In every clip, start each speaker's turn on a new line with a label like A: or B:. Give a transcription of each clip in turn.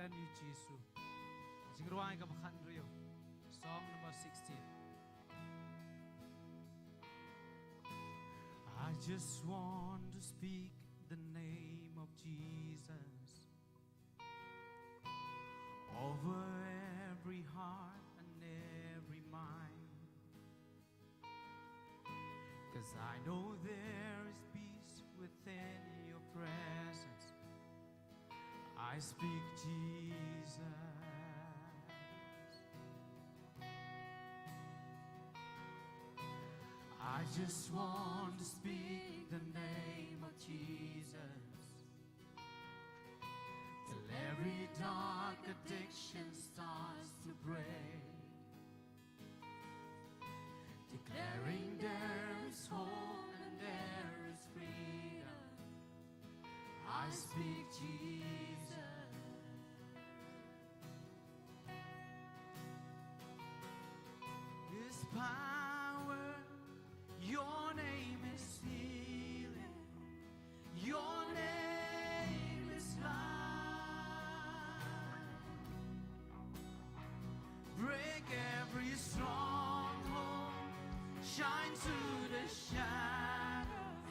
A: Len yu Jesu. Jing ruang ka bakhan rio. Song number 16. I just want to speak the name of Jesus over every heart and every mind, 'cause I know there is peace within your presence. I speak Jesus. I just want to speak the name of Jesus till every dark addiction starts to break, declaring there is hope and there is freedom. I speak Jesus. His power, your name is healing, your name is life. Break every stronghold, shine through the shadows,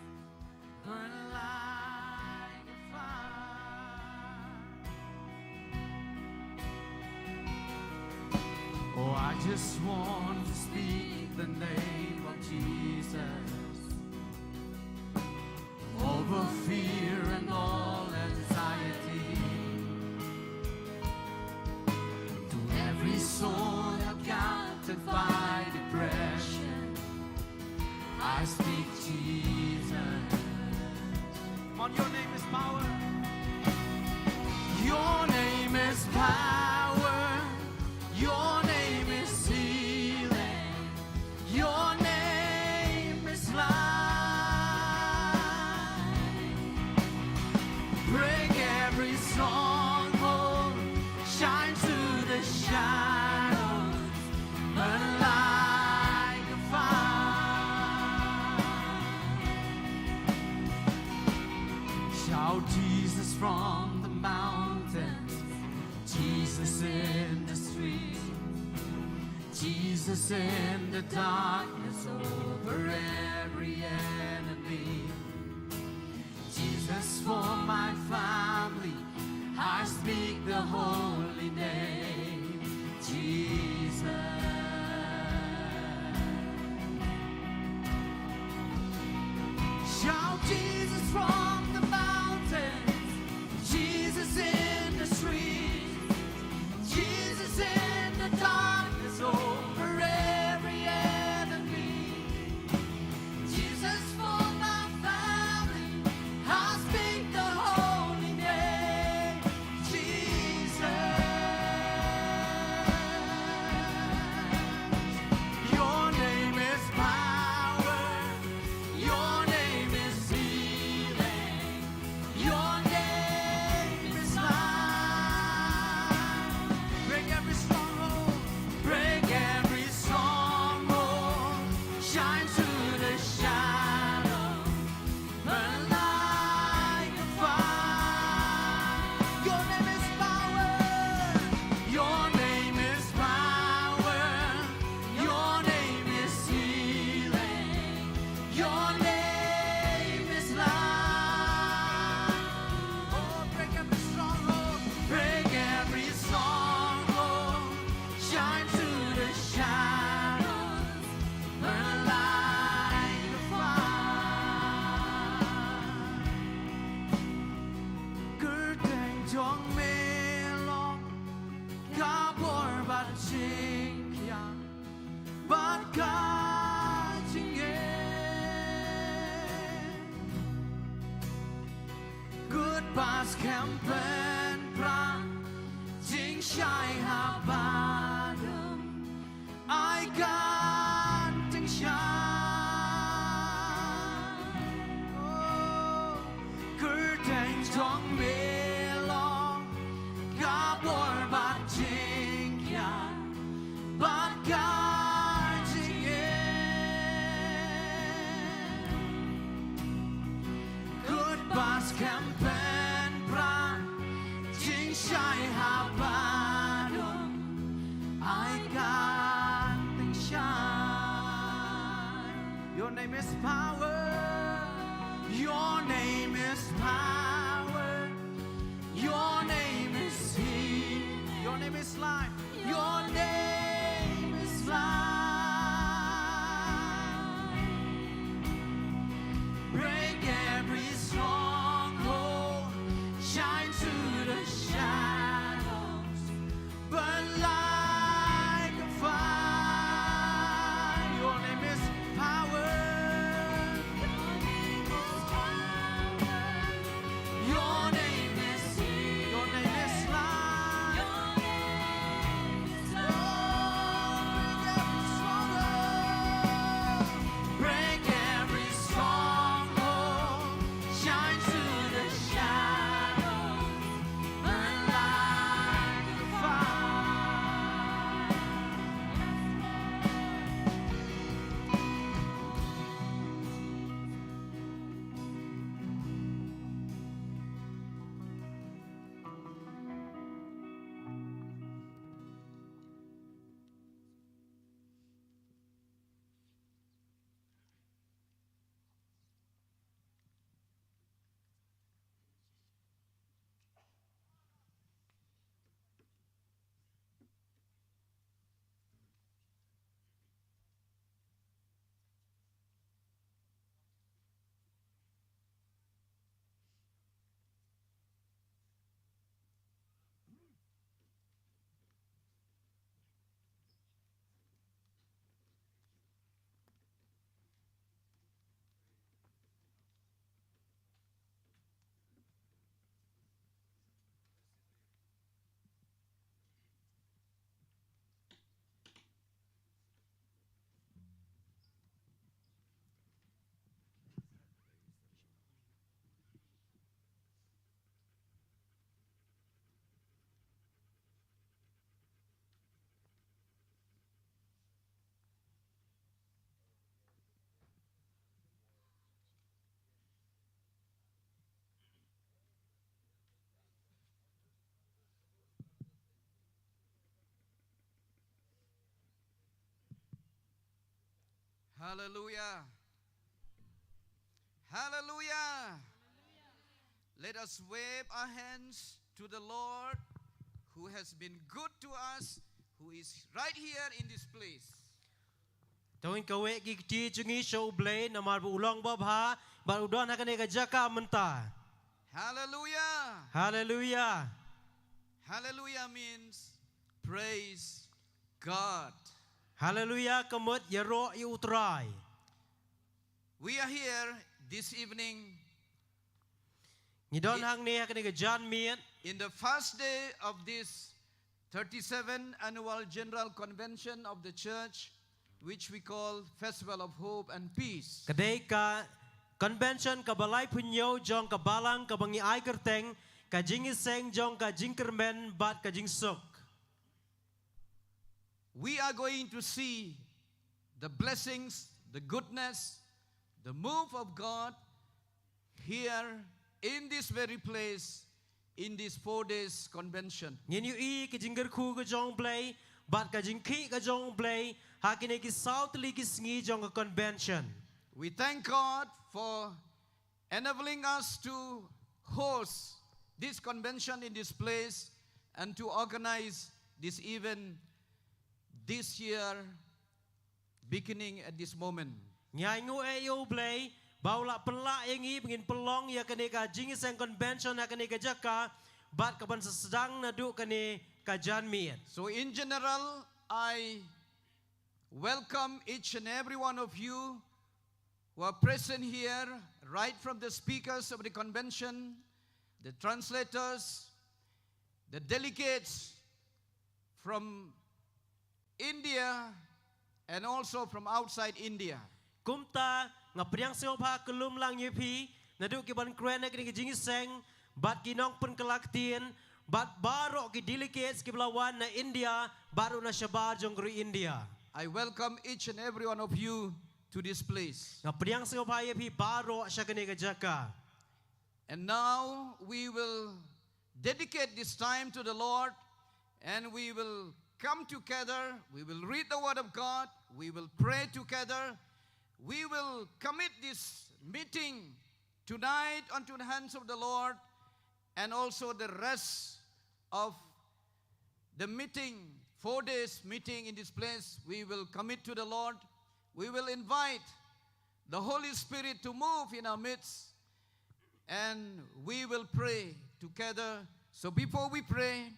A: burn like a fire. Oh, I just want to speak the name of Jesus over fear and all anxiety, to every soul captured by depression. I speak Jesus. Come on, your name is power. Your name is power. Your name is healing. Your name is life. Break every stronghold, shine through the shadows, burn like a fire. Shout Jesus from the mountains, Jesus in the streets, Jesus in the darkness over every enemy. Jesus for my family, I speak the holy name, Jesus. Shout Jesus from the mountains, Jesus in the streets, Jesus in the darkness over every enemy. Jesus for my family, I speak the holy name, Jesus. Your name is power, your name is healing, your name is life. Break every stronghold, break every stronghold, shine through the shadows, burn like a fire. Your name is power, your name is power, your name is healing, your name is life. Oh, break every stronghold, break every stronghold, shine through the shadows, burn like a fire. Cứ thành trong mê lòng, cả bồi bát chính yang, bát cả chính em. Good past campaign plan, chính trai hạ ba đâm, ai gan chính trai. Cứ thành trong mê lòng, cả bồi bát chính yang, bát cả chính em. Good past campaign plan, chính Shai Habanum, I got the shine. Your name is power. Your name is power. Your name is healing. Your name is life. Your name is life. Break every stronghold. Shine through the shadows. Burn like a fire. Your name is power. Your name is healing. Your name is life. Break every stronghold. Shine through the shadows. Burn like a fire. Hallelujah. Hallelujah. Let us wave our hands to the Lord who has been good to us, who is right here in this place.
B: Tawin kawe gigti chungi show blay na marbu ulong babha bar udon hakane ka jaka menta.
A: Hallelujah.
B: Hallelujah.
A: Hallelujah means praise God.
B: Hallelujah kamut yaro iutrai.
A: We are here this evening
B: Ngidon hang ni hakane ka jan miet
A: in the first day of this 37th Annual General Convention of the Church, which we call Festival of Hope and Peace.
B: kadai ka convention ka balai punyo jong ka balang ka bangi ai kerteng ka jingi seng jong ka jingkermen bat ka jingsok.
A: We are going to see the blessings, the goodness, the move of God here in this very place in this 4 days convention.
B: Ngin yu i ka jingker khu ka jong blay bat ka jingki ka jong blay hakine ki southly ki sngi jong ka convention.
A: We thank God for enabling us to host this convention in this place and to organize this event this year, beginning at this moment.
B: Nyai ngu e yo blay baula pelak yang i pengin pelong ya kene ka jingi seng convention ya kene ka jaka bat ka ban sedang nadu kene ka jan miet.
A: So in general, I welcome each and every one of you who are present here, right from the speakers of the convention, the translators, the delegates from India and also from outside India.
B: Kumta nga priang seopa kelum lang yupi nadu ki ban kren na kene ka jingi seng bat kinong pun kelaktien bat baro ki delegates ki belawan na India baru na syabar jong guru India.
A: I welcome each and every one of you to this place.
B: Nga priang seopa yupi baro sya kene ka jaka.
A: And now we will dedicate this time to the Lord, and we will come together, we will read the Word of God, we will pray together, we will commit this meeting tonight unto the hands of the Lord, and also the rest of the meeting, 4 days meeting in this place, we will commit to the Lord. We will invite the Holy Spirit to move in our midst, and we will pray together. So before we pray,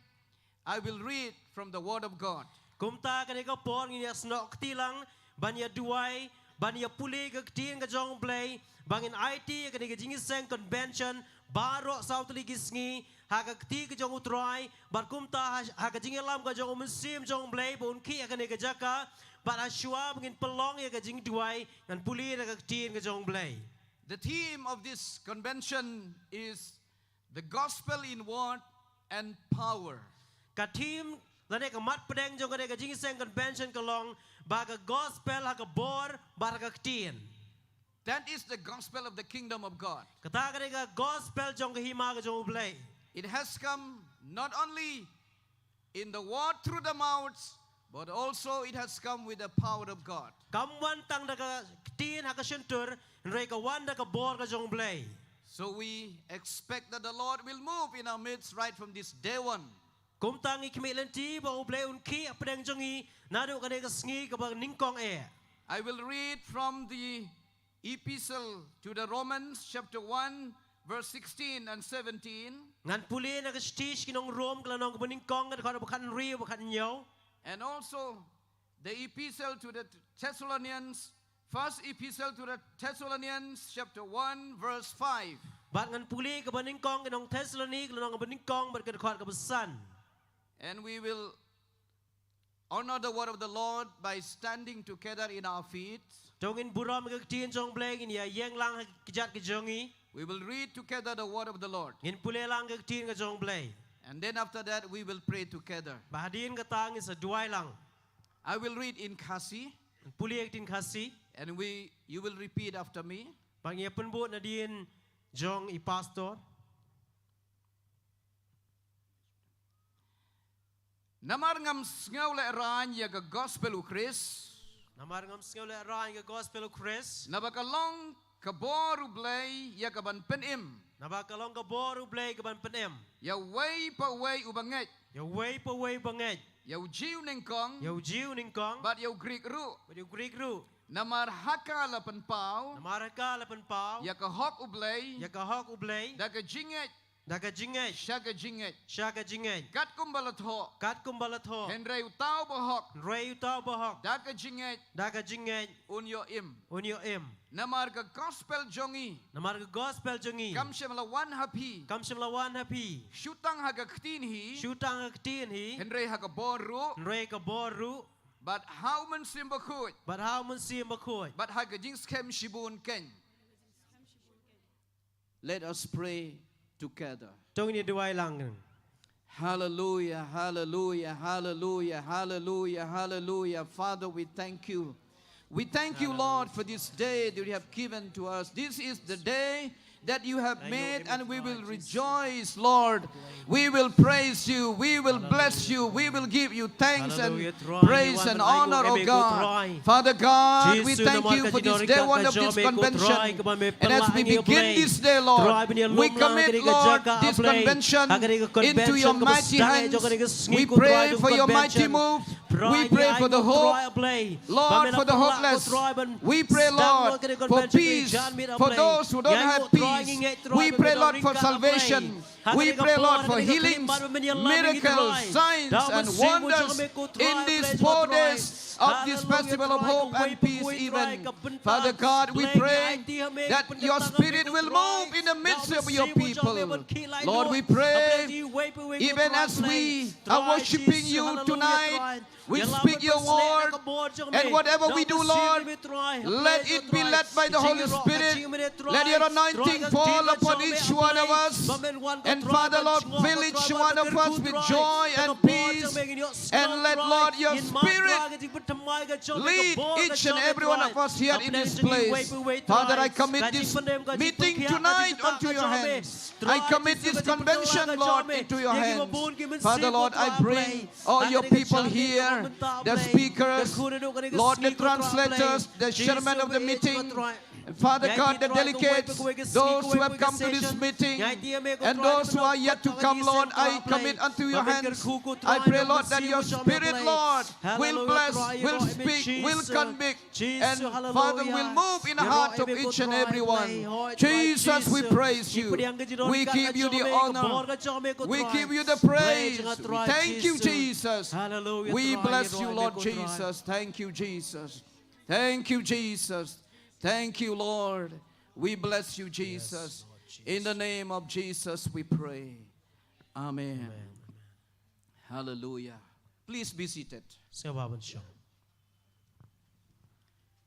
A: I will read from the Word of God.
B: Kumta kanika por ngiya snok tilang banya duai banya puli ke tien ke jong play bangin IT kanika jingiseng convention baro South League sngi haka kti ke jong utrai bar kumta haka jingelam ke jong musim jong play bun ki kanika jaka bar ashwa bangin pelong ya ke jing duai dan puli ke tien ke jong play.
A: The theme of this convention is the gospel in word and power.
B: Katim lane ka mat pedeng jong kanika jingiseng convention kalong baga gospel haka bor bar ka tien.
A: That is the gospel of the kingdom of God.
B: Kata kanika gospel jong kahima ke jong play.
A: It has come not only in the word through the mouths, but also it has come with the power of God.
B: Kamwan tang daga tin haka shentur reka wanda ka bor ka jong play.
A: So we expect that the Lord will move in our midst right from this day one.
B: Kum tang ikmi lenti ba ublay unki apdeng jongi nadu ka deka sngi ka ba ningkong e.
A: I will read from the epistle to the Romans chapter 1 verse 16 and 17.
B: Ngan puli na ka stis kinong Rome kala nong ka ningkong ka ka bakan ri bakan nyaw.
A: And also the epistle to the Thessalonians, first epistle to the Thessalonians chapter 1 verse 5.
B: Bat ngan puli ka ba ningkong kinong Thessalonians kala nong ka ningkong bat ka ka besan.
A: And we will honor the word of the Lord by standing together in our feet.
B: Jongin buram ka tin jong play in ya yeng lang kijat ka jongi.
A: We will read together the word of the Lord.
B: Ngin puli lang ka tin ka jong play.
A: And then after that we will pray together.
B: Bahadin ka tang sa duai lang.
A: I will read in Kasi,
B: Puli ek tin kasi.
A: and you will repeat after me.
B: Pangia penbut na din jong I pastor.
A: Namar ngam sngaw le ran ya ga gospel u Chris.
B: Namar ngam sngau le ran ka gospel of Chris.
A: Nabakalong kaboru blay ya ka ban penim.
B: Nabakalong ka boru blay ka ban penem.
A: Ya way pa way u banget.
B: Ya way pa way bangaj.
A: Ya jiw ning kong.
B: Ya jiu ning kong.
A: But ya Greek ru.
B: But you Greek ru.
A: Namar haka la panpaw.
B: Namar ka lapan pau.
A: Ya ka hok u blay.
B: Ya ka hok ublay.
A: Da ka jinget.
B: Daga jingaj.
A: Shaka jinget.
B: Shaka jingaj.
A: Kat kumbalat ho.
B: Kat kumbalat ho.
A: Henry utaw bohok.
B: Ray utaw bahok.
A: Da ka jinget.
B: Daga jingaj.
A: Unyo im.
B: Unyo im.
A: Namar ka gospel jongi.
B: Namar ka gospel jongi.
A: Kam siya malawan hapi.
B: Kam simlawan happy.
A: Shutang haga ktin hi.
B: Shutang ka tin hi.
A: Henry haga boru.
B: Ray ka boru.
A: But how man simbakut.
B: But how mun si makoy.
A: But haga jings kem shibun ken. Let us pray together.
B: Tong ni duai lang.
A: Hallelujah, hallelujah, hallelujah, hallelujah, hallelujah. Father, we thank you. We thank you, Lord, for this day that you have given to us. This is the day that you have made, and we will rejoice, Lord. We will praise you. We will bless you. We will give you thanks and praise and honor, oh God. Father God, we thank you for this day one of this convention. And as we begin this day, Lord, we commit, Lord, this convention into your mighty hands. We pray for your mighty move. We pray for the hope, Lord, for the hopeless. We pray, Lord, for peace, for those who don't have peace. We pray, Lord, for salvation. We pray, Lord, for healings, miracles, signs, and wonders in these 4 days of this festival of hope and peace even. Father God, we pray that your Spirit will move in the midst of your people. Lord, we pray, even as we are worshiping you tonight, we speak your word, and whatever we do, Lord, let it be led by the Holy Spirit. Let your anointing fall upon each one of us. And Father, Lord, fill each one of us with joy and peace. And let, Lord, your Spirit Lead each and every one of us here in this place. Father, I commit this meeting tonight unto your hands. I commit this convention, Lord, into your hands. Father, Lord, I bring all your people here, the speakers, Lord, the translators, the chairman of the meeting, Father God, the delegates, those who have come to this meeting, and those who are yet to come, Lord, I commit unto your hands. I pray, Lord, that your Spirit, Lord, will bless, will speak, will convict, and Father, will move in the heart of each and every one. Jesus, we praise you. We give you the honor. We give you the praise. Thank you, Jesus. We bless you, Lord Jesus. Thank you, Jesus. Thank you, Jesus. Thank you, Lord. We bless you, Jesus. In the name of Jesus, we pray. Amen. Hallelujah. Please be seated.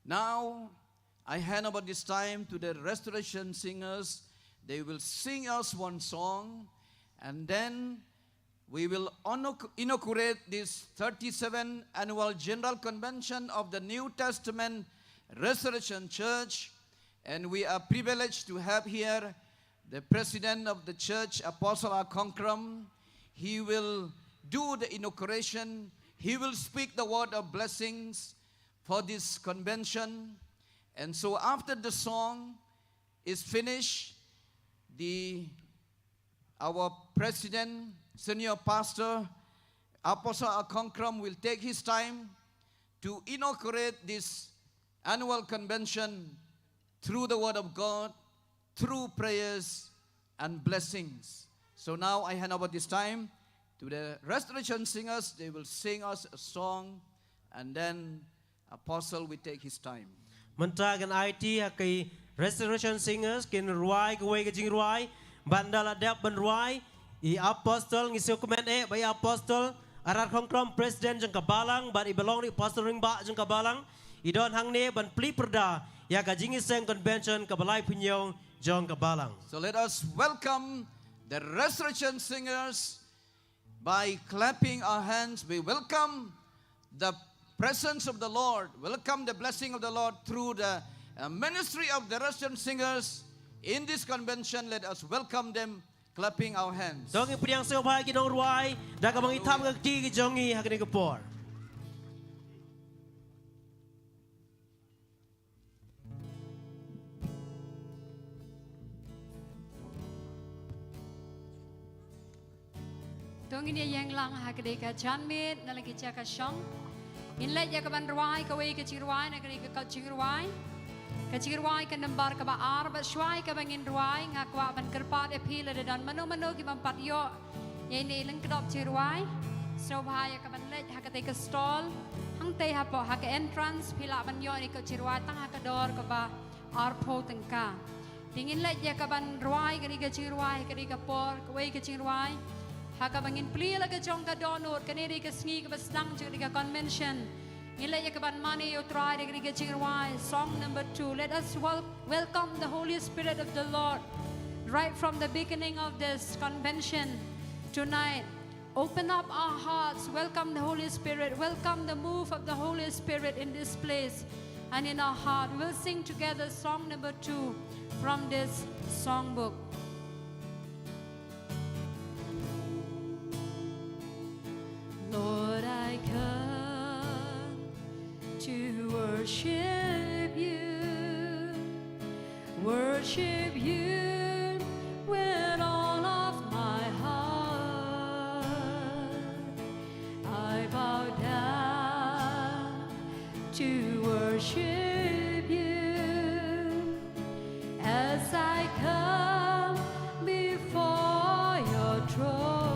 A: Now, I hand over this time to the restoration singers. They will sing us one song, and then we will inaugurate this 37th Annual General Convention of the New Testament Restoration Church. And we are privileged to have here the President of the Church, Apostle R Khongkrom. He will do the inauguration. He will speak the word of blessings for this convention. And so after the song is finished, our President, Senior Pastor, Apostle R Khongkrom will take his time to inaugurate this annual convention through the word of God, through prayers and blessings. So now I hand over this time to the restoration singers. They will sing us a song, and then Apostle will take his time.
B: Mentagan IT kay restoration singers kin ruai kaway kajing ruai bandala dap ban ruai I Apostle ngisyo kumen by Apostle R R Khongkrom President jeng kabalang but I belong to Apostle ring ba jeng kabalang I don hang ne ban pli perda ya kajing iseng convention kabalay punyong jong kabalang.
A: So let us welcome the restoration singers by clapping our hands. We welcome the presence of the Lord, welcome the blessing of the Lord through the ministry of the restoration singers in this convention. Let us welcome them, clapping our hands.
B: Dong ipriang seobhay kinong ruay dagamang itam kagti kijongi hakini kapor.
C: Dong ini yang lang hakini ka janmit nalagi jaka shong. Inlet ya kaban ruai kawai kecirwai nakani kecirwai kecirwai kanembar kaba arba shwai kabangin ruai ngakwa ban kerpat epil ada dan mano ki bampat yo ini leng kedop cirwai so bahaya kaban let hakate ke stall hang te hapo hak entrance pila ban yo ni kecirwai tang hakador kaba arpo tengka dingin let ya kaban ruai kani kecirwai kani kapor kawai kecirwai Hakabangin plila ka jong ka donor kaniri ka sngi ka basnang jong ka convention. Ila ya kaban mani yo try de ka chingwai. Song number 2. Let us welcome the Holy Spirit of the Lord right from the beginning of this convention tonight. Open up our hearts. Welcome the Holy Spirit. Welcome the move of the Holy Spirit in this place and in our heart. We'll sing together song number 2 from this songbook. Lord, I come to worship you with all of my heart. I bow down to worship you as I come before your throne.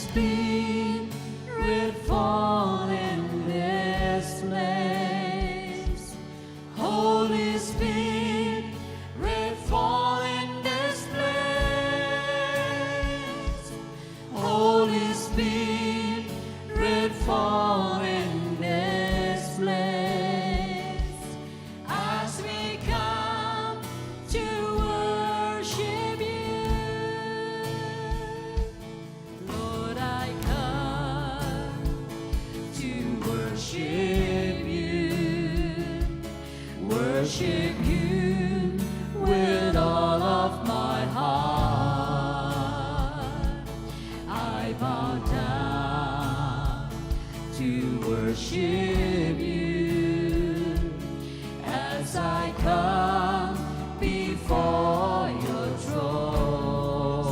C: Spirit, fall in this place. Holy Spirit, fall in this place. Holy Spirit, fall in
D: bow down to worship you as I come before your throne.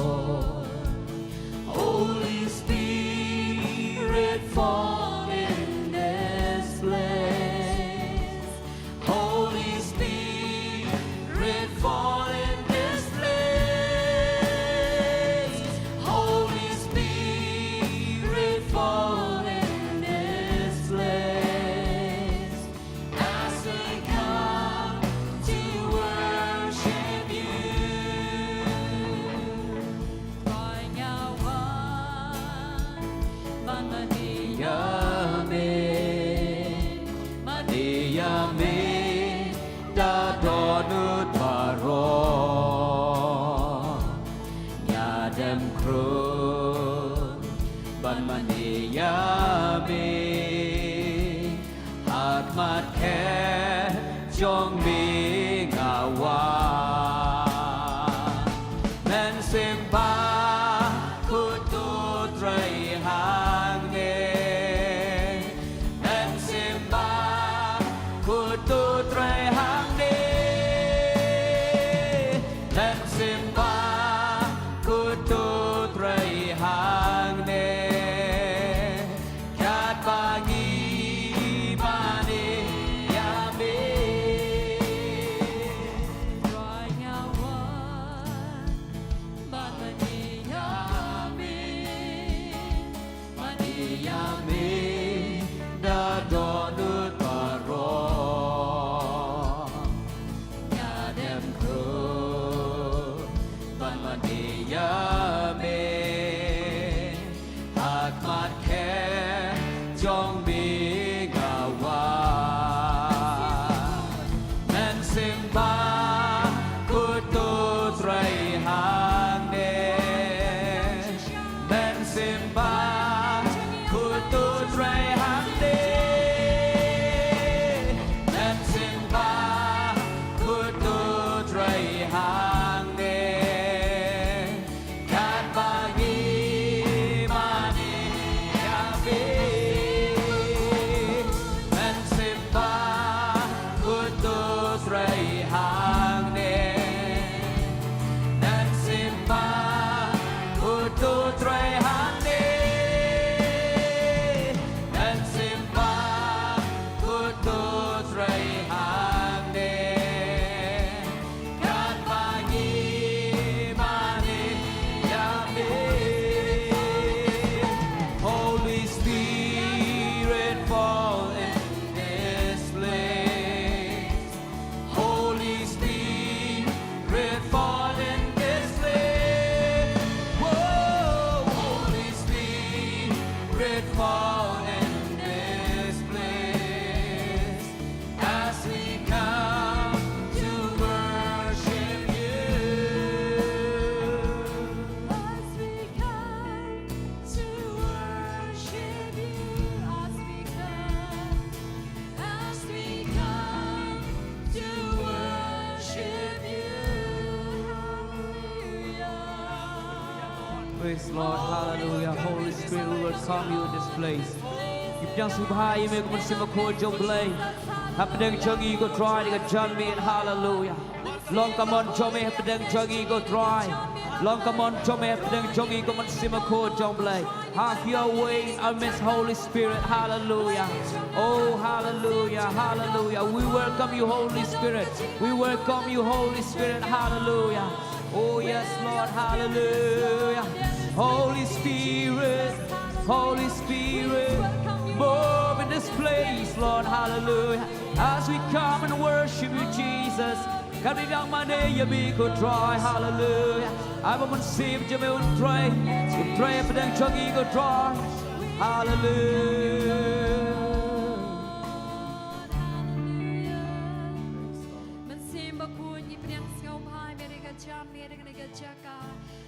D: Holy Spirit, fall in this place. Holy Spirit, fall in this place. Holy Spirit, fall in this place as we come to worship you. Crying out one, Maniyame, da donu taro, nyadem krun, ban maniyame, hat mat ke jong mi ngawa, men simpa kutu trai hang ne, men simpa kutu trai hang ne, men simpa kutu trai hang ne, kat pagi mani yame. Crying out one, but maniyame, da donu taro, nyadem krun, ban maniyame, hat mat ke jong mi ngawa, men simba kutu trai hang ne, men simba kutu trai hang ne, men simba kutu trai hang ne, kat pagi mani yabe, men simba kutu trai hang ne, men simba kutu trai hang ne, men simba kutu trai hang ne, kat pagi mani yabe. Holy Spirit, fall in this place. Holy Spirit, fall in this place. Whoa, Holy Spirit, fall in this place as we come to worship you. As we come to worship you, as we come to worship you. Hallelujah.
E: Praise Lord, hallelujah. Holy Spirit, we welcome you in this place. You've done so high, you make me sing a chord, your play. Happening juggy, go try, you got John me and hallelujah. Long come on, Tommy, happening juggy, go try. Long come on, Tommy, happening juggy, go on, sing a chord, your play. Have your way, I miss Holy Spirit, hallelujah. Oh, hallelujah, hallelujah. We welcome you, Holy Spirit. We welcome you, Holy Spirit, hallelujah. Oh, yes, Lord, hallelujah. Holy Spirit, Holy Spirit, move in this place, Lord, hallelujah. As we come and worship you, Jesus. Kan we down my name, you be good try, hallelujah. I will save you, will pray for them, chuggy, go try, hallelujah.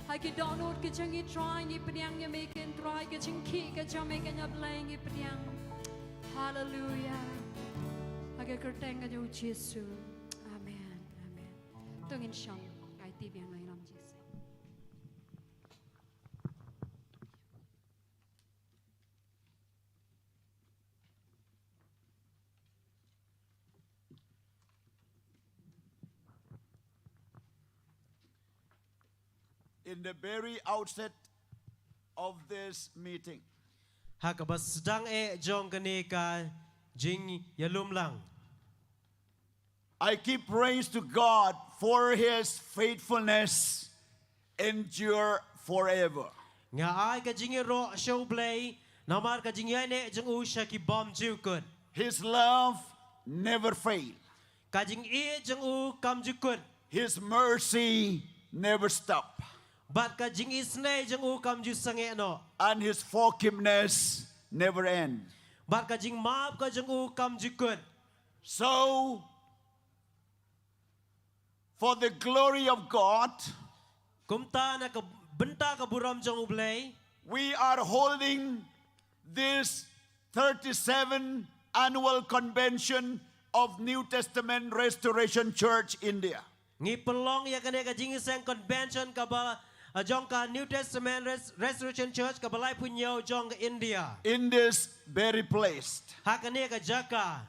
C: Hãy download cái chương trình try như bền như make and try cái chương trình cái cho make and apply như bền. Hallelujah. Hãy cái tên cái Chúa Giêsu. Amen. Amen. Tôi xin chào cái tiếp theo này làm gì?
F: in the very outset of this meeting.
B: Hakabas sedang jong kani ka jing yalum lang.
F: I give praise to God for His faithfulness endure forever.
B: Nga ay ka jing ro show play namar ka jing ne jong u sha ki bom ju kun.
F: His love never fail.
B: Ka jing jong u kam ju kun.
F: His mercy never stop.
B: Bat ka jing isne jong u kam ju sange no.
F: And His forgiveness never end.
B: Bat ka jing maap ka jong u kam ju kun.
F: So, for the glory of God,
B: Kumta na ka benta ka buram jong u play.
F: we are holding this 37th annual convention of New Testament Restoration Church India.
B: Ngi pelong ya kane ka jing iseng convention ka ba jong ka New Testament Restoration Church ka balai punyo jong ka India.
F: In this very place.
B: Hakane ka jaka.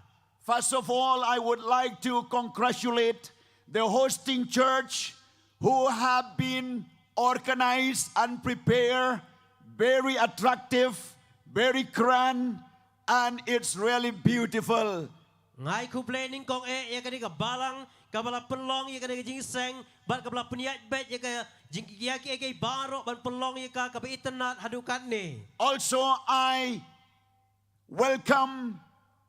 F: First of all, I would like to congratulate the hosting church who have been organized and prepared, very attractive, very grand, and it's really beautiful.
B: Ngai ku planning kong ya kane ka balang ka bala pelong ya kane ka jing iseng bat ka bala peniat bet ya ka jing ya ki baro ban pelong ya ka ka internet hadukat ni.
F: Also, I welcome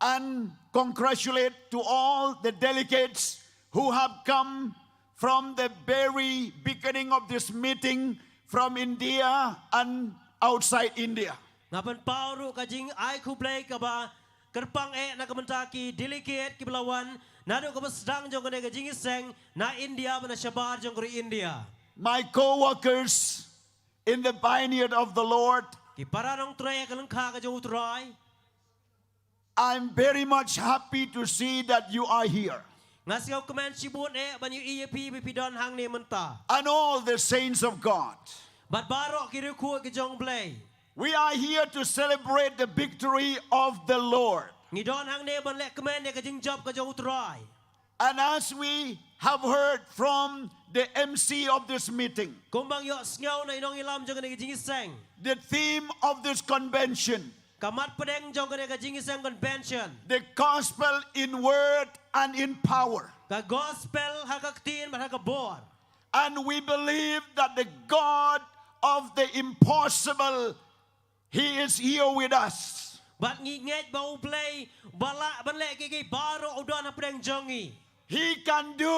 F: and congratulate to all the delegates who have come from the very beginning of this meeting from India and outside India.
B: Ngapan pauru ka jing ai ku play ka ba kerpang na kementaki delegate ki belawan nado ka sedang jong ka jing iseng na India bana syabar jong kuri India.
F: My co-workers in the vineyard of the Lord,
B: Ki para nong tray ka lengkha ka jong utray.
F: I'm very much happy to see that you are here.
B: Ngasiaw kemen sibun ban yu EAP bipidon hang ni menta.
F: And all the saints of God.
B: Bat barok ki ku ki jong play.
F: We are here to celebrate the victory of the Lord.
B: Ngidon hang ni ban lek kemen ka jing job ka jong utray.
F: And as we have heard from the MC of this meeting,
B: Kumbang yo sngaw na inong ilam jong ka jing iseng.
F: the theme of this convention,
B: Kamat pedeng jong ka jing iseng convention.
F: the gospel in word and in power.
B: Ka gospel hakaktin ban hakabor.
F: And we believe that the God of the impossible, He is here with us.
B: Bat nginget bau play bala ban lek ki baro udon na pedeng jongi.
F: He can do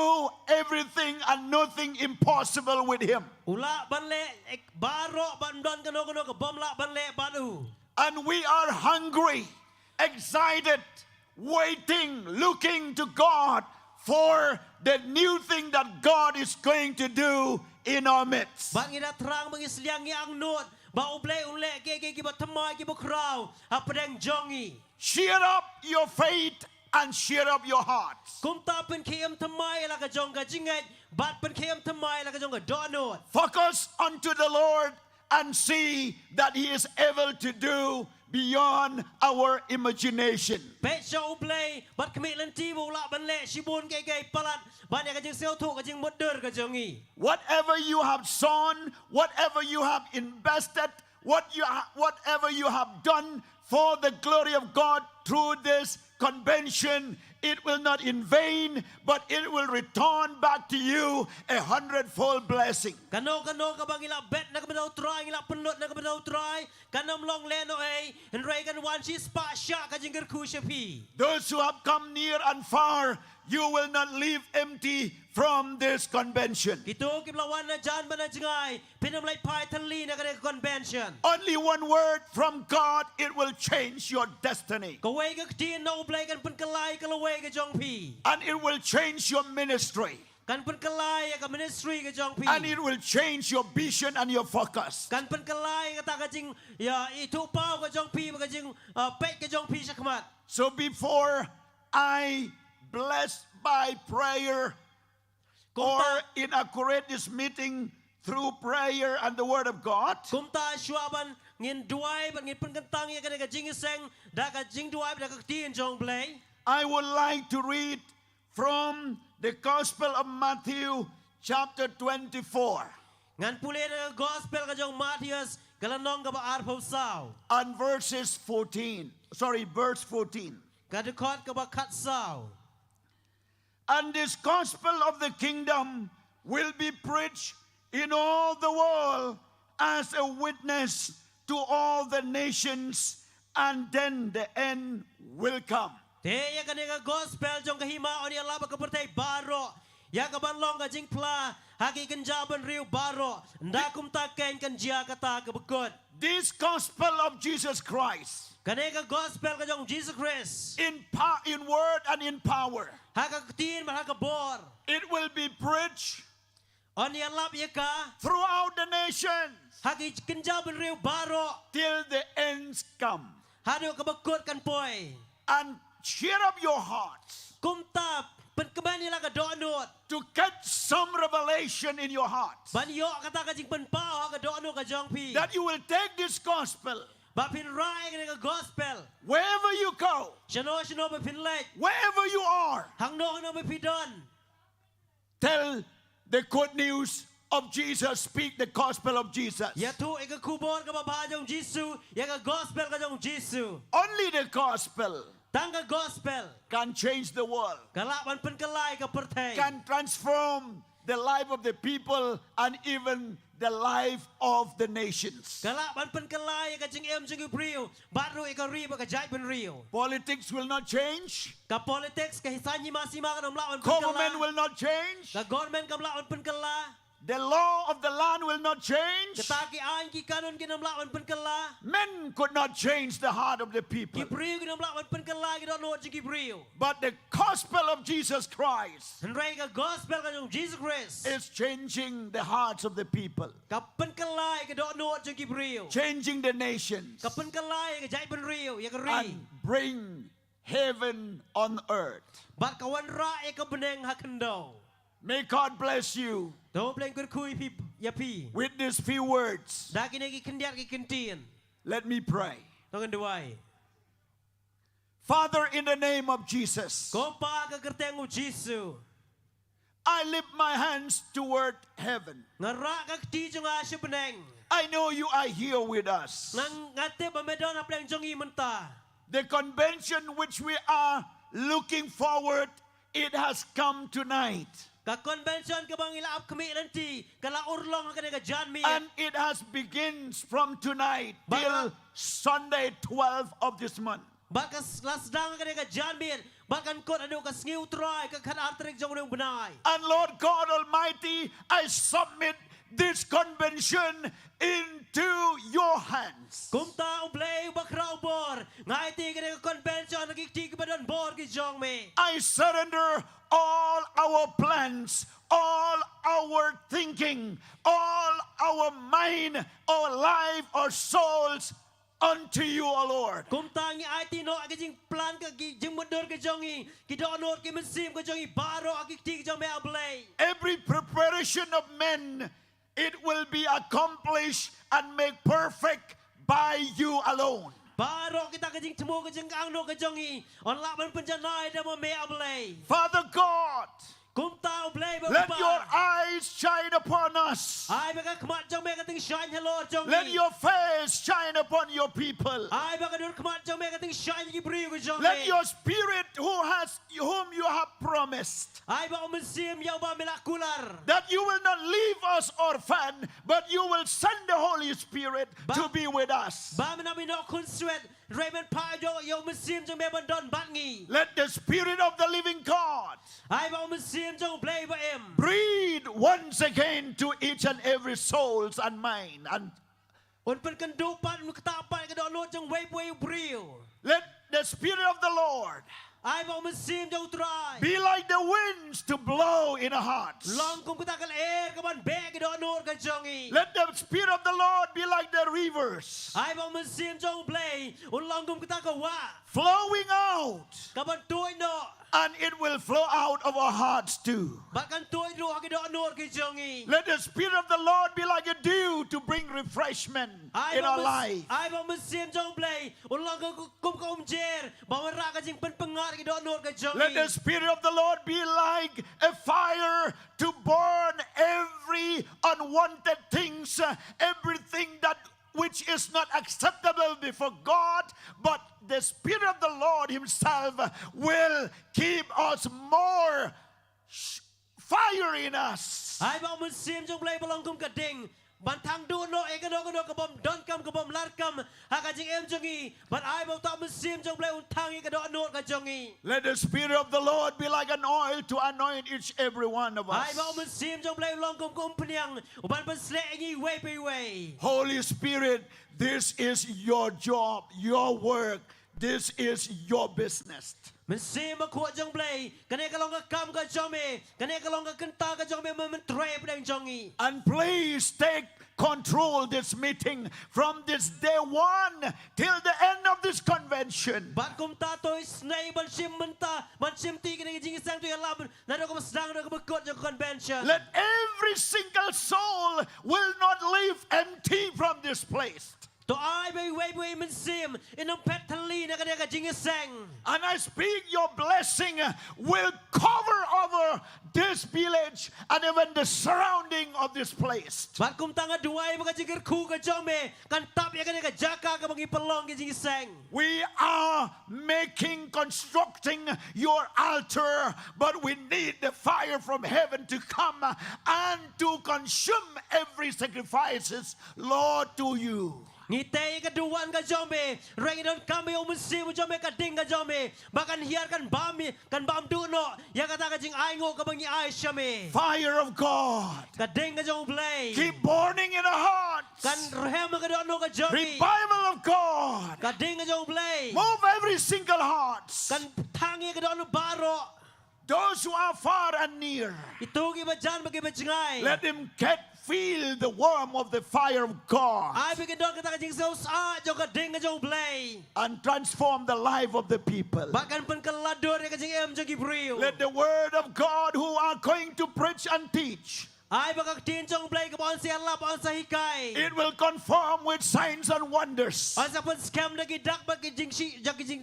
F: everything and nothing impossible with Him.
B: Ula ban lek baro ban don kano ka bom la ban lek banu.
F: And we are hungry, excited, waiting, looking to God for the new thing that God is going to do in our midst.
B: Bang ina terang mengisliang yang nut. Bau play unle ki bat temai ki bokraw. Apedeng jongi.
F: Cheer up your faith and cheer up your hearts.
B: Kumta pen kiem temai la ka jong ka jinget. Bat pen kiem temai la ka jong ka donut.
F: Focus unto the Lord and see that He is able to do beyond our imagination.
B: Pet show play. Bat kemik lenti bau la ban lek sibun ki palat. Ban ya ka jing sel tu ka jing moder ka jongi.
F: Whatever you have sown, whatever you have invested, whatever you have done for the glory of God through this convention, it will not in vain, but it will return back to you 100-fold blessing.
B: Kano ka bang ila bet na ka badaw try ila penlut na ka badaw try kanam long leno and ray kan one she spa sha ka jingger ku shapi.
F: Those who have come near and far, you will not leave empty from this convention.
B: Kito kiblawan na jan ba na jingay pinamlay pai tali na ka convention.
F: Only one word from God, it will change your destiny.
B: Kaway ka tin na ublay kan penkalay kalaway ka jong pi.
F: And it will change your ministry.
B: Kan penkalay ka ministry ka jong pi.
F: And it will change your vision and your focus.
B: Kan penkalay ka ta ka jing ya itu pau ka jong pi ka jing pek ka jong pi sa kamat.
F: So before I bless by prayer or inaugurate this meeting through prayer and the word of God,
B: Kumta syuaban ngin duai ban ngin penkentang ya ka jing iseng da ka jing duai da ka tin jong play.
F: I would like to read from the Gospel of Matthew chapter 24.
B: ngan pulih na gospel ka jong Matius kalanong ka ba arpaw sao.
F: and verse 14.
B: Kadukot ka ba kat sao.
F: And this gospel of the kingdom will be preached in all the world as a witness to all the nations, and then the end will come.
B: Te ya kanega gospel jong kahima oni Allah ka pertai baro. Ya ka banlong ka jing pla haki kenjaban riu baro. Ndakum ta ken kan jia kata ka bekot.
F: This gospel of Jesus Christ,
B: Kanega gospel ka jong Jesus Christ.
F: in word and in power,
B: Haka kutin man haka bor.
F: it will be preached
B: Oni Allah ya ka
F: throughout the nations
B: haki kenjaban riu baro.
F: till the ends come.
B: Hadu ka bekot kan poi.
F: And cheer up your hearts
B: Kumtap penkeban nila ka donut.
F: to catch some revelation in your hearts,
B: Banyo kata ka jing penpao ka donut ka jong pi.
F: that you will take this gospel
B: Bapin rai ka gospel.
F: wherever you go,
B: Shano bapin lek.
F: wherever you are.
B: Hang no bapin don.
F: Tell the good news of Jesus, speak the gospel of Jesus.
B: Ya tu ika kubor ka baba jong Jisu, ya ka gospel ka jong Jisu.
F: Only the gospel
B: Tangga gospel.
F: can change the world,
B: Kalaban penkelai ka pertai.
F: can transform the life of the people and even the life of the nations.
B: Kalaban penkelai ka jing em jing ibriu, baru ika riba ka jai ben riu.
F: Politics will not change.
B: Ka politics ka hisanyi masima ka namlawan
F: Government
B: penkelai.
F: will not change.
B: Ka government ka mlawan penkelai.
F: The law of the land will not change.
B: Ketaki ain ki kanon ki namlawan penkelai.
F: Men could not change the heart of the people.
B: Ki briu ki namlawan penkelai ki dono jing ibriu.
F: But the gospel of Jesus Christ
B: Henry ka gospel ka jong Jesus Christ.
F: is changing the hearts of the people,
B: Ka penkelai ka dono jing ibriu.
F: changing the nations,
B: Ka penkelai ka jai ben riu, ya ka ri.
F: and bring heaven on earth.
B: Bat kawan ra e ka beneng hakendo.
F: May God bless you
B: Do bleng kur kui pi ya pi.
F: with these few words.
B: Da kini ki kendiat ki kentien.
F: Let me pray.
B: Tongan duai.
F: Father, in the name of Jesus,
B: Kompa ka kertengu Jisu.
F: I lift my hands toward heaven.
B: Ngara ka kti jong asya beneng.
F: I know you are here with us.
B: Nang ngate ba medon ap leng jong i menta.
F: The convention which we are looking forward, it has come tonight.
B: Ka convention ka bang ila ap kami nanti. Kala urlong ka ka jan mi.
F: And it has begins from tonight till
B: Baka-
F: Sunday 12 of this month.
B: Baka lasdang ka ka jan mi. Bakan kot anu ka sngiu try ka kan artrik jong rong benai.
F: And Lord God Almighty, I submit this convention into your hands.
B: Kumta ublay bakraw bor. Ngai ti ka convention nagikti ka badon bor ki jong me.
F: I surrender all our plans, all our thinking, all our mind, our life, our souls unto you, O Lord.
B: Kumta ngi IT no agijing plan ka gi jing mundur ka jongi. Ki donor ki mensim ka jongi baro agikti ka jong me ablay.
F: Every preparation of men, it will be accomplished and made perfect by you alone.
B: Baro kita ka jing temu ka jing ang no ka jongi. On laban penjanai da mo me ablay.
F: Father God,
B: Kumta ublay ba
F: let your eyes shine upon us.
B: Ay baka kmat jong me ka ting shine hello jongi.
F: Let your face shine upon your people.
B: Ay baka dur kmat jong me ka ting shine ki briu ka jongi.
F: Let your spirit whom you have promised,
B: Ay baka mensim yaw ba melakular.
F: that you will not leave us orphan, but you will send the Holy Spirit to be with us.
B: Ba menami no kunsuet. Raymond pa yo mensim jong me bandon batngi.
F: Let the Spirit of the living God
B: Ay baka mensim jong blay ba em.
F: breathe once again to each and every souls and mind. And
B: Un pen kendupan nu ketapan ka dono jong way briu.
F: let the Spirit of the Lord
B: Ay baka mensim jong try.
F: be like the winds to blow in our hearts.
B: Long kung kita kal air ka ban be ka dono ka jongi.
F: Let the Spirit of the Lord be like the rivers
B: Ay baka mensim jong blay. Un long kung kita ka wa.
F: flowing out
B: Ka ban tuoy no.
F: and it will flow out of our hearts too.
B: Bahkan tuai roh ke doa nur ke jongi.
F: Let the Spirit of the Lord be like a dew to bring refreshment in our life.
B: Ai bang mesim jong play. Ulang ke kum jer. Bawa rak ke jing pengar ke doa nur ke jongi.
F: Let the Spirit of the Lord be like a fire to burn every unwanted things, everything that which is not acceptable before God, but the Spirit of the Lord Himself will keep us more fire in us.
B: Ai bang mesim jong play belong kum kading. Bantang du no e kado ke bom don kam ke bom lar kam ha ka jing em jongi. But ai bang tak mesim jong play untang ke doa nur ke jongi.
F: Let the Spirit of the Lord be like an oil to anoint each every one of
B: Ai
F: us.
B: bang mesim jong play long kum peniang. Uban penslek ngi way pe way.
F: Holy Spirit, this is your job, your work. This is your business.
B: Mesim kuat jong play. Kene kalong ke kam ke jongi. Kene kalong ke kenta ke jongi mentray pedang jongi.
F: And please take control this meeting from this day one till the end of this convention.
B: Bat kum ta toy snai ban sim menta ban sim ti kene jing sang tu yalam na do kum sedang do kum kot jong convention.
F: Let every single soul will not leave empty from this place.
B: To ai way mesim inong pet thali na kene ka jing sang.
F: And I speak your blessing will cover over this village and even the surrounding of this place.
B: Bat kum tanga duai maka jingir khu ka jome kan tap ya kene ka jaka ka bangi pelong ke jing sang.
F: We are constructing your altar, but we need the fire from heaven to come and to consume every sacrifices, Lord, to you.
B: Ngitay ka duwan ka jome, rengidon kami umusim jome ka ding ka jome, bahkan hiar kan bam duno, ya kata ka jing aingo ka bangi ay syame.
F: Fire of God,
B: Ka ding ka jong play.
F: keep burning in our hearts.
B: Kan rehem ka dono ka jome.
F: Revival of God,
B: Ka ding ka jong play.
F: move every single hearts.
B: Kan tangi ka dono baro.
F: Those who are far and near,
B: Itugi ba dyan bagi ba jingay.
F: let them feel the warmth of the fire of God
B: Ay bigyan doon kita ka jing saus jong ka ding ka jong play.
F: and transform the life of the people.
B: Bahkan pun kalador ya ka jing em jong gibriw.
F: Let the word of God who are going to preach and teach,
B: Ay baka tin jong play ka paon siya la paon sa hikay.
F: it will conform with signs and wonders.
B: Ay sa pun scam na gidak bagi jing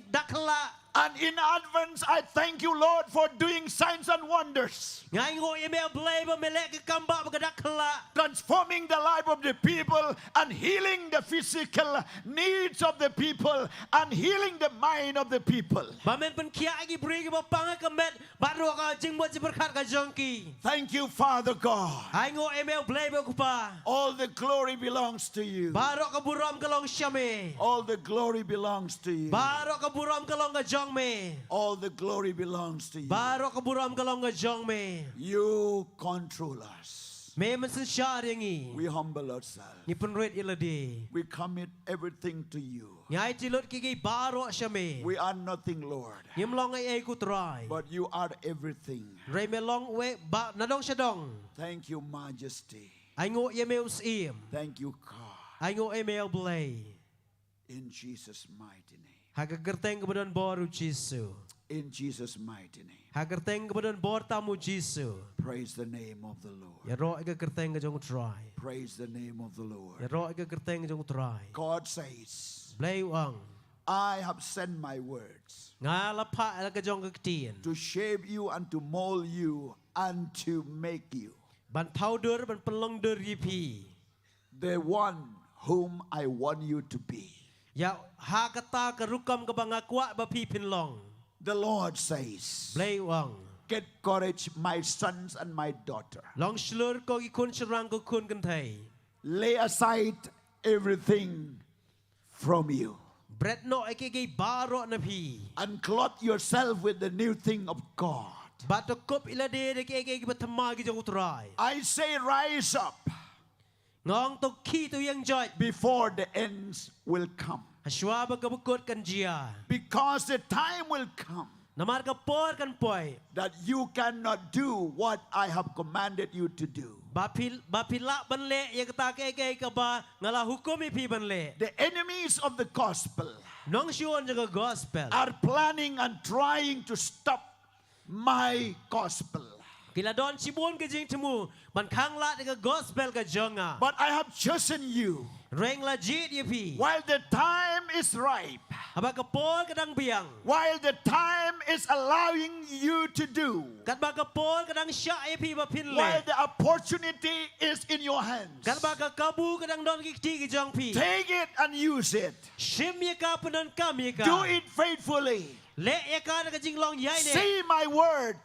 B: dakla.
F: And in advance, I thank you, Lord, for doing signs and wonders,
B: Ngay ngo email play ba melek ka kamba baka dakla.
F: transforming the life of the people and healing the physical needs of the people and healing the mind of the people.
B: Bamen pun kia gibriw ba panga kamet baru ka jing mo si berkat ka jongki.
F: Thank you, Father God.
B: Ay ngo email play ba kupa.
F: All the glory belongs to you.
B: Baru ka buram kalong syame.
F: All the glory belongs to you.
B: Baru ka buram kalong ka jong me.
F: All the glory belongs to you.
B: Baru ka buram kalong ka jong me.
F: You control us.
B: Me mensen syar yang i.
F: We humble ourselves.
B: Ni penruit iladi.
F: We commit everything to you.
B: Nyai tilot kiki baru syame.
F: We are nothing, Lord,
B: Ni melong ay ku try.
F: but you are everything.
B: Ray melong we ba nadong syadong.
F: Thank you, Majesty.
B: Ay ngo email sim.
F: Thank you, God.
B: Ay ngo email play.
F: In Jesus' mighty name.
B: Hagagerteng kemudian boru Jisu.
F: In Jesus' mighty name.
B: Hagerteng kemudian bor tamu Jisu.
F: Praise the name of the Lord.
B: Ya roh hagagerteng ke jong try.
F: Praise the name of the Lord.
B: Ya roh hagagerteng ke jong try.
F: God says,
B: Blay wang.
F: I have sent my words
B: Ngalapa ala ke jong ketien.
F: to shape you and to mold you and to make you
B: Ban powder ban pelong der yipi.
F: the one whom I want you to be.
B: Ya ha kata kerukam ke bangakwa ba pi pinlong.
F: The Lord says,
B: Blay wang.
F: get courage, my sons and my daughter.
B: Long slur ko ikun serang ko kun kentai.
F: Lay aside everything from you
B: Bret no ekege baro na pi.
F: and clothe yourself with the new thing of God.
B: Bato kop ila de ekege batama ki jong try.
F: I say, rise up
B: Ngong to ki to yang joy.
F: before the ends will come.
B: Aswa ba kabukot kan jia.
F: Because the time will come
B: Namar ka por kan poi.
F: that you cannot do what I have commanded you to do.
B: Bapila banle ya kata ke ka ba ngala hukum ipi banle.
F: The enemies of the gospel
B: Nong siyon jaga gospel.
F: are planning and trying to stop my gospel.
B: Kila don cibun ke jing temu, ban khang la dengan gospel ke jonga.
F: But I have chosen you
B: Reng la jit ye pi.
F: while the time is ripe,
B: Haba kapol kadang biang.
F: while the time is allowing you to do,
B: Kat ba kapol kadang syak ye pi ba pin
F: while
B: le.
F: the opportunity is in your hands.
B: Kat ba kabu kadang don ki ti ki jong pi.
F: Take it and use it.
B: Shim ye ka penon kam ye ka.
F: Do it faithfully.
B: Le ye ka ke jing long yai ne.
F: See, my word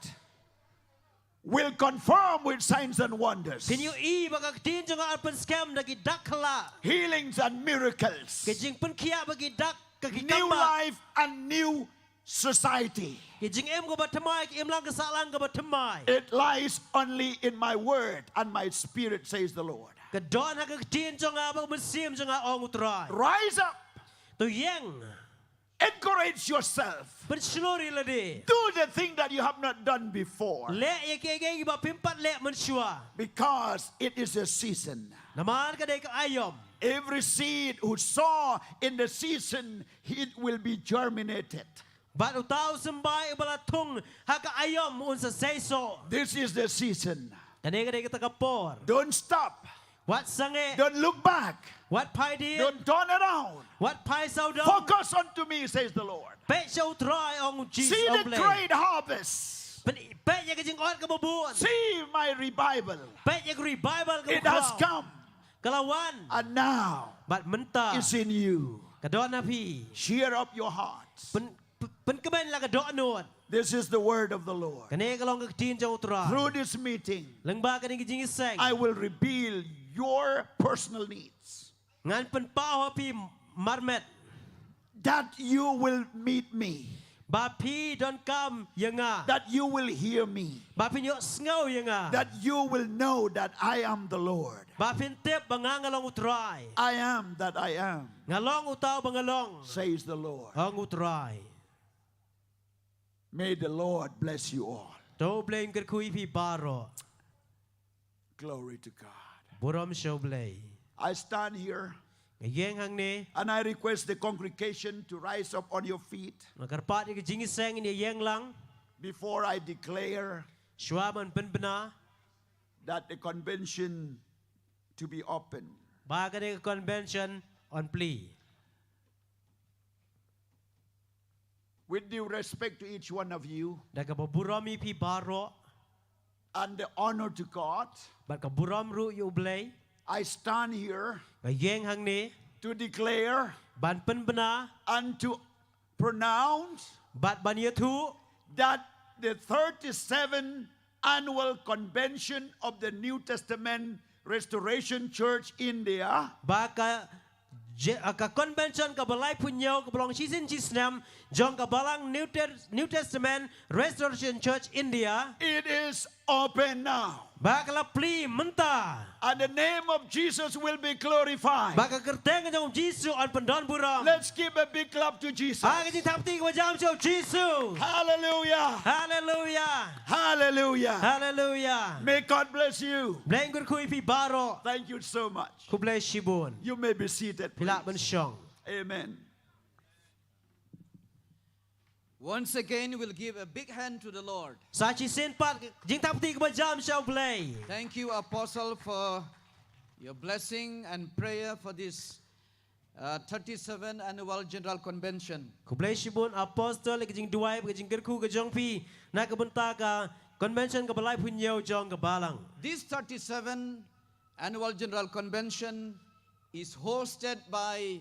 F: will confirm with signs and wonders,
B: Can you ba ka tin jong alpen scam dagi dak khala.
F: healings and miracles,
B: Ke jing pen kia bagi dak ke ki
F: new
B: kamba.
F: life and new society.
B: Ke jing em ko ba temai ke em lang ke salang ko ba temai.
F: It lies only in my word and my spirit, says the Lord.
B: Ke don ha ke tin jong ba mesim jong ong utrai.
F: Rise up,
B: Tu yang
F: encourage yourself.
B: berselori la de.
F: Do the thing that you have not done before,
B: Le ye ke ge ba pimpat le mensua.
F: because it is a season.
B: Naman ka de ka ayom.
F: Every seed who saw in the season, it will be germinated.
B: Bat utau sembai bala tung ha ka ayom un sa seiso.
F: This is the season.
B: Kane ka de ka kapor.
F: Don't stop.
B: Wat sange.
F: Don't look back.
B: Wat pai dia.
F: Don't turn around.
B: Wat pai sau dong.
F: Focus unto me, says the Lord.
B: Pe sau trai ong Jesus
F: See
B: ong
F: the
B: le.
F: great harvest.
B: Pe ye ka jing on ka babun.
F: See my revival.
B: Pe ye ka revival ka
F: It has
B: bukau.
F: come.
B: Kalawan.
F: And now
B: Bat menta.
F: it's in you.
B: Kadon na pi.
F: Cheer up your hearts.
B: Pen kemen la kadon nuot.
F: This is the word of the Lord.
B: Kane ka long ka tin jong utrai.
F: Through this meeting,
B: Leng ba ka ni jing seng.
F: I will reveal your personal needs,
B: Ngan pen pao pi marmet.
F: that you will meet me,
B: Ba pi don kam yanga.
F: that you will hear me,
B: Ba pin yo sngaw yanga.
F: that you will know that I am the Lord.
B: Ba pin tep bangangalong utrai.
F: I am that I am,
B: Ngalong utaw bangalong.
F: says the Lord.
B: Ang utrai.
F: May the Lord bless you all.
B: To blame kerkui pi baro.
F: Glory to God.
B: Buram show blay.
F: I stand here
B: Ngayeng hang ni.
F: and I request the congregation to rise up on your feet
B: Nakarpat ni jingi seng ni yeng lang.
F: before I declare
B: Shwaman pen bena.
F: that the convention to be open.
B: Baga ni convention on plea.
F: With due respect to each one of you
B: Nagababurami pi baro.
F: and the honor to God,
B: Bat kaburam ru yu blay.
F: I stand here
B: Ngayeng hang ni.
F: to declare
B: Ban pen bena.
F: and to pronounce
B: Bat ban tu.
F: that the 37th annual convention of the New Testament Restoration Church India
B: Baka ka convention ka balay punyaw ka balong season chisnam jong ka balang New Testament Restoration Church India
F: it is open now.
B: baka la pli menta
F: And the name of Jesus will be glorified.
B: baka kerteng jong Jisu on pendon buram
F: Let's give a big clap to Jesus.
B: aga ji tapti ka jam so Jisu
F: Hallelujah.
B: hallelujah
F: Hallelujah.
B: hallelujah
F: May God bless you.
B: bleng kur kui pi baro
F: Thank you so much.
B: ku blay shibun
F: You may be seated.
B: pila ben
F: please.
B: syong
F: Amen.
A: Once again, we'll give a big hand to the Lord.
B: sa chi sen pat jing tapti ka jam so blay
A: Thank you, Apostle, for your blessing and prayer for this 37th Annual General Convention.
B: ku blay shibun apostol ka jing duai ka jing kerku ka jong pi na ka benta ka convention ka balay punyaw jong ka balang
A: This 37th Annual General Convention is hosted by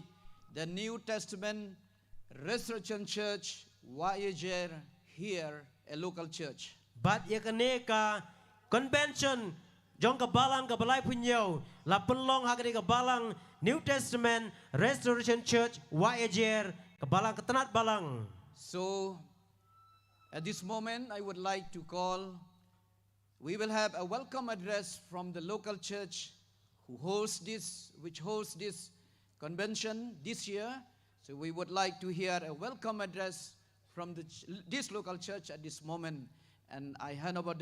A: the New Testament Restoration Church, Wahiajer, here, a local church.
B: Bat ya kane ka convention jong ka balang ka balay punyaw la penlong ha ka balang New Testament Restoration Church Wahiajer ka balang ketenat balang.
A: So, at this moment, I would like to call, we will have a welcome address from the local church which hosts this convention this year. So we would like to hear a welcome address from this local church at this moment, and I hand over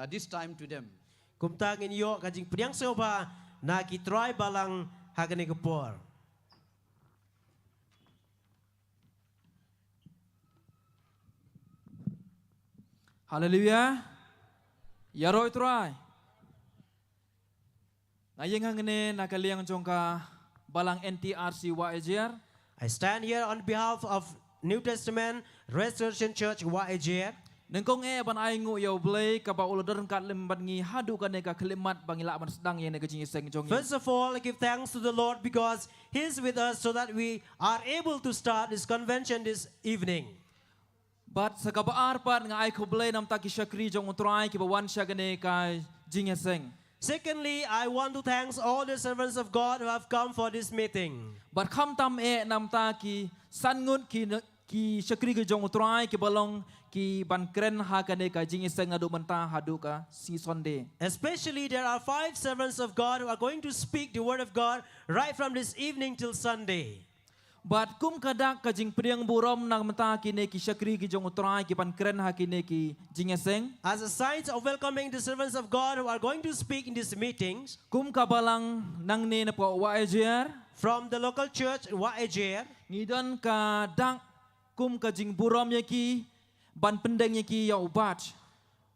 A: this time to them.
B: Kumtangin yo ka jing priang soba na ki try balang ha ka kapor.
E: Hallelujah. Yaroi try. Ngayeng hangene nakaliang jongka balang NTRC Wahiajer.
B: I stand here on behalf of New Testament Restoration Church Wahiajer.
E: Nengkong ban ai ngu yo blay ka ba ulodern kat lemban ngi hadu ka neka kelimat bangila ban sedang ye neka jing seng jong.
B: First of all, I give thanks to the Lord because He is with us so that we are able to start this convention this evening.
E: But sa kabaar pat nga ai ko blay nam ta ki shakri jong utrai ki ba wan sha ka neka jing seng.
B: Secondly, I want to thank all the servants of God who have come for this meeting.
E: But kham tam nam ta ki san ngut ki shakri ki jong utrai ki balong ki ban kren ha ka neka jing seng adu menta hadu ka si Sunday.
B: Especially there are 5 servants of God who are going to speak the word of God right from this evening till Sunday.
E: But kum kadak ka jing priang burom nang menta ki ne ki shakri ki jong utrai ki ban kren ha ki ne ki jing seng.
B: As a sign of welcoming the servants of God who are going to speak in these meetings,
E: Kum kabalang nang ne na po Wahiajer
B: from the local church Wahiajer,
E: ngidon ka dak kum ka jing burom ye ki ban pendeng ye ki ya ubat.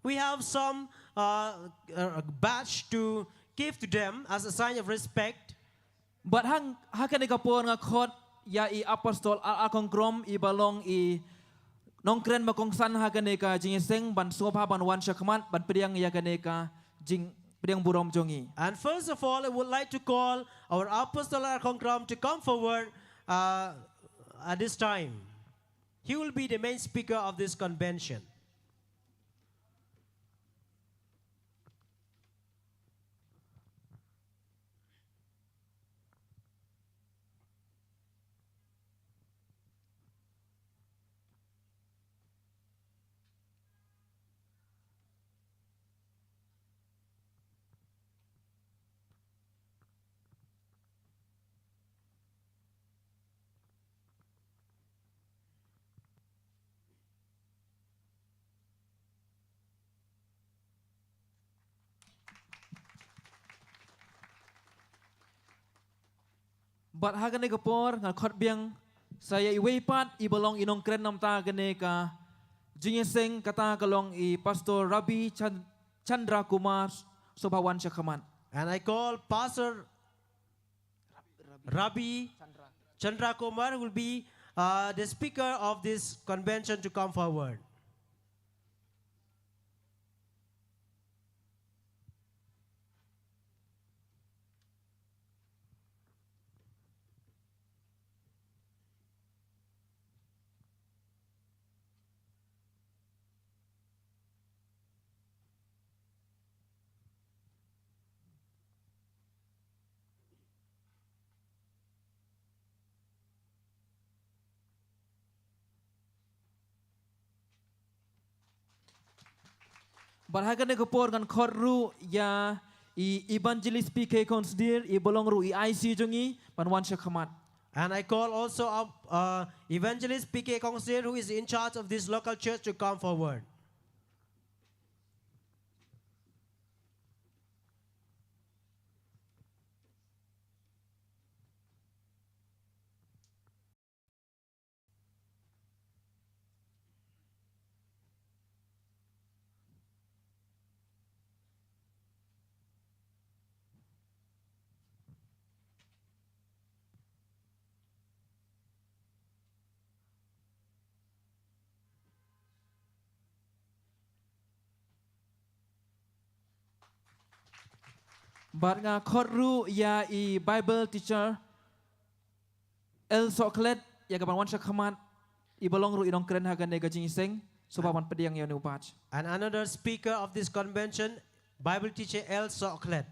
B: we have some badge to give to them as a sign of respect.
E: But hang hakan ka po nga khot ya I apostol R R Khongkrom I balong I nongkren makong san hakan ka jing seng ban sopa ban wan shakmat ban priang ya kan ka jing priang burom jongi.
B: And first of all, I would like to call our Apostle R R Khongkrom to come forward at this time. He will be the main speaker of this convention.
E: But hagan ka por nga khot biang saya iweipat I balong inong kren nam ta gane ka jing seng kata kalong I pastor Rabbi Chandra Kumar sobawan shakaman.
B: And I call Pastor Rabbi Chandra Kumar, who will be the speaker of this convention, to come forward.
E: But hagan ka por ngan khot ru ya I evangelist PK consider I balong ru I IC jongi ban wan shakamat.
B: And I call also up Evangelist PK Khongkrom, who is in charge of this local church, to come forward.
E: But nga khot ru ya I Bible teacher El Soklet ya kapan wan shakamat I balong ru inong kren hagan ne jing seng sobawan pediang ya ne ubat.
B: And another speaker of this convention, Bible teacher L. Soklet.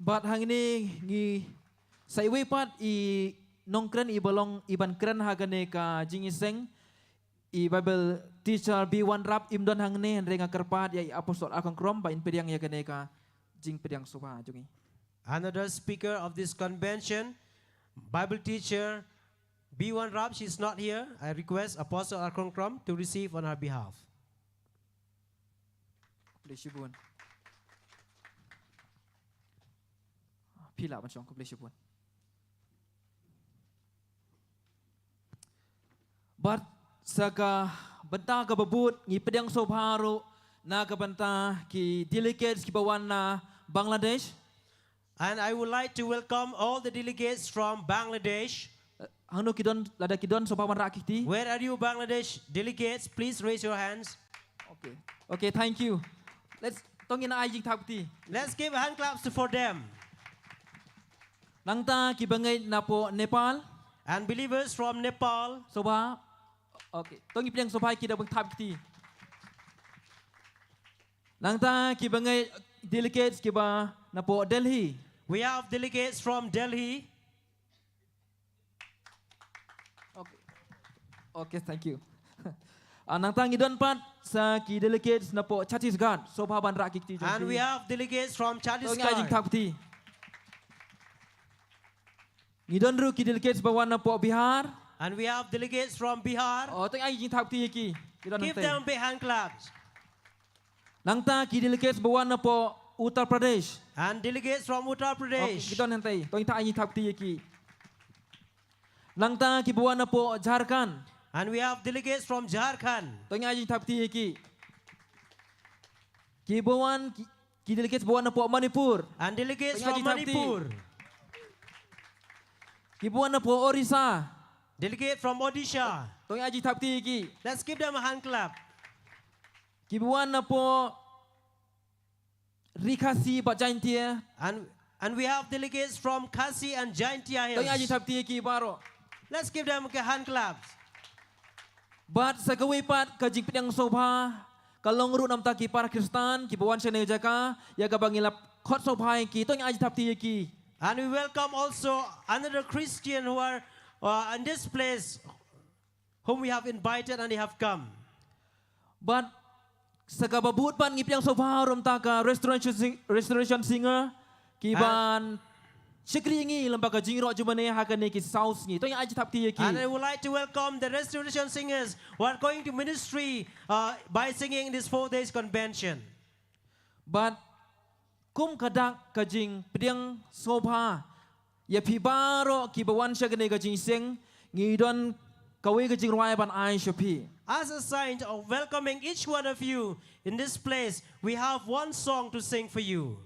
E: But hang ini ngi sai we pat I nongkren I balong iban kren hagane ka jing iseng I Bible teacher B1 rap imdon hang ne renga kerpat ya apostol R R Khongkrom ba in pediang ya gane ka jing pediang soba jungi.
B: Another speaker of this convention, Bible teacher B1 Rab, she's not here. I request Apostle R R Khongkrom to receive on her behalf.
E: Bless you, Buan. Pila macam ko bless you, Buan. But saka benta ka babut ngi pedang sobharo na ka benta ki delegates ki bawan na Bangladesh.
B: And I would like to welcome all the delegates from Bangladesh.
E: Hanu kidon lada kidon sopawan rakiti.
B: Where are you, Bangladesh delegates? Please raise your hands.
E: Okay. Okay, thank you. Let's tongin na aying tapti.
B: Let's give hand claps for them.
E: Nangta ki bangay na po Nepal.
B: And believers from Nepal.
E: Soba. Okay. Tongi pedang sobai ki dabang tapti. Nangta ki bangay delegates ki ba na po Delhi.
B: We have delegates from Delhi.
E: Okay. Okay, thank you. Nang tangi don pat sa ki delegates na po Chhattisgarh soba ban rakiti.
B: And we have delegates from
E: Tongi aying
B: Chhattisgarh.
E: tapti. Ngidon ru ki delegates bawan na po Bihar.
B: And we have delegates from Bihar.
E: Oh, tongi aying tapti ki.
B: Give them big hand claps.
E: Nangta ki delegates bawan na po Uttar Pradesh.
B: And delegates from Uttar
E: Okay,
B: Pradesh.
E: kita nanti. Tongi ta aying tapti ki. Nangta ki bawan na po Jharkhand.
B: And we have delegates from Jharkhand.
E: Tongi aying tapti ki. Ki bawan ki delegates bawan na po Manipur.
B: And delegates
E: Tongi
B: from
E: aying tapti.
B: Manipur.
E: Ki bawan na po Orissa.
B: Delegate from Odisha.
E: Tongi aying tapti ki.
B: Let's give them a hand clap.
E: Ki bawan na po Rikasi Bat Jaintia.
B: And we have delegates from Khasi and Jaintia
E: Tongi aying
B: Hills.
E: tapti ki baro.
B: Let's give them a hand claps.
E: Bat sa kawipat kajing pedang sobha kalong ru nam taki para Kristen ki bawan sene jaka ya ka bangilap khot sobhai ki tongi aying tapti ki.
B: And we welcome also another Christian who are in this place, whom we have invited and they have come.
E: But sa kababut pan ngi pedang sobha rom taka restoration singer ki ban Shikri ngi lembaga jingro jumane hakane ki south ngi tongi aying tapti ki.
B: And I would like to welcome the restoration singers who are going to ministry by singing in this 4 days convention.
E: But kum kadak kajing pedang sobha ya pibaro ki bawan syagane kajing sing ngidon kawe kajing ruai ban ai shapi.
B: As a sign of welcoming each one of you in this place, we have one song to sing for you.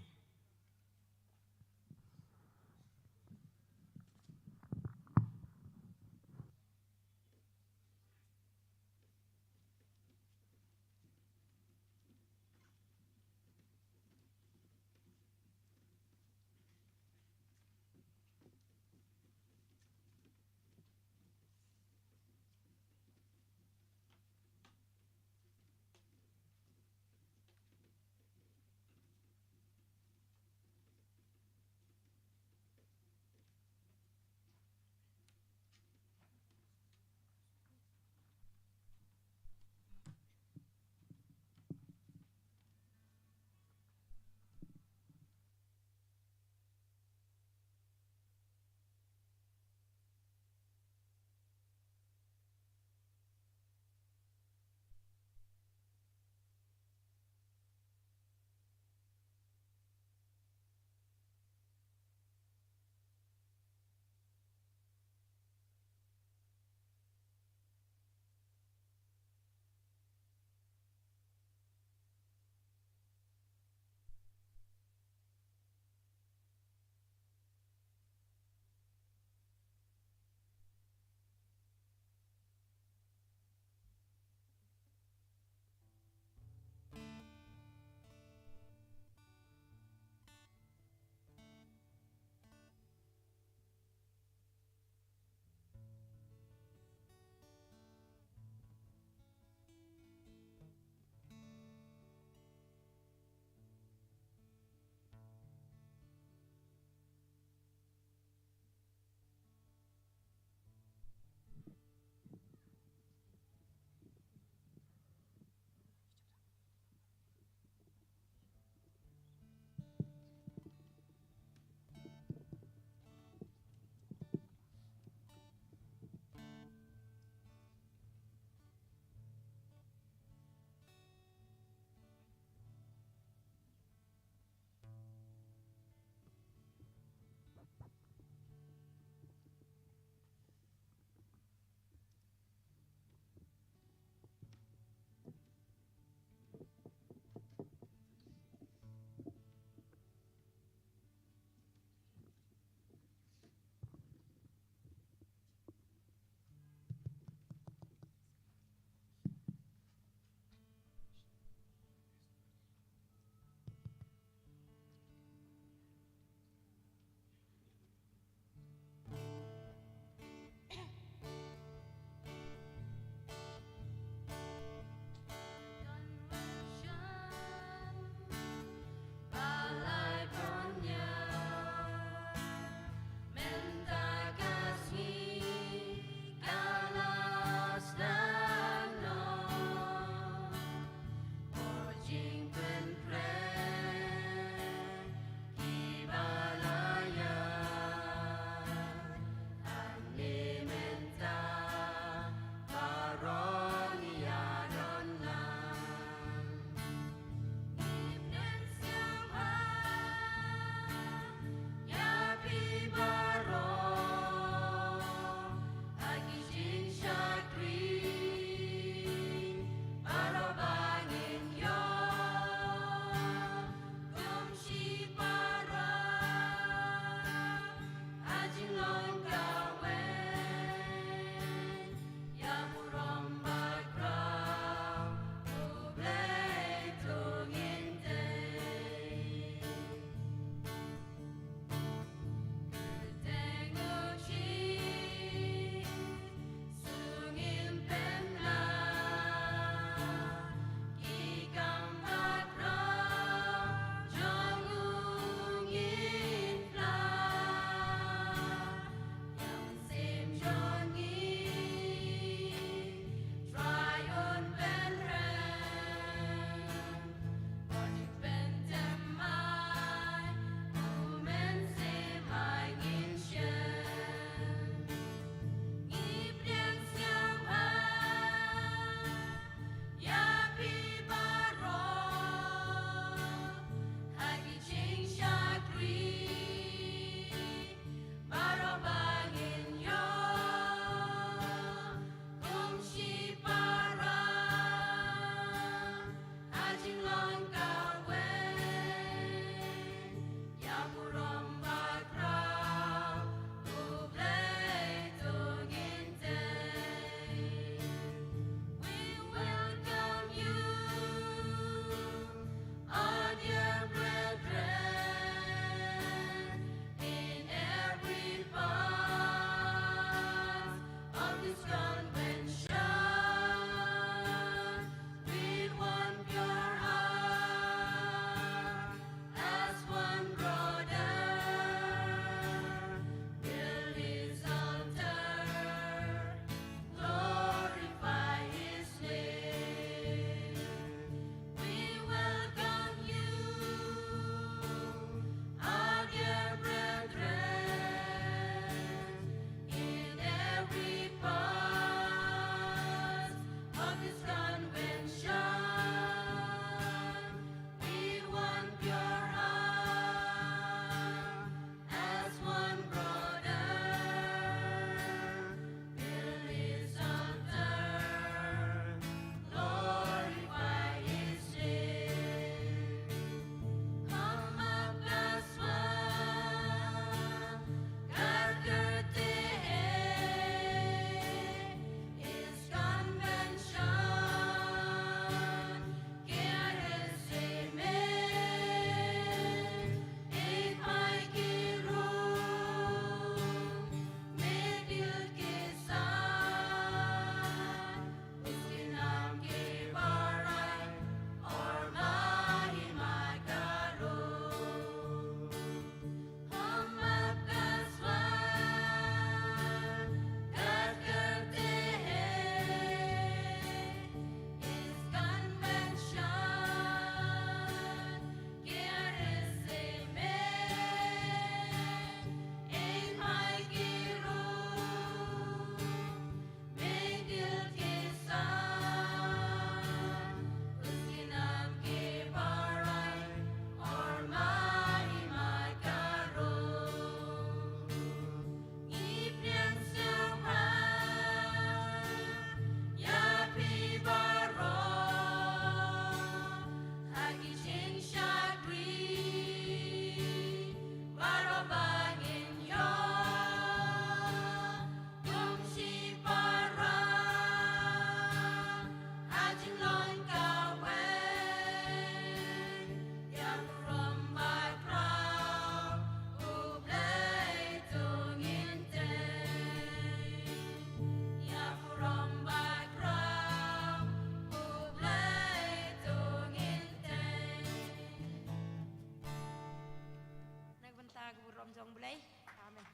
G: Khongkrom jong boleh. Amin.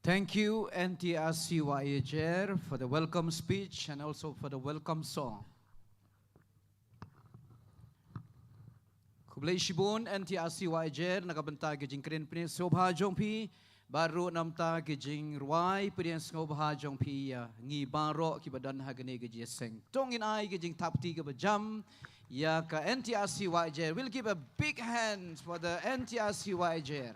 A: Thank you, NTRC Wahiajer, for the welcome speech and also for the welcome song. Kublai Shibun, NTRC Wahiajer, nakabanta gijing krin pinin sobha jongpi, baru namta gijing ruai pinin sobha jongpi ngi baro kibadan hagane gijing seng. Tongin ai gijing tapti kibajam, ya ka NTRC Wahiajer. We'll give a big hand for the NTRC Wahiajer.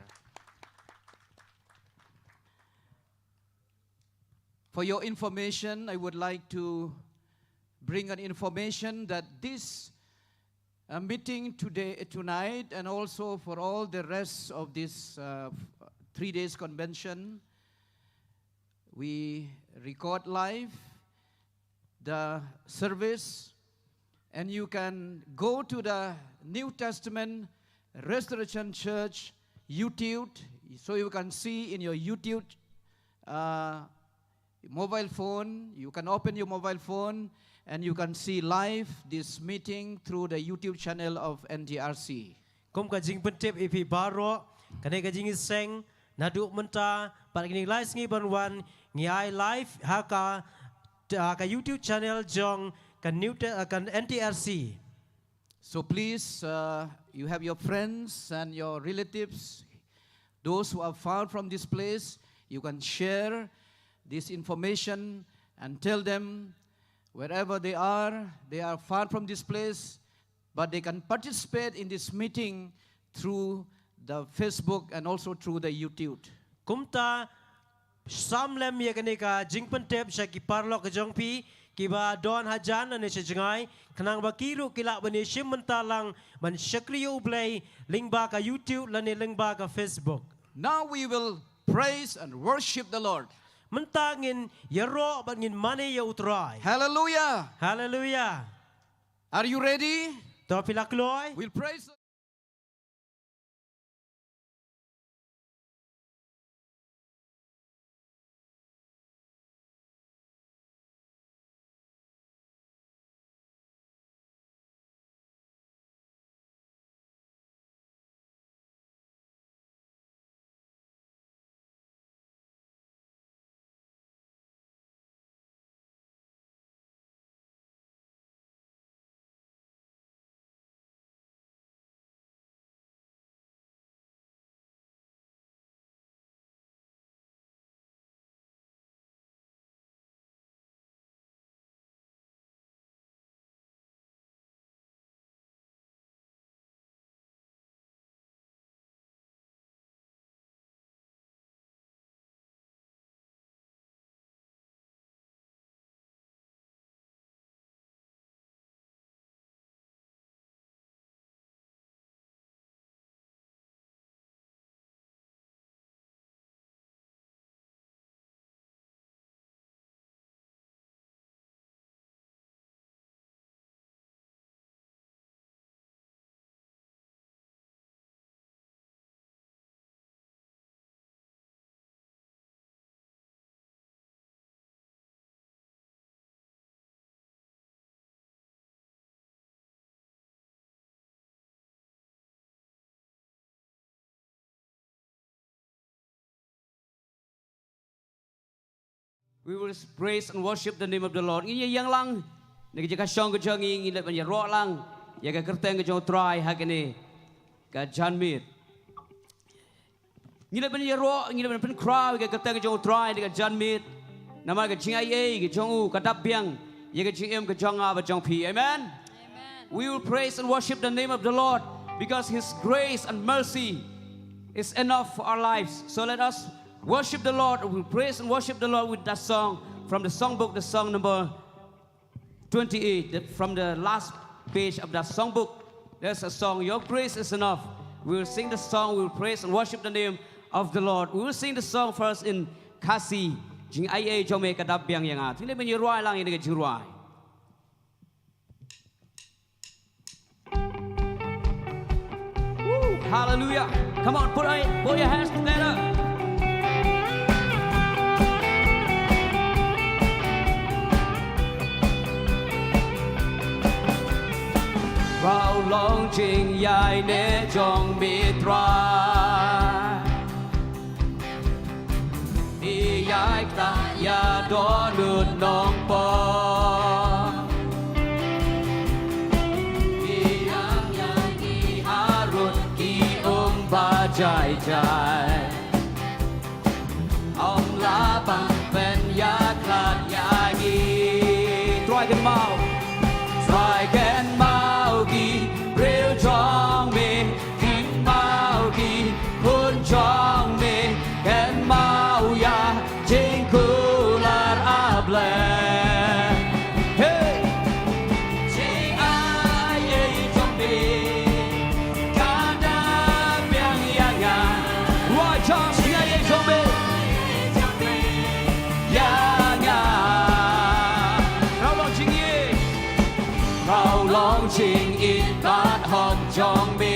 A: For your information, I would like to bring an information that this meeting tonight, and also for all the rest of this 3 days convention, we record live the service, and you can go to the New Testament Restoration Church YouTube, so you can see in your YouTube mobile phone. You can open your mobile phone and you can see live this meeting through the YouTube channel of NTRC.
B: Kum kajing pentip ipi baro kane kajing seng naduk menta par kini live ngi banwan ngi ai live haka ka YouTube channel jong kan kan NTRC.
A: So please, you have your friends and your relatives, those who are far from this place, you can share this information and tell them wherever they are far from this place, but they can participate in this meeting through the Facebook and also through the YouTube.
B: Kumta samlem ya kanika jing pentep syaki parlo ke jongpi kiba don hajan ane sejengai kenang bakiru kilak bani shim mentalang man syakriyo ublay lingba ka YouTube lani lingba ka Facebook.
A: Now we will praise and worship the Lord.
B: Mentangin yero bangin mane ya utrai.
A: Hallelujah.
B: Hallelujah.
A: Are you ready?
B: Topila kloy.
A: We'll praise
E: We will praise and worship the name of the Lord. Ini yang lang, nagjaga siyang kajangi, ngilat man yaro lang, yaga kerteng kajong try hakini, kajanmit. Ngilat man yaro, ngilat man pen crowd, yaga kerteng kajong try, kajanmit. Nama kajing ayay, kajong kadabyang, yaga jim kajong abajong pi. Amen. We will praise and worship the name of the Lord because His grace and mercy is enough for our lives. So let us worship the Lord. We'll praise and worship the Lord with that song from the songbook, the song number 28. From the last page of that songbook, there's a song, Your Grace is Enough. We will sing the song, we will praise and worship the name of the Lord. We will sing the song first in Kasi. Jing ay jome kadabyang yang at. Hindi menyeruai lang ini kejuruai. Hallelujah. Come on, put your hands together. Rao long ching yai ne jong mi trai Di yai ta ya do nut nong po Di yang yai ki harut ki ba jai jai Ông la bang pen ya klat ya gi Tryกันmau Tryกันmau gi real chong me kin mau gi kun chong me kan mau ya jing kular able Hey jing ai ei chong me kada byang yang ya Why chong jing ai ei chong me yang ya Rao long jing ye Rao long jing in bát hồng chong me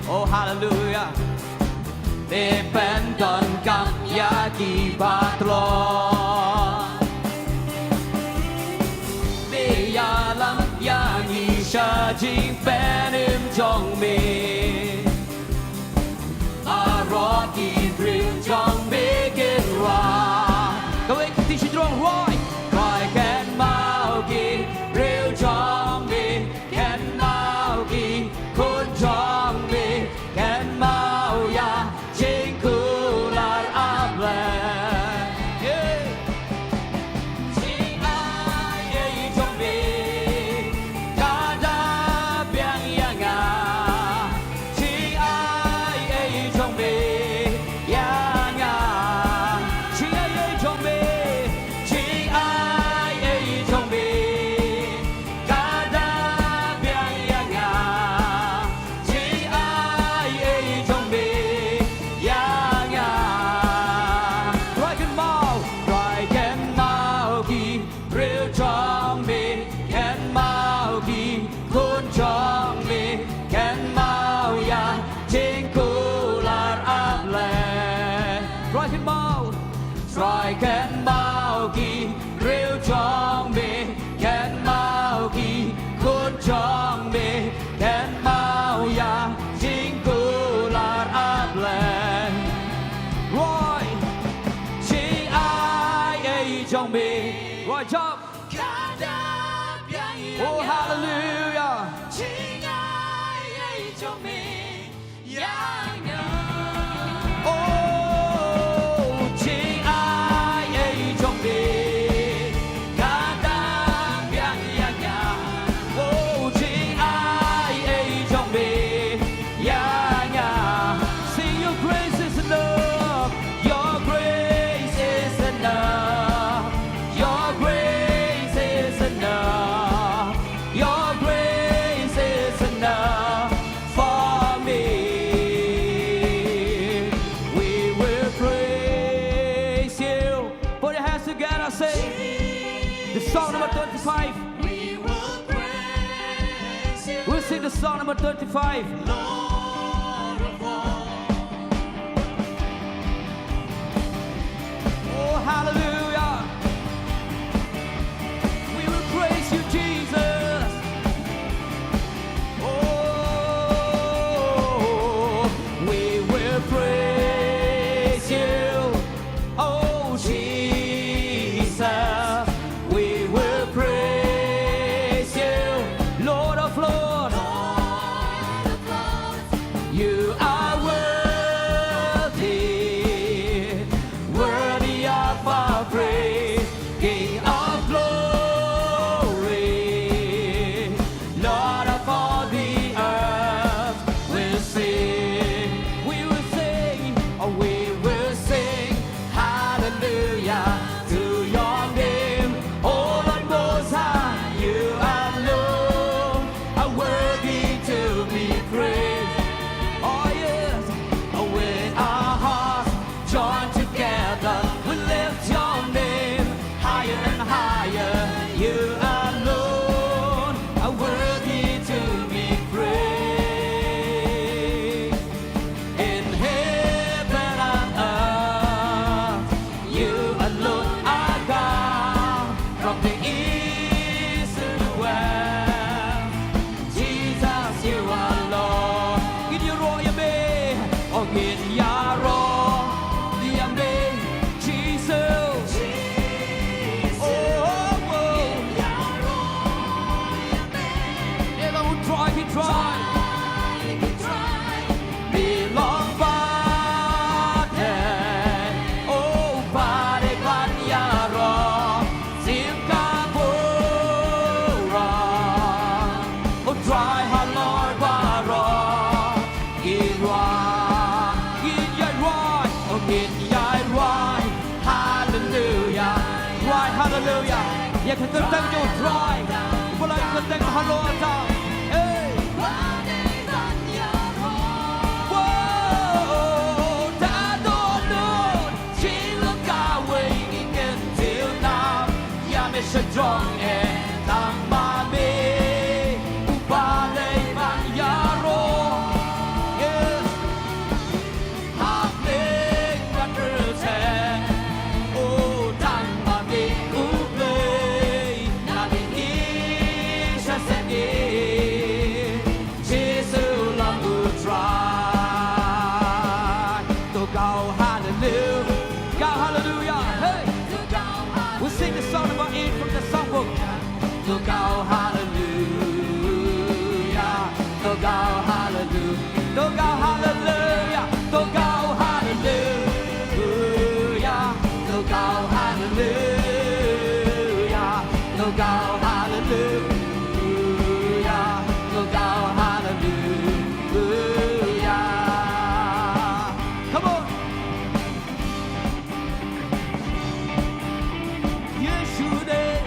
E: Oh hallelujah Để bên đòn cam ya kỳ bát lo Để ya lắm ya nghi sa jing bên im chong me A ro kỳ real chong me get right Các bạn tí sĩ drong right Right can mau kỳ real chong me Can mau kỳ kun chong me Can mau ya jing kular able Yeah Jing ai ei chong me Kada byang yang a Jing ai ei chong me yang a Jing ai ei chong me Jing ai ei chong me Kada byang yang a Jing ai ei chong me yang a Rồi can mau ki real chong me can mau ki kun chong me can mau ya jing kular able Rồi can mau ki real chong me can mau ki kun chong me can mau ya jing kular able Rồi jing ai ei chong me Rồi chop Oh hallelujah Jing ai ei chong me yang Oh jing ai ei chong me kada byang yang ya Oh jing ai ei chong me yang ya Sing your grace is enough Your grace is enough Your grace is enough Your grace is enough for me We will praise you Put your hands together, say the song number 35 We will praise you We'll sing the song number 35 Lord of all Oh hallelujah We will praise you Jesus Oh we will praise you Oh Jesus หินย้ายร้ายฮาเลลูยาร้ายฮาเลลูยาอยากให้คนตั้งจุดร้ายเวลาคนตั้งฮัลโหลจ้าเอ้ยว้าวตาโดนโดนชิลกาเวกิเงินเที่ยวน้ำยาไม่ใช่จองเอตามมาเมอุบาเลยมันยาโรLook out, hallelujah. Look out, hallelujah. Look out, hallelujah. Look out, hallelujah. Look out, hallelujah. Look out, hallelujah. Look out, hallelujah. Come on. Yes, you did.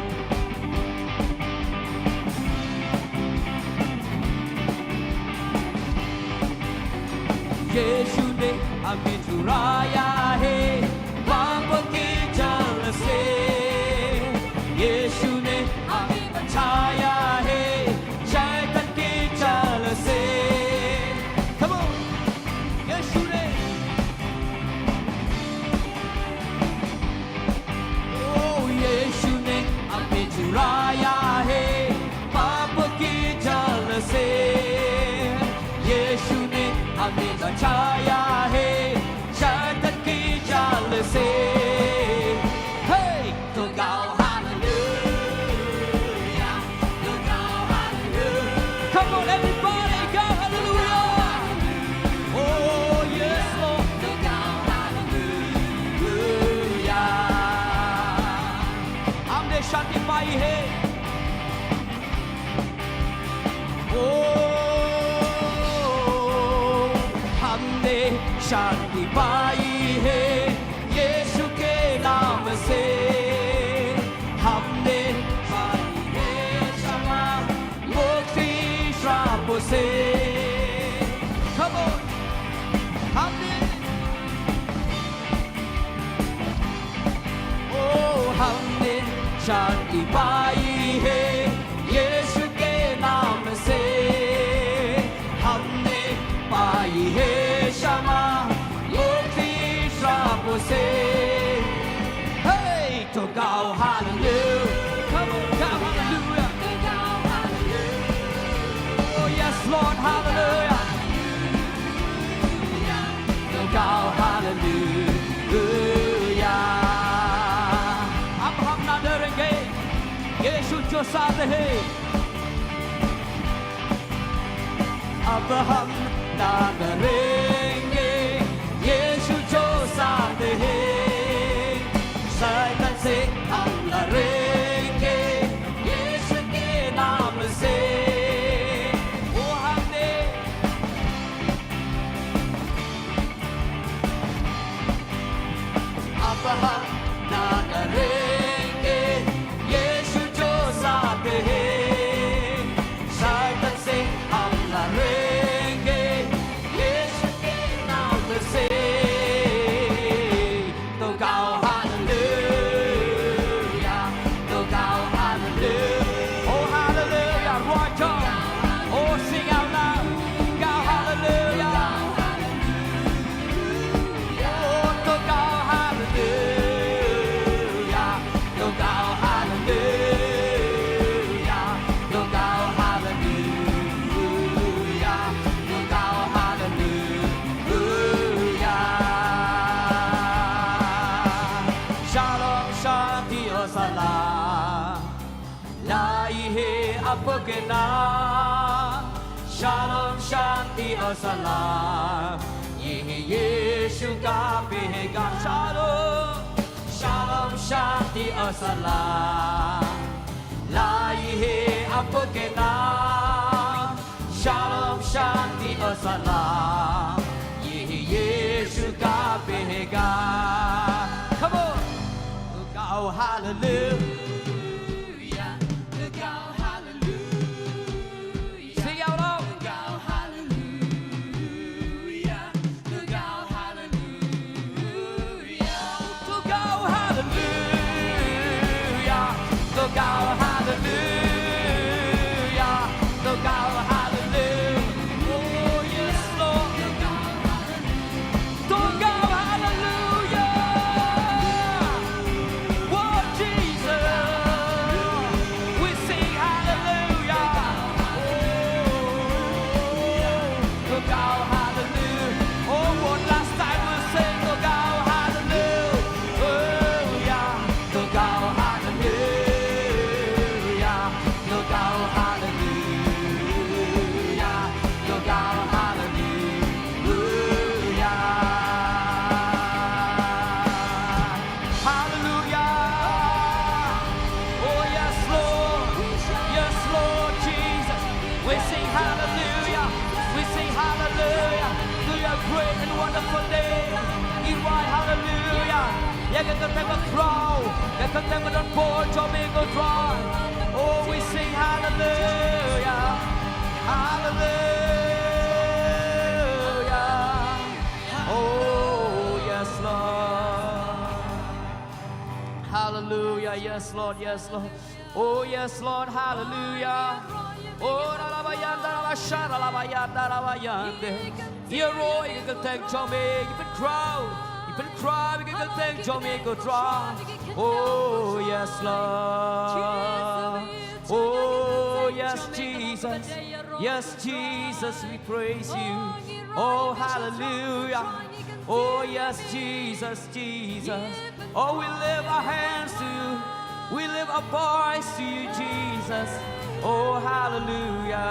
E: Yesu ne abituraya he Baba ki jalase Yesu ne abitaya he Shaitan ki jalase Come on Yesu ne Oh Yesu ne abituraya he Baba ki jalase Yesu ne Amin Chaya hey Shaitan ki jal se Hey to go hallelujah To go hallelujah Come on everybody go hallelujah Oh yes Lord To go hallelujah Amne shanti pai hey Oh शांति पाई है यीशु के नाम से हमने पाई है क्षमा मुक्ति श्राप से Come on हमने शांति पाई है यीशु के नाम से हमने पाई है क्षमा say, hey, to go hallelujah, come on, go hallelujah, oh yes Lord, hallelujah, to go hallelujah. Abraham na derenge, Yesu jo saate hai. Abraham na derenge. Yesu jo साथ है शैतान से हम लड़ेंगे यीशु के नाम से वो हमने अब हम ना डरेंगे यीशु जो साथ है शैतान से हम लड़ेंगे यीशु के नाम से Apogena Shalom Shanti और सलाम ये है यीशु का पैगाम Shalom Shanti और सलाम लाई है आपके नाम Shalom Shanti और सलाम ये है यीशु का पैगाम God. Come on. Look out, hallelujah. Sing out loud. Look out, hallelujah. Look out, hallelujah. Look out, hallelujah. Oh, yes, Lord. Look out, hallelujah. Oh, Jesus. We sing hallelujah. Oh, look out, hallelujah. Oh, one last time we'll sing, look out, hallelujah. Oh, yeah. Look out, hallelujah. Look out, hallelujah. Look out, hallelujah. Hallelujah. Oh, yes, Lord. Yes, Lord Jesus. We sing hallelujah. We sing hallelujah. To your great and wonderful name. In why hallelujah. อยากจะเต็มกับเราอยากจะเต็มกับดนโบจอมีก็ร้อง Oh, we sing hallelujah. Hallelujah. Oh, yes, Lord. Hallelujah. Yes, Lord. Yes, Lord. Oh, yes, Lord. Hallelujah. Oh, dalabayanda, dalabashara, dalabayanda, dalabayande. You're all you can thank Jomi. You've been crowd. You've been crowd. You can thank Jomi. Go draw. Oh, yes, Lord. Oh, yes, Jesus. Yes, Jesus, we praise you. Oh, hallelujah. Oh, yes, Jesus, Jesus. Oh, we lift our hands to you. We lift our voice to you, Jesus. Oh, hallelujah.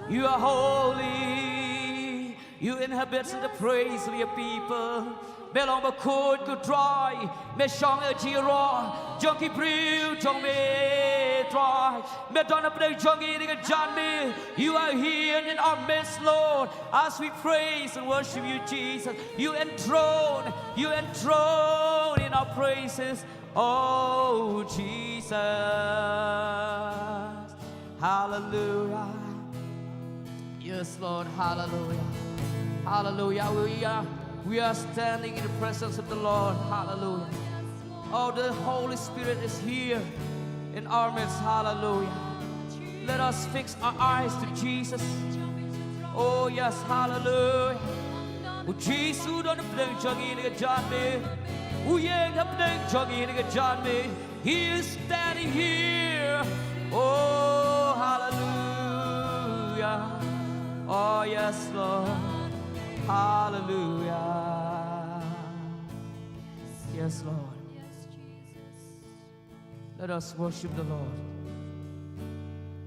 E: You are holy. You inhabit the praise of your people. ไม่ลองมาคูดกูตรอยไม่ช่องจีรอจงที่พริ้วจงมีตรอยไม่ตอนนั้นเป็นจงอีนี่กันจันมี You are here in our midst, Lord, as we praise and worship you, Jesus. You enthroned in our praises, oh Jesus. Hallelujah. Yes, Lord. Hallelujah. Hallelujah. We are standing in the presence of the Lord. Hallelujah. Oh, the Holy Spirit is here in our midst. Hallelujah. Let us fix our eyes to Jesus. Oh, yes. Hallelujah. Oh, Jesus, don't play Johnny in the John me. Oh, yeah, don't play Johnny in the John me. He is standing here. Oh, hallelujah. Oh, yes, Lord. Hallelujah. Yes, Lord. Let us worship the Lord.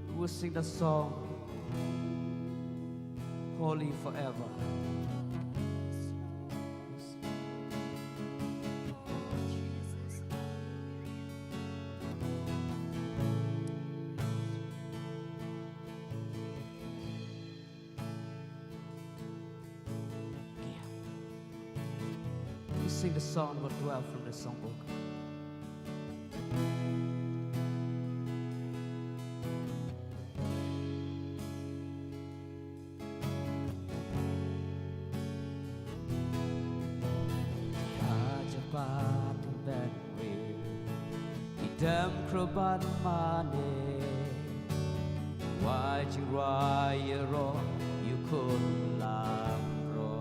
E: We will sing the song, Holy Forever. We sing the song number 12 from the songbook. Idam kroban mane Wajirayero yukulamro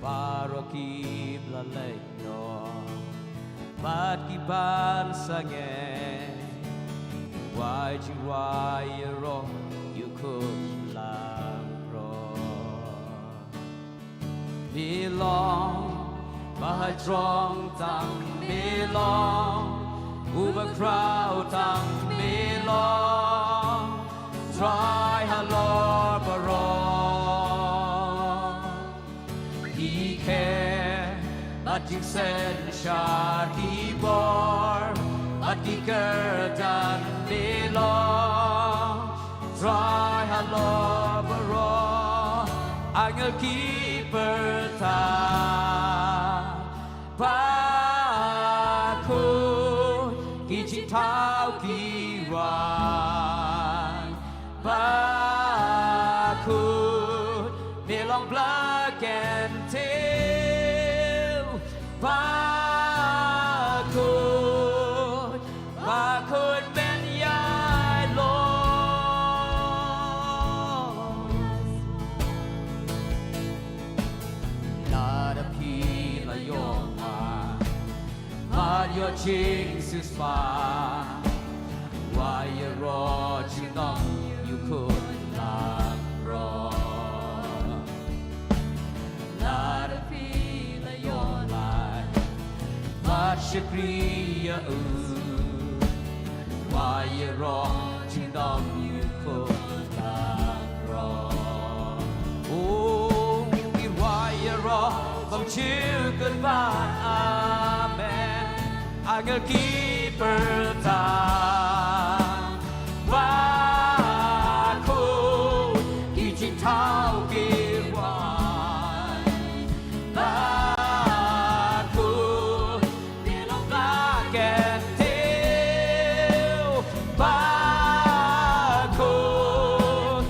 E: Paroki blaleno Patkiban sange Wajirayero yukulamro Belong Bahadrong tang melong Ubacrowd tang melong Try halor barong He care But you said shar he bore But he gerdan melong Try halor barong Angel keeper ta ba khôn kỳ chỉ thao kỳ hoài ba khôn để lòng lá kèn theo ba khôn bên dài lối là đã phi là yong mà your chings is far why you raw you know you could not wrong là đã phi là yong mà shukriya why you wrong you know you could not wrong oh we why you wrong không chịu cơn bão amen Angel keeper ta ba khôn kỳ chỉ thao kỳ hoài ba khôn để lòng lá kèn theo ba khôn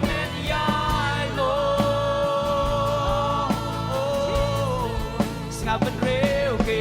E: bên dài lối ngã bên rêu kỳ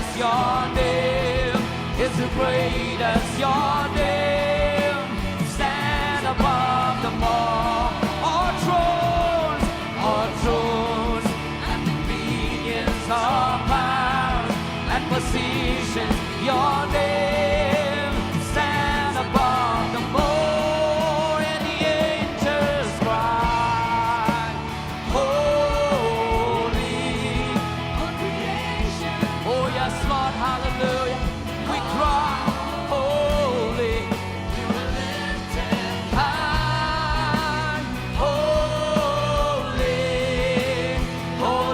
E: Your name is the greatest. Your name stand above them all. All thrones, and dominions, all powers and positions. Your name stand above them all, and the angels cry, holy. Oh yes, Lord, hallelujah. We cry, holy. You are lifted high, holy, holy.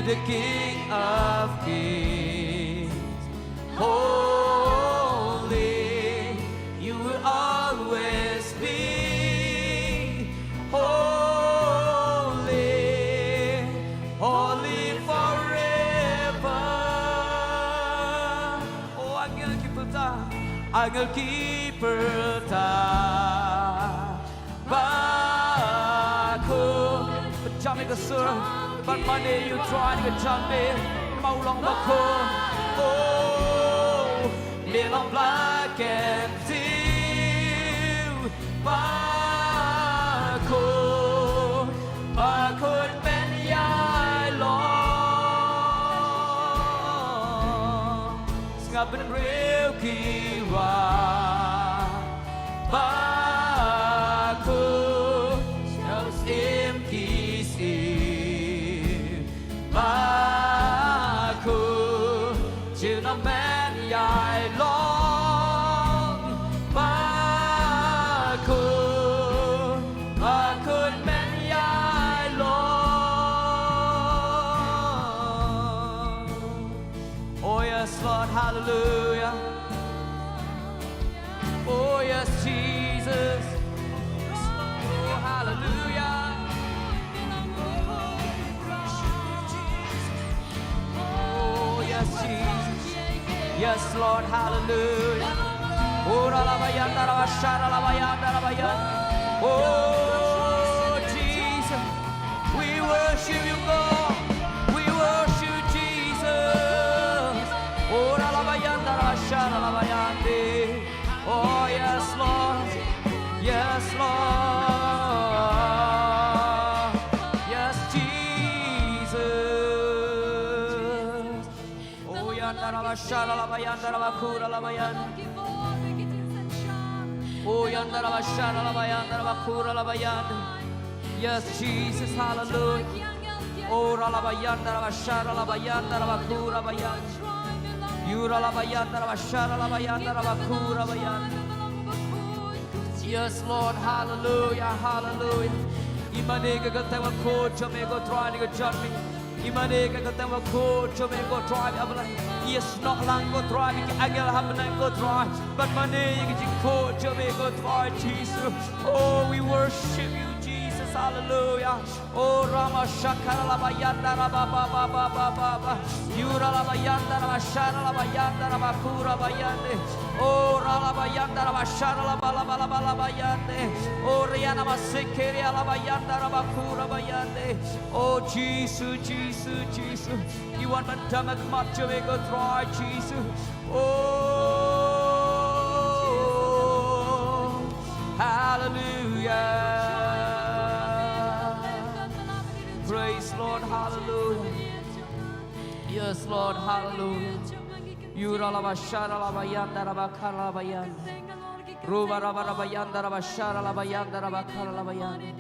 E: the King of Kings. Holy, you will always be. Holy, holy forever. Oh, Angel Keeper ta, Angel Keeper ta. Baku, jump in the sur, but money you try to jump in. Mau long baku, oh, live on black and teal. Baku, Baku ben yai long. Ngap ben real kiwa. Baku, knows him he's in. Baku, chill no man yai long. Baku, Baku man yai long. Oh yes, Lord, hallelujah. Oh yes, Jesus. Oh hallelujah. Oh yes, Jesus. Yes, Lord, hallelujah. Oh la la bayanda la bashara la bayanda la bayanda. Oh Jesus, we worship you, God. We worship Jesus. Oh la la bayanda la bashara la bayande. Oh yes, Lord. Yes, Lord. Yes, Jesus. Oh yanda la bashara la bayanda la bakura la bayanda. Oh yanda la bashara la bayanda la bakura la bayanda. Yes, Jesus, hallelujah. Oh la bayanda la bashara la bayanda la bakura bayanda. Yura la bayanda la bashara la bayanda la bakura bayanda. Yes, Lord, hallelujah, hallelujah. Imane ka katama ko chame ko try ni ko chami. Imane ka katama ko chame ko try abla. Yes, not lang ko try ki agel hamna ko try. But mane ki ko chame ko try Jesus. Oh, we worship you, Jesus, hallelujah. Oh, Rama Shakara la bayanda la ba ba ba ba ba ba ba. Yura la bayanda la bashara la bayanda la bakura bayande. Oh, la bayanda la bashara la bala bala bala bayande. Oh, Riana masikiri la bayanda la bakura bayande. Oh, Jesus, Jesus, Jesus. You want to tamak much of go try Jesus. Oh, hallelujah. Praise Lord, hallelujah. Yes, Lord, hallelujah. Yura la bashara la bayanda la bakara la bayanda. Ruba la bayanda la bashara la bayanda la bakara la bayanda.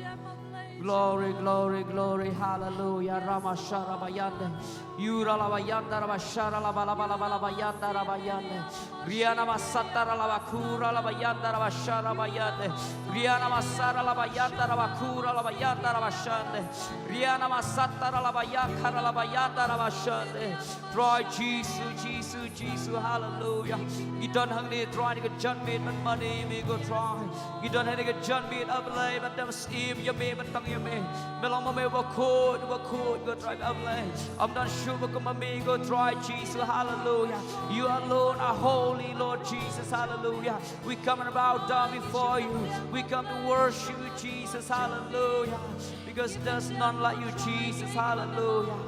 E: Glory, glory, glory, hallelujah. Ramashara bayanda. Yura la bayanda la bashara la bala bala bala bayanda la bayanda. Riana masatara la bakura la bayanda la bashara bayanda. Riana masara la bayanda la bakura la bayanda la bashande. Riana masatara la bayakara la bayanda la bashande. Try Jesus, Jesus, Jesus, hallelujah. You don't have to try to get John made but money me go try. You don't have to get John made up lay but them steam you may but tongue you may. Belong me work code go try up lay. I'm not sure but come me go try Jesus, hallelujah. You alone are holy, Lord Jesus, hallelujah. We come and bow down before you. We come to worship you, Jesus, hallelujah. Because there's none like you, Jesus, hallelujah.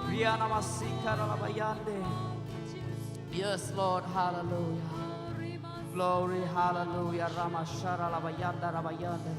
E: Riana masikara la bayande. Yes, Lord, hallelujah. Glory, hallelujah. Ramashara la bayanda la bayande.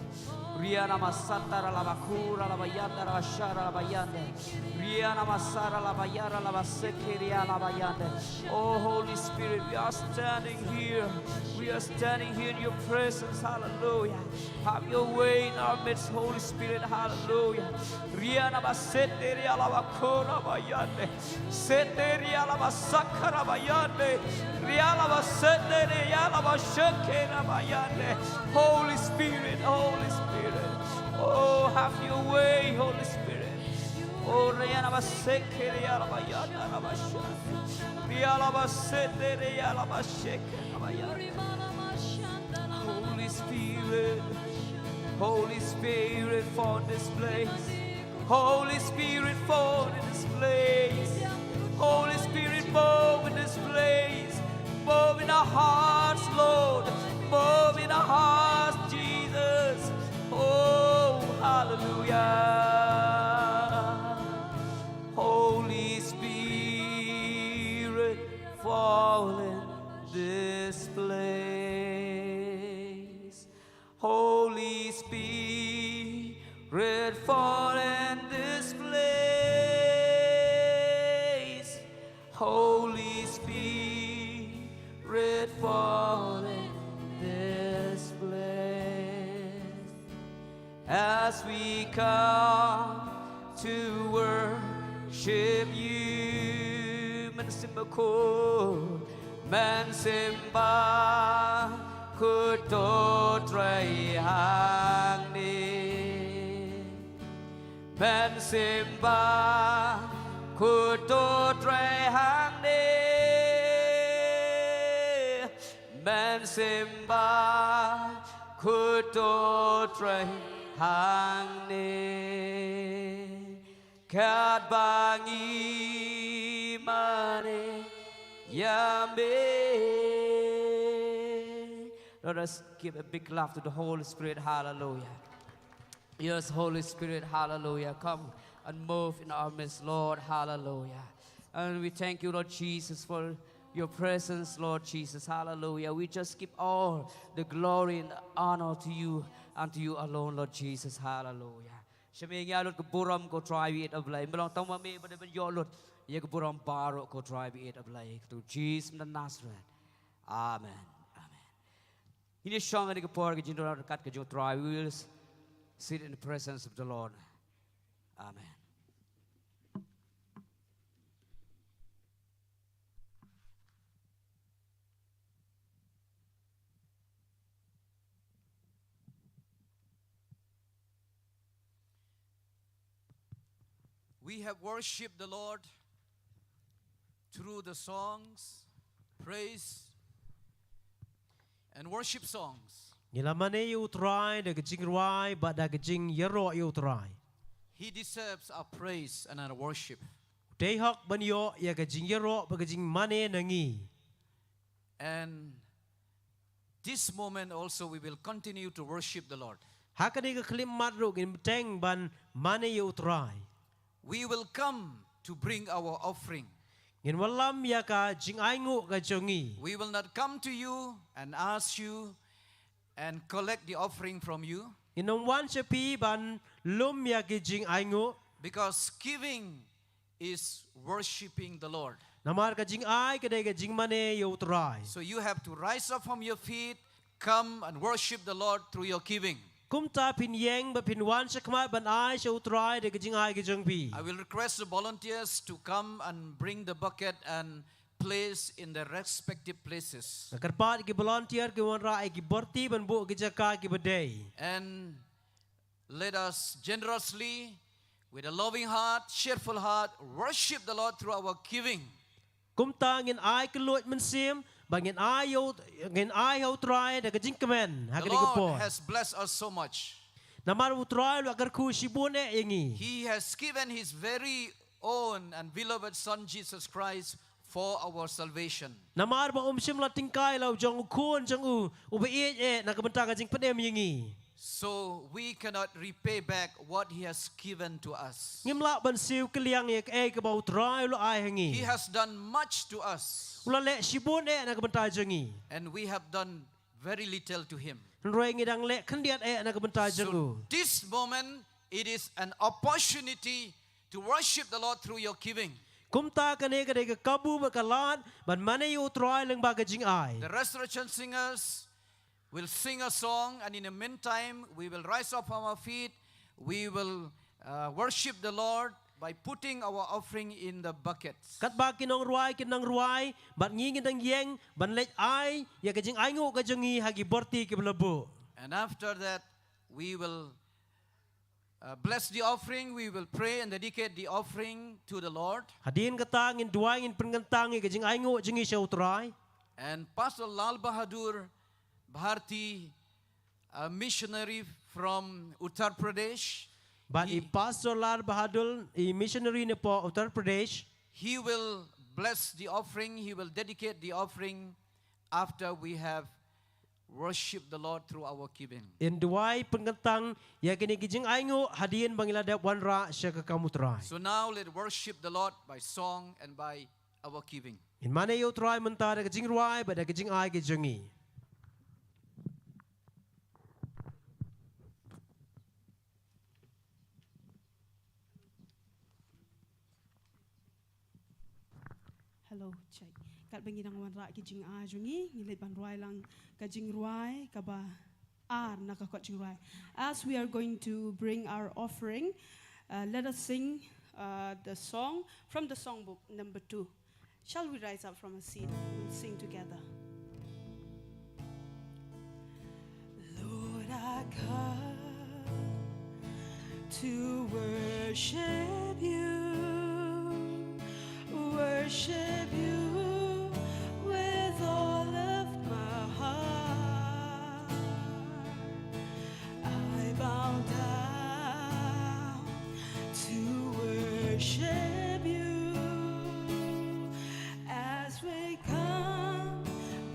E: Riana masatara la bakura la bayanda la bashara la bayande. Riana masara la bayara la basekiria la bayande. Oh, Holy Spirit, we are standing here. We are standing here in your presence, hallelujah. Have your way in our midst, Holy Spirit, hallelujah. Riana baseteria la bakura bayande. Seteria la basakara bayande. Riana baseteria la bashakera bayande. Holy Spirit, Holy Spirit. Oh, have your way, Holy Spirit. Oh, Riana Baseke, Yalabayana, Rabasha. Rialabasete, Yalabasheke, Holy Spirit, Holy Spirit, fall in this place. Holy Spirit, fall in this place. Holy Spirit, move in this place. Move in our hearts, Lord. Move in our hearts, Jesus. Oh, hallelujah. Holy Spirit, fall in this place. Holy Spirit, fall in this place. Holy Spirit, fall in this place. As we come to worship you, man simba kuto tray hang ni, man simba kuto tray hang ni, man simba kuto tray hang ni, kat bangi mane yame. Let us give a big laugh to the Holy Spirit. Hallelujah. Yes, Holy Spirit. Hallelujah. Come and move in our midst, Lord. Hallelujah. And we thank you, Lord Jesus, for your presence, Lord Jesus. Hallelujah. We just give all the glory and the honor to you and to you alone, Lord Jesus. Hallelujah. Shemaya Lord Kaburam ko try it of life. Belong tama me, but even your Lord, ye Kaburam Baro ko try it of life. To Jesus the Nazareth. Amen. Ini song ini kepor ke jindu Lord kat ke jo try. We will sit in the presence of the Lord. Amen.
A: We have worshipped the Lord through the songs, praise, and worship songs.
B: Ngilamane you try the gajing ruai but the gajing yero you try.
A: He deserves our praise and our worship.
B: Day hok banyo ya gajing yero ba gajing mane nangi.
A: And this moment also we will continue to worship the Lord.
B: Hakani ka klim matru gin teng ban mane you try.
A: We will come to bring our offering.
B: Ngin walam ya ka jing aingu ka jongi.
A: We will not come to you and ask you and collect the offering from you.
B: Inong wan shapi ban lum ya ki jing aingu.
A: Because giving is worshiping the Lord.
B: Namar ka jing ai ka ka jing mane you try.
A: So you have to rise up from your feet, come and worship the Lord through your giving.
B: Kumta pin yeng ba pin wan shakma ban ai shau try de ka jing ai ka jong pi.
A: I will request the volunteers to come and bring the bucket and place in their respective places.
B: Nakarpat ki volunteer ki wan ra ai ki borti ban bu ki jaka ki badai.
A: And let us generously, with a loving heart, cheerful heart, worship the Lord through our giving.
B: Kumta ngin ai ka luot man sim ba ngin ai hau try de ka jing kamen.
A: The
B: Hakani ka po.
A: Lord has blessed us so much.
B: Namar utray lo agar ku shibune yengi.
A: He has given His very own and beloved Son Jesus Christ for our salvation.
B: Namar ba sim la tingkai lo jong kun jong u ubei nakabenta ka jing padem yengi.
A: So we cannot repay back what He has given to us.
B: Ngimla ban siu kliang ye ka ba utray lo ai yengi.
A: He has done much to us.
B: Ula le shibune nakabenta jongi.
A: And we have done very little to Him.
B: Roi ngidang le kandiat nakabenta jongu.
A: So this moment, it is an opportunity to worship the Lord through your giving.
B: Kumta kane ka de ka kabu ba kalat ban mane yu utray lang ba ka jing ai.
A: The restoration singers will sing a song, and in the meantime, we will rise up from our feet. We will worship the Lord by putting our offering in the buckets.
B: Kat ba kinong ruai, bat ngingin dang yeng, ban lech ai, ya ka jing ai ngu ka jongi hagi borti ki blabu.
A: And after that, we will bless the offering. We will pray and dedicate the offering to the Lord.
B: Hadin kata ngin dua ngin pengentang ngin kejing aingo jengi syauturai.
A: And Pastor Lal Bahadur Bharti, a missionary from Uttar Pradesh,
B: But I Pastor Lal Bahadur, I missionary ne po Uttar Pradesh.
A: he will bless the offering. He will dedicate the offering after we have worshiped the Lord through our giving.
B: In duai pengentang ya kini kejing aingo hadin bangilada wanra syaka kamutrai.
A: So now let's worship the Lord by song and by our giving.
B: In mana yo try mentara kejing ruai pada kejing ai kejengi.
G: Hello, chay. Kat bangi nang wan ra kijing a jungi ngilit ban ruai lang kajing ruai kaba ar nakakot jing ruai. As we are going to bring our offering, let us sing the song from the songbook number 2. Shall we rise up from a seat and sing together? Lord, I come to worship you with all of my heart. I bow down to worship you as we come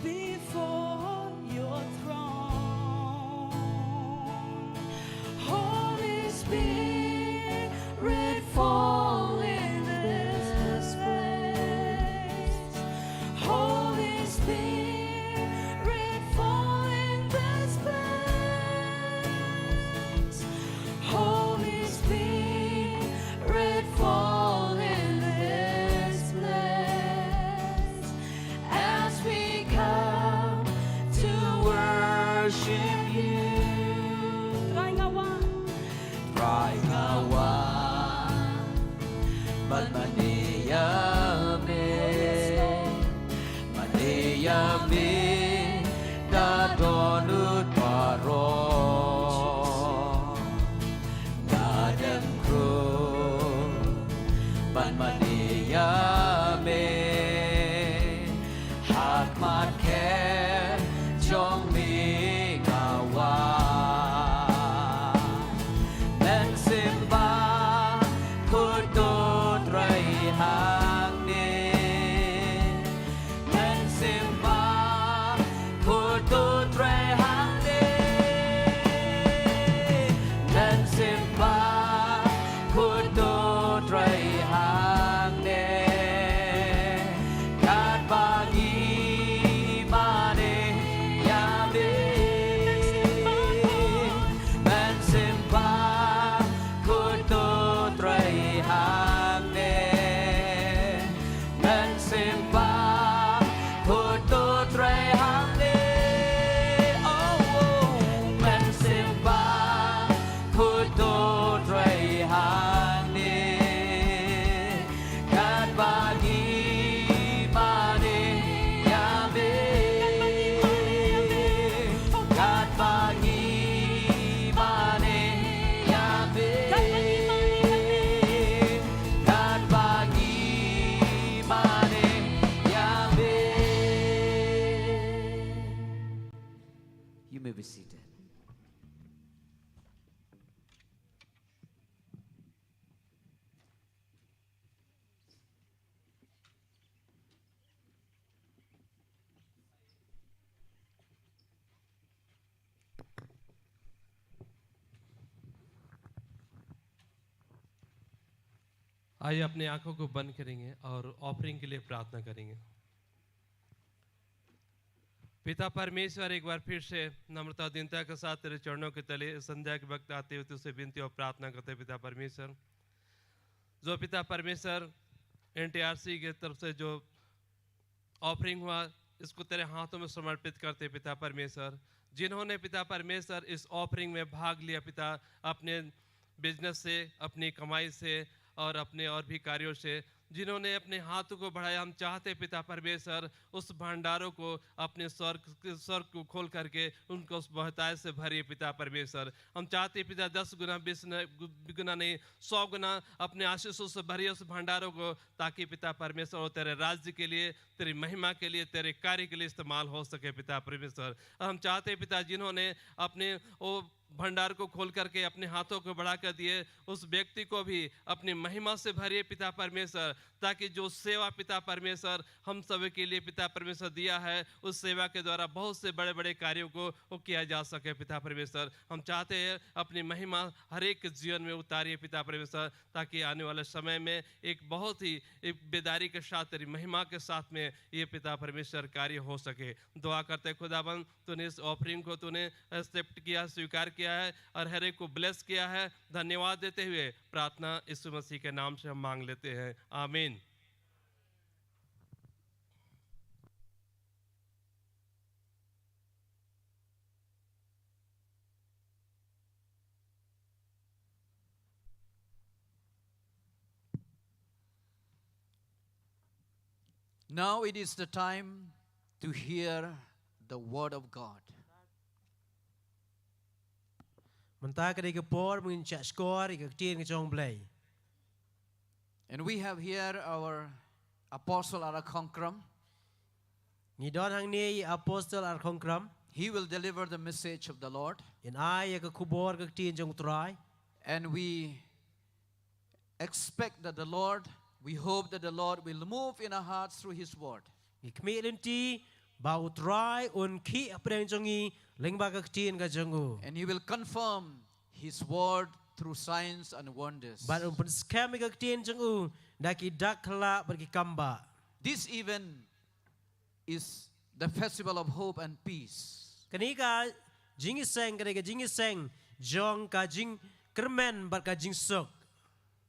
G: before your throne. Holy Spirit, fall in this place. Holy Spirit, fall in this place. Holy Spirit, fall in this place as we come to worship you. Try ngawan.
D: Try ngawan Maniyami dadonut paro Gadem kru Maniyami Hakmat ke jong mi ngawan Dan sembah kudut raihang ni Dan sembah kudut raihang ni Dan sembah kudut raihang ni Kat bagi mani yami Dan sembah kudut raihang ni Dan sembah kudut raihang ni Oh, dan sembah kudut raihang ni Kat bagi mani yami Kat bagi mani yami Kat bagi mani yami You may be seated.
H: आइए अपने आंखों को बंद करेंगे और offering के लिए प्रार्थना करेंगे। पिता परमेश्वर, एक बार फिर से नम्रता दीनता के साथ तेरे चरणों के तले संध्या के वक्त आते हुए तुझसे विनती और प्रार्थना करते पिता परमेश्वर, जो पिता परमेश्वर NTRC के तरफ से जो ऑफरिंग हुआ इसको तेरे हाथों में समर्पित करते पिता परमेश्वर, जिन्होंने पिता परमेश्वर इस ऑफरिंग में भाग लिया पिता, अपने बिजनेस से, अपनी कमाई से और अपने और भी कार्यों से, जिन्होंने अपने हाथों को बढ़ाया, हम चाहते पिता परमेश्वर उस भंडारों को अपने स्वर्ग को खोल करके उनको उस बहुतायत से भरिए पिता परमेश्वर। हम चाहते पिता 10 गुना 20 गुना नहीं 100 गुना अपने आशीषों से भरिए उस भंडारों को, ताकि पिता परमेश्वर वो तेरे राज्य के लिए, तेरी महिमा के लिए, तेरे कार्य के लिए इस्तेमाल हो सके पिता परमेश्वर। हम चाहते पिता जिन्होंने अपने वो भंडार को खोल करके अपने हाथों को बढ़ा कर दिए, उस व्यक्ति को भी अपनी महिमा से भरिए पिता परमेश्वर, ताकि जो सेवा पिता परमेश्वर हम सब के लिए पिता परमेश्वर दिया है, उस सेवा के द्वारा बहुत से बड़े बड़े कार्यों को वो किया जा सके पिता परमेश्वर। हम चाहते हैं अपनी महिमा हर एक के जीवन में उतारिए पिता परमेश्वर, ताकि आने वाले समय में एक बहुत ही एक बेदारी के साथ तेरी महिमा के साथ में ये पिता परमेश्वर कार्य हो सके। दुआ करते खुदाबंद, तूने इस ऑफरिंग को तूने एक्सेप्ट किया, स्वीकार किया है और हर एक को ब्लेस किया है। धन्यवाद देते हुए प्रार्थना यीशु मसीह के नाम से हम मांग लेते हैं, आमीन।
A: Now it is the time to hear the word of God.
B: Mentah ke ke por mungkin cak skor ke tien ke jong blai.
A: And we have here our Apostle R R Khongkrom.
B: Ni don hang ni Apostle R Khongkrom.
A: He will deliver the message of the Lord.
B: In ai ke kubor ke tien jong trai.
A: And we expect that the Lord, we hope that the Lord will move in our hearts through His word.
B: Ni kmi lenti bau trai un ki apreng jongi lengba ke tien ke jongu.
A: And He will confirm His word through signs and wonders.
B: But pun scam ke tien jongu daki dak kala berki kamba.
A: This event is the festival of hope and peace.
B: Kenika jingi seng kenika jingi seng jong ka jing kermen bar ka jing sok.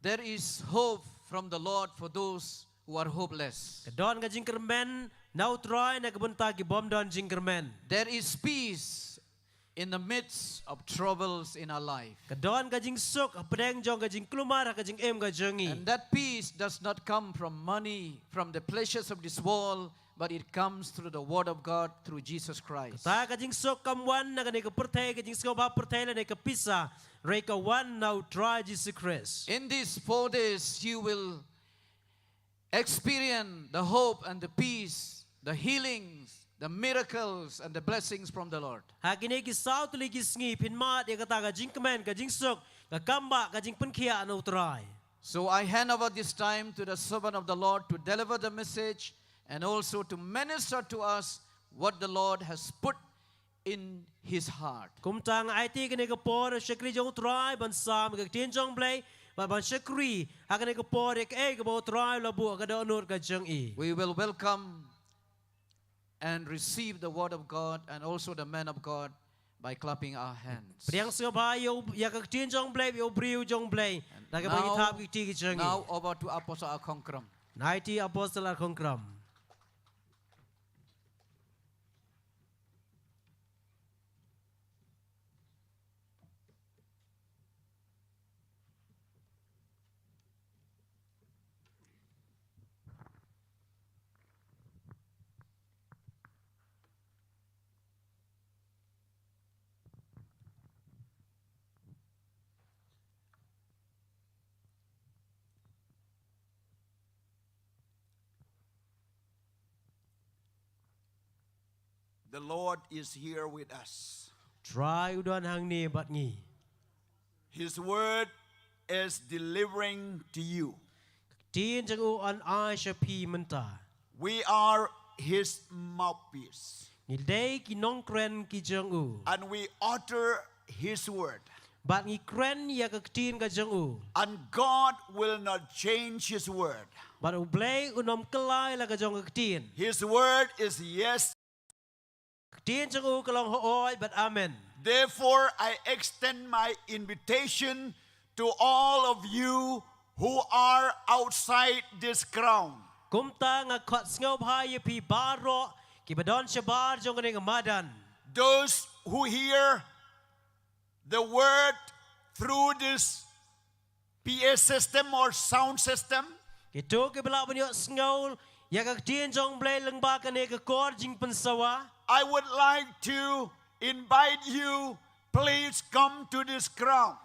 A: There is hope from the Lord for those who are hopeless.
B: Kedon ka jing kermen nau troy na kebunta ki bom don jing kermen.
A: There is peace in the midst of troubles in our life.
B: Kedon ka jing sok apreng jong ka jing klumar ka jing em ka jongi.
A: And that peace does not come from money, from the pleasures of this world, but it comes through the word of God, through Jesus Christ.
B: Ta ka jing sok kamwan na ka pertay ka jing sok ba pertay la ka pisa reka wan nau troy Jesus Christ.
A: In these 4 days you will experience the hope and the peace, the healings, the miracles and the blessings from the Lord.
B: Hakine ki saw tuli ki sngi pin mat ya kata ka jing kemen ka jing sok ka kamba ka jing penkia nau troy.
A: So I hand over this time to the servant of the Lord to deliver the message and also to minister to us what the Lord has put in his heart.
B: Kumtang IT kene ka por shakri jong troy ban sam ka tien jong blai ban shakri hakane ka por ek ka bo troy labu ka do nur ka jong I.
A: We will welcome and receive the word of God and also the man of God by clapping our hands.
B: Priang sio ba yo ya ka tien jong blai yo briu jong blai na ka bagi thap ki ti ki jong I.
A: Now over to Apostle R Khongkrom.
B: IT Apostle R Khongkrom.
F: The Lord is here with us.
B: Try udon hang ni bat ngi.
F: His word is delivering to you.
B: Tien jong u an ai shapi menta.
F: We are His mouthpiece.
B: Ni dei ki nong kren ki jong u.
F: And we utter His word.
B: Bat ngi kren ya ka tien ka jong u.
F: And God will not change His word.
B: Bat u blai unom kelai la ka jong ka tien.
F: His word is yes.
B: Tien jong u kalong hooi but amen.
F: Therefore, I extend my invitation to all of you who are outside this ground.
B: Kumta nga khot ngau bhai pi baro ki badon shabar jong ka madan.
F: Those who hear the word through this PA system or sound system,
B: Gitu ke bela banyak sengau ya ka tien jong blay lengba ka ne ka kor jing pensawa.
F: I would like to invite you, please come to this ground.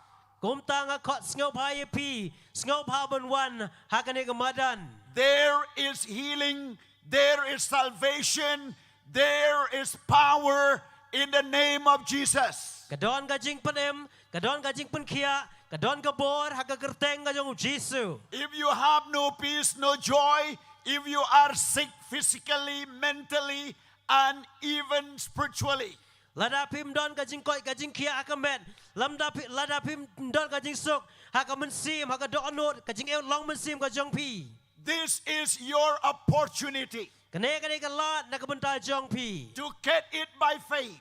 B: Kum tanga kot sengau pa pi sengau pa ban wan ha ka ne ka madan.
F: There is healing, there is salvation, there is power in the name of Jesus.
B: Kadon ka jing panem, kadon ka jing penkia, kadon ka bor ha ka kerteng ka jong Jesu.
F: If you have no peace, no joy, if you are sick physically, mentally, and even spiritually,
B: Ladapim don ka jing koi ka jing kia ha ka met. Ladapim don ka jing sok ha ka mensim ha ka do anot ka jing long mensim ka jong pi.
F: this is your opportunity
B: Kane ka lat na ka benta jong pi.
F: to get it by faith,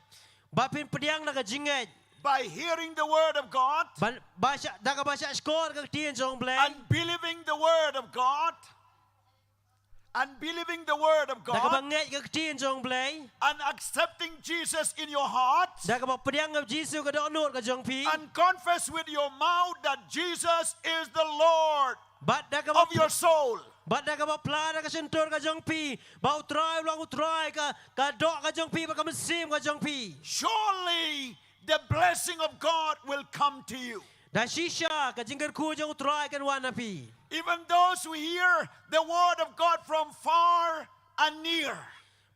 B: Bapin pediang na ka jinget.
F: by hearing the word of God
B: Baca da ka baca skor ka tien jong blay.
F: and believing the word of God, and believing the word of
B: Da ka
F: God,
B: banget ka tien jong blay.
F: and accepting Jesus in your heart,
B: Da ka pediang ka Jesu ka do anot ka jong pi.
F: and confess with your mouth that Jesus is the Lord
B: Bat da ka
F: of your soul.
B: Bat da ka pla da ka sentur ka jong pi. Bau try ulang utry ka do ka jong pi ba ka mensim ka jong pi.
F: Surely the blessing of God will come to you.
B: Da shisha ka jingker ku jong utry kan wan na pi.
F: Even those who hear the word of God from far and near,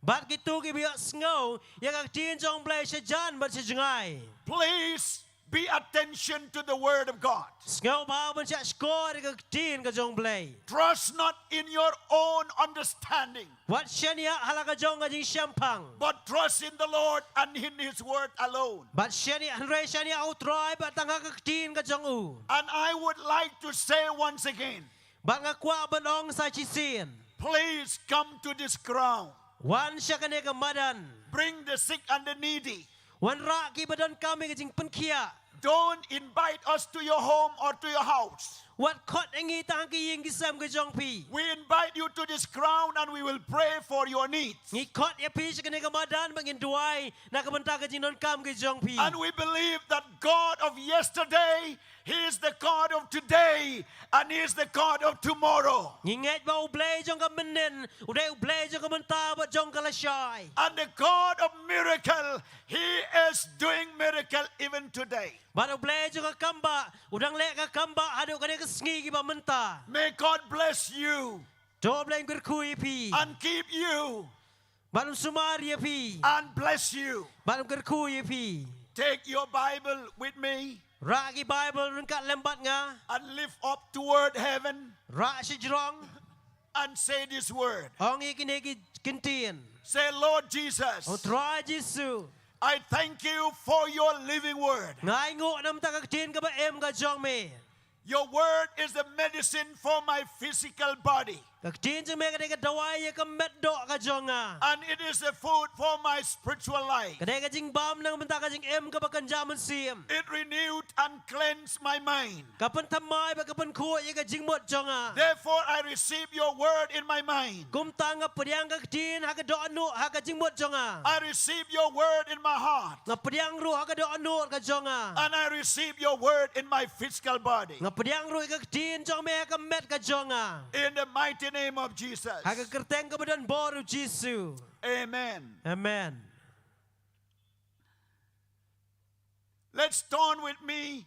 B: Bat gitu ki biak sngau ya ka tien jong blay sejan bat sejengai.
F: please be attention to the word of God.
B: Sngau ba ban sia skor ka tien ka jong blay.
F: Trust not in your own understanding,
B: Wat shania hala ka jong ka jing syampang.
F: but trust in the Lord and in his word alone.
B: Bat shania hanrei shania utry bat tanga ka tien ka jong u.
F: And I would like to say once again,
B: Bat nga kwa banong sa chisin.
F: please come to this ground.
B: Wan siya ka ne ka madan.
F: Bring the sick and the needy.
B: Wan ra ki badan kami ka jing penkia.
F: Don't invite us to your home or to your house.
B: Wat kot engi tang ki ying gisam ka jong pi.
F: We invite you to this ground and we will pray for your needs.
B: Ngi kot ya pi siya ka ne ka madan bangin duai na ka banta ka jing non kam ka jong pi.
F: And we believe that God of yesterday, He is the God of today, and He is the God of tomorrow.
B: Nginget ba ublay jong ka menen, uday ublay jong ka menta ba jong ka lasyay.
F: And the God of miracle, He is doing miracle even today.
B: Ba ublay jong ka kamba, udang le ka kamba hadu ka ne ka sngi ki ba menta.
F: May God bless you
B: Do ublay ngurkui pi.
F: and keep you
B: Ba sumari pi.
F: and bless you.
B: Ba ngurkui pi.
F: Take your Bible with me
B: Ra ki Bible run kat lembat nga.
F: and lift up toward heaven
B: Ra si jrong.
F: and say this word.
B: Ong ikinigi kintian.
F: Say, Lord Jesus,
B: O try Jesu.
F: I thank you for your living word.
B: Ngai ngo nam ta ka tin ka ba em ka jong me.
F: Your word is the medicine for my physical body,
B: Ka tin jeng me ka de ka dawai ya ka met do ka jong nga.
F: and it is the food for my spiritual life.
B: Ka de ka jing bam nang menta ka jing em ka ba kan jaman sim.
F: It renewed and cleansed my mind.
B: Ka pen thamai ba ka pen khu ya ka jing mot jong nga.
F: Therefore, I receive your word in my mind.
B: Kum tang ka pediang ka tin ha ka do anu ha ka jing mot jong nga.
F: I receive your word in my heart,
B: Nga pediang ru ha ka do anu ka jong nga.
F: and I receive your word in my physical body.
B: Nga pediang ru ka tin jong me ka met ka jong nga.
F: In the mighty name of Jesus.
B: Ha ka kerteng ka badan boru Jesu.
F: Amen.
B: Amen.
F: Let's turn with me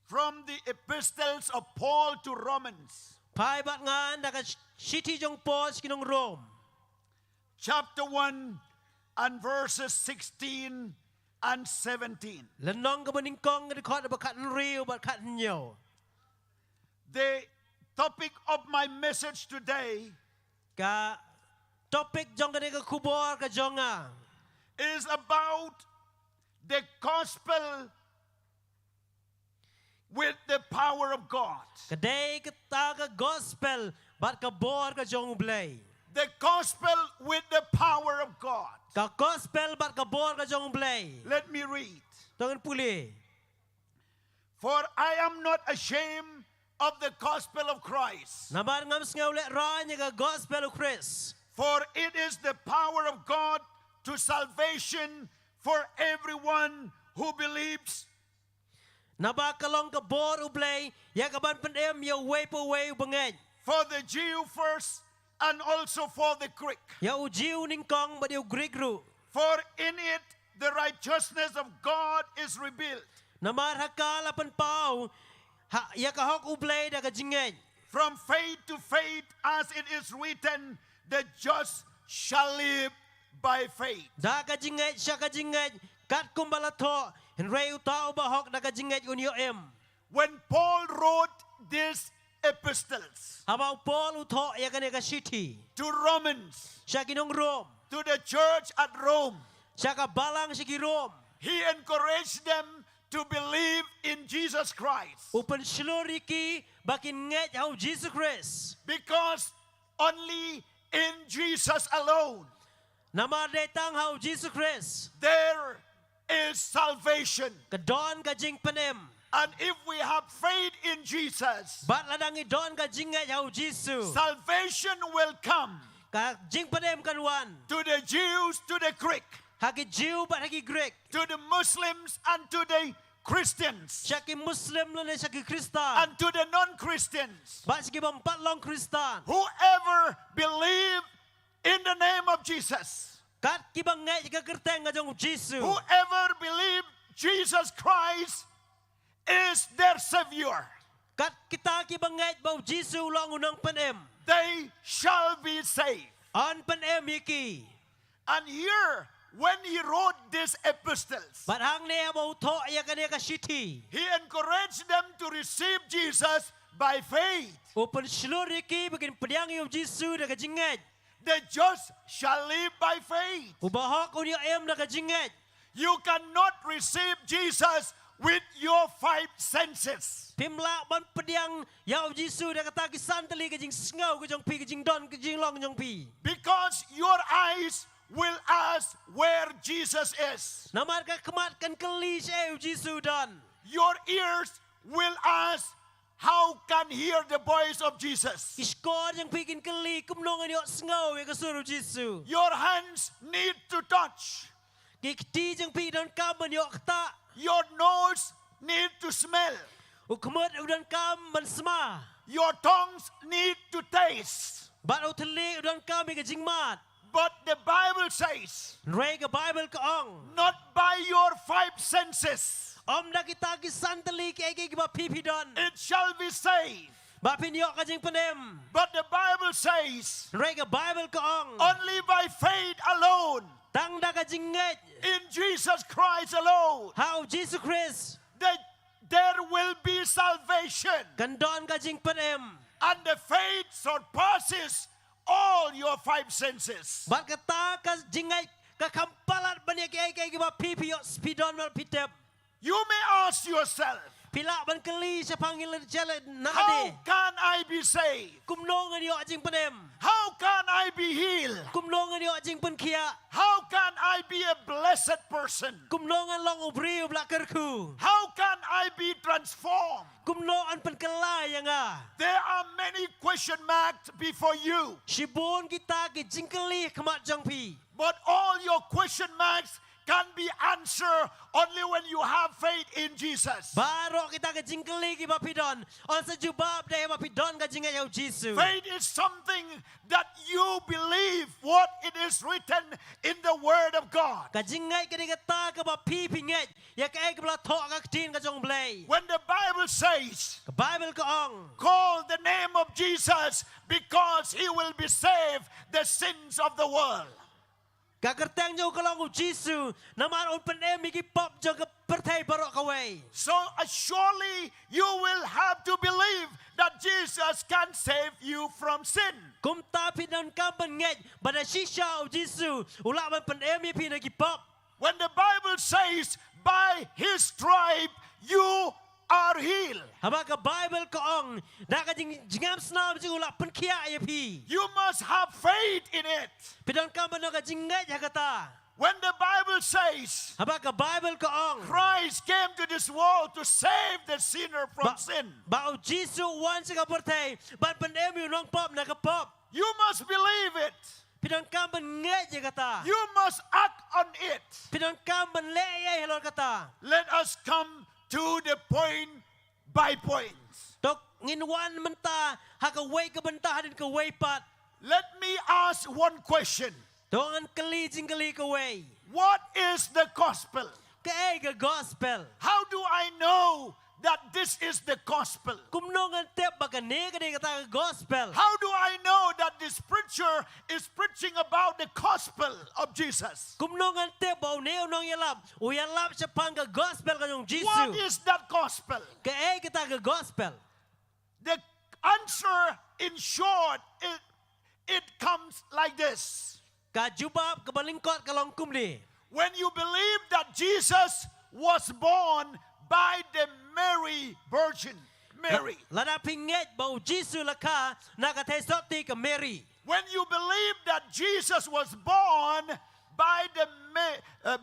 F: from the epistles of Paul to Romans,
B: Pai bat ngan da ka city jong pos kinong Rome.
F: chapter 1 and verses 16 and 17.
B: Lenong ka baning kong ka kot ba kat riu ba kat nyo.
F: The topic of my message today
B: Ka topik jong ka ne ka kubor ka jong nga.
F: is about the gospel with the power of God.
B: Kadai ka ta ka gospel bat ka bor ka jong blay.
F: The gospel with the power of God.
B: Ka gospel bat ka bor ka jong blay.
F: Let me read.
B: Tangan puli.
F: For I am not ashamed of the gospel of Christ,
B: Nabar ngam sngaw le ra nya ka gospel of Christ.
F: for it is the power of God to salvation for everyone who believes,
B: Nabar kalong ka bor ublay ya ka ban pandem ya way po way bangay.
F: for the Jew first and also for the Greek.
B: Ya ujiu ning kong ba diu Greek ru.
F: For in it the righteousness of God is revealed.
B: Namar hakal apan pau ya kahok ublay da ka jingej.
F: From faith to faith, as it is written, the just shall live by faith.
B: Da ka jingej sya ka jingej kat kumbalato henrei utau bahok da ka jingej unyo em.
F: When Paul wrote these epistles
B: Habau Paul utho ya ka ne ka city.
F: to Romans,
B: Sya kinong Rome.
F: to the church at Rome,
B: Sya ka balang si Rome.
F: he encouraged them to believe in Jesus Christ.
B: Upan sluriki bakin ngej hau Jesus Christ.
F: Because only in Jesus alone
B: Namar detang hau Jesus Christ.
F: there is salvation.
B: Kadon ka jing panem.
F: And if we have faith in Jesus,
B: Bat ladang idon ka jing ngej hau Jesus.
F: salvation will come
B: Ka jing panem kanwan.
F: to the Jews, to the Greek,
B: Hagi Jew bat hagi Greek.
F: to the Muslims, and to the Christians,
B: Sya ki Muslim lo ne sya ki Kristan.
F: and to the non-Christians.
B: Bat sigi bampat long Kristan.
F: Whoever believe in the name of Jesus,
B: Kat ki bang ngej ka kerteng ka jong Jesus.
F: whoever believe Jesus Christ is their Savior,
B: Kat kita ki bang ngej bau Jesus long unang panem.
F: they shall be saved.
B: An panem yiki.
F: And here, when he wrote these epistles,
B: Bat hang ne bau tho ya ka ne ka city.
F: he encouraged them to receive Jesus by faith.
B: Upan sluriki bakin pediang yung Jesus da ka jingej.
F: The just shall live by faith.
B: Ubahok unyo em da ka jingej.
F: You cannot receive Jesus with your five senses.
B: Pimla ban pediang yau Jesus da kata ki santali ka jing sngau ka jong pi ka jing don ka jing long jong pi.
F: Because your eyes will ask where Jesus is.
B: Namar ka kemat kan keli saya Jesus don.
F: Your ears will ask, how can hear the voice of Jesus?
B: Iskor yang pikin keli kumnong anyo sngau ya ka suruh Jesus.
F: Your hands need to touch.
B: Kikti jeng pi don kam anyo kata.
F: Your nose need to smell.
B: Ukemut udan kam ban sma.
F: Your tongues need to taste.
B: Bat uteli udan kam ka jing mat.
F: But the Bible says,
B: Ray ka Bible ka ong.
F: not by your five senses
B: Om na kita ki santali ki egi ba pipi don.
F: it shall be saved.
B: Ba pinyo ka jing panem.
F: But the Bible says,
B: Ray ka Bible ka ong.
F: only by faith alone,
B: Tang da ka jingej.
F: in Jesus Christ alone,
B: How Jesus Christ.
F: that there will be salvation.
B: Kandon ka jing panem.
F: And the faith surpasses all your five senses.
B: Bat kata ka jingej ka kampalat banya ki egi ba pipi yo spidon mal pitep.
F: You may ask yourself,
B: Pila ban keli sa panggilan jala na
F: how
B: ade.
F: can I be saved?
B: Kumnongan yo jing panem.
F: How can I be healed?
B: Kumnongan yo jing pankia.
F: How can I be a blessed person?
B: Kumnongan long ubri blakerku.
F: How can I be transformed?
B: Kumnongan pankala yang ah.
F: There are many question marks before you,
B: Shibon kita ki jingkeli kemat jang pi.
F: but all your question marks can be answered only when you have faith in Jesus.
B: Baro kita ke jingkeli ki bapidon. On sa jubab deh bapidon ka jingay yaw Jesus.
F: Faith is something that you believe what it is written in the Word of God.
B: Ka jingay ka di kata ka bapipinget. Ya ka ay kabla to ka tin ka jong blay.
F: When the Bible says,
B: Ka Bible ka ong.
F: call the name of Jesus because he will be saved the sins of the world.
B: Kakerteng jauh kalong Jesus. Naman on panem iki pop jong ka pertay barok kaway.
F: So surely you will have to believe that Jesus can save you from sin.
B: Kum tapi dan kampan ngej. Bada shisha o Jesus. Ulak man panem iki pinagi pop.
F: When the Bible says, by his stripe you are healed.
B: Haba ka Bible ka ong. Da ka jingam snam jing ulak pankia ya pi.
F: You must have faith in it.
B: Pidon kampan no ka jingay ya kata.
F: When the Bible says,
B: Haba ka Bible ka ong.
F: Christ came to this world to save the sinner from sin,
B: Ba o Jesus wan sa ka pertay. Ban panem yung nong pop na ka pop.
F: you must believe it.
B: Pidon kampan ngej ya kata.
F: You must act on it.
B: Pidon kampan leye helon kata.
F: Let us come to the point by points.
B: Tok ngin wan menta hakaway ka banta hadin kaway pat.
F: Let me ask one question.
B: Dongan kali jingkali kaway.
F: What is the gospel?
B: Kaega gospel.
F: How do I know that this is the gospel?
B: Kumnongan tep bagane kade kata gospel.
F: How do I know that this preacher is preaching about the gospel of Jesus?
B: Kumnongan tep bau neo nong uyalap sepang ka gospel kanyong
F: What
B: Jesus.
F: is that gospel?
B: Kaega kita ka gospel.
F: The answer, in short, it comes like this.
B: Kajubab kabalingkot kalong kumni.
F: When you believe that Jesus was born by the Virgin Mary.
B: Lada pinget bau Jesus laka nakatesoti ka Mary.
F: When you believe that Jesus was born by the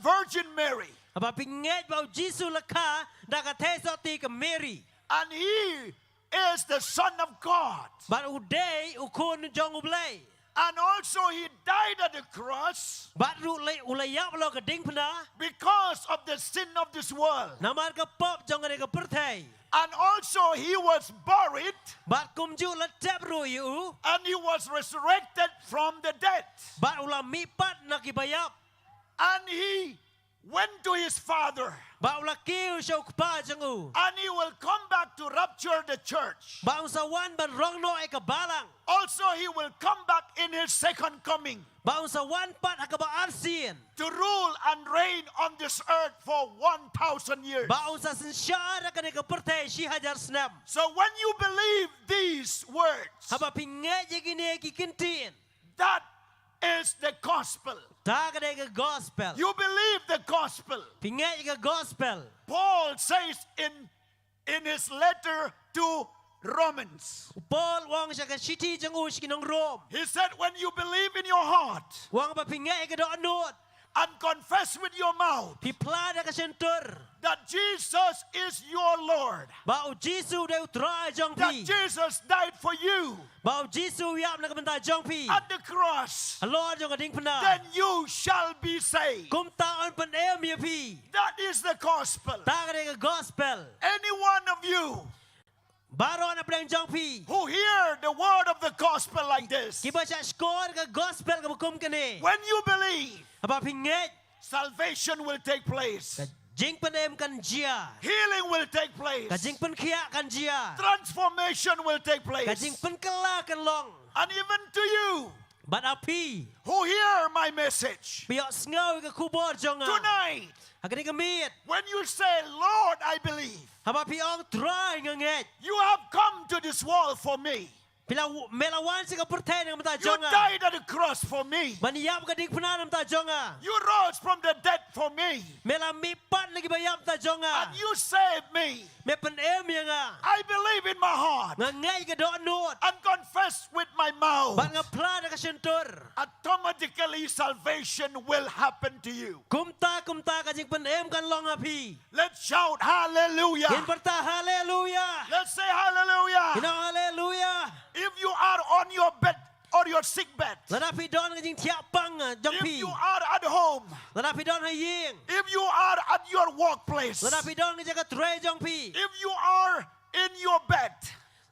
F: Virgin Mary.
B: Aba pinget bau Jesus laka nakatesoti ka Mary.
F: And he is the Son of God.
B: But uday ukun jong ublay.
F: And also he died at the cross
B: But ulayap lo ka ding pna.
F: because of the sin of this world.
B: Namar ka pop jong ka pertay.
F: And also he was buried
B: But kumju la tap ru yu.
F: and he was resurrected from the dead.
B: But ulam mipat nakibayap.
F: And he went to his Father.
B: Ba ula kiu siya ukpa jong u.
F: And he will come back to rapture the church.
B: Ba sa wan ban rong no ay kabalang.
F: Also he will come back in his second coming
B: Ba sa wan pat hakaba arsin.
F: to rule and reign on this earth for 1,000 years.
B: Ba sa sinsyara ka ka pertay si hajar snam.
F: So when you believe these words,
B: Haba pinget yagine kikintin.
F: that is the gospel.
B: Ta ka ka gospel.
F: You believe the gospel.
B: Pinget ka gospel.
F: Paul says in his letter to Romans,
B: Paul wang siya ka city jong u kinong Rome.
F: he said, when you believe in your heart
B: Wang ba pinget ka do anot.
F: and confess with your mouth
B: Piplada ka sentur.
F: that Jesus is your Lord,
B: Ba Jesus de utra jong
F: that
B: pi.
F: Jesus died for you
B: Ba Jesus yap na kabanta jong pi.
F: at the cross,
B: Lord jong ading pna.
F: then you shall be saved.
B: Kum taon pan em ya pi.
F: That is the gospel.
B: Ta ka gospel.
F: Any one of you
B: Baro na prang jong pi.
F: who hear the word of the gospel like this,
B: Kiba siya score ka gospel ka bukum kani.
F: when you believe,
B: Aba pinget.
F: salvation will take place.
B: Jing panem kan jia.
F: Healing will take place.
B: Kajing pen kia kan jia.
F: Transformation will take place.
B: Kajing pen kala kan long.
F: And even to you
B: But api.
F: who hear my message
B: Piyok sengaw ka kubor jonga.
F: tonight,
B: Agani kamit.
F: when you say, Lord, I believe,
B: Haba piyong try nganget.
F: you have come to this world for me.
B: Pila melawan si ka pertay ng mata
F: You
B: jonga.
F: died at the cross for me.
B: Maniyap ka ding puna ng mata jonga.
F: You rose from the dead for me.
B: Melamipat lagi bayap ta jonga.
F: And you saved me.
B: Me penem ya nga.
F: I believe in my heart
B: Ngangay ka do anot.
F: and confess with my mouth.
B: Bat nga plana ka sentur.
F: Automatically salvation will happen to you.
B: Kumta ka jing penem kan long api.
F: Let's shout hallelujah.
B: Kin perta haleluya.
F: Let's say hallelujah.
B: Kino haleluya.
F: If you are on your bed or your sick bed,
B: Ladapi don ka jing tiap pang jong
F: if
B: pi.
F: you are at home,
B: Ladapi don haying.
F: if you are at your workplace,
B: Ladapi don ka jaga tray jong pi.
F: if you are in your bed,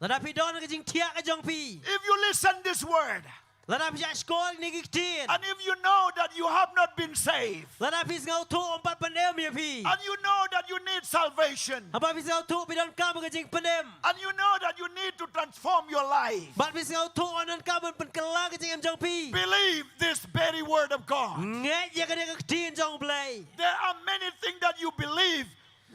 B: Ladapi don ka jing tiak ka jong pi.
F: if you listen this word,
B: Ladapi siya skol ni giktin.
F: and if you know that you have not been saved,
B: Ladapi ngau tu empat penem ya pi.
F: and you know that you need salvation,
B: Apa bis ngau tu pidon kamu ka jing penem.
F: and you know that you need to transform your life,
B: Bat bis ngau tu anan kamu penkela ka jing jong pi.
F: believe this very word of God.
B: Nget ya ka dia giktin jong play.
F: There are many things that you believe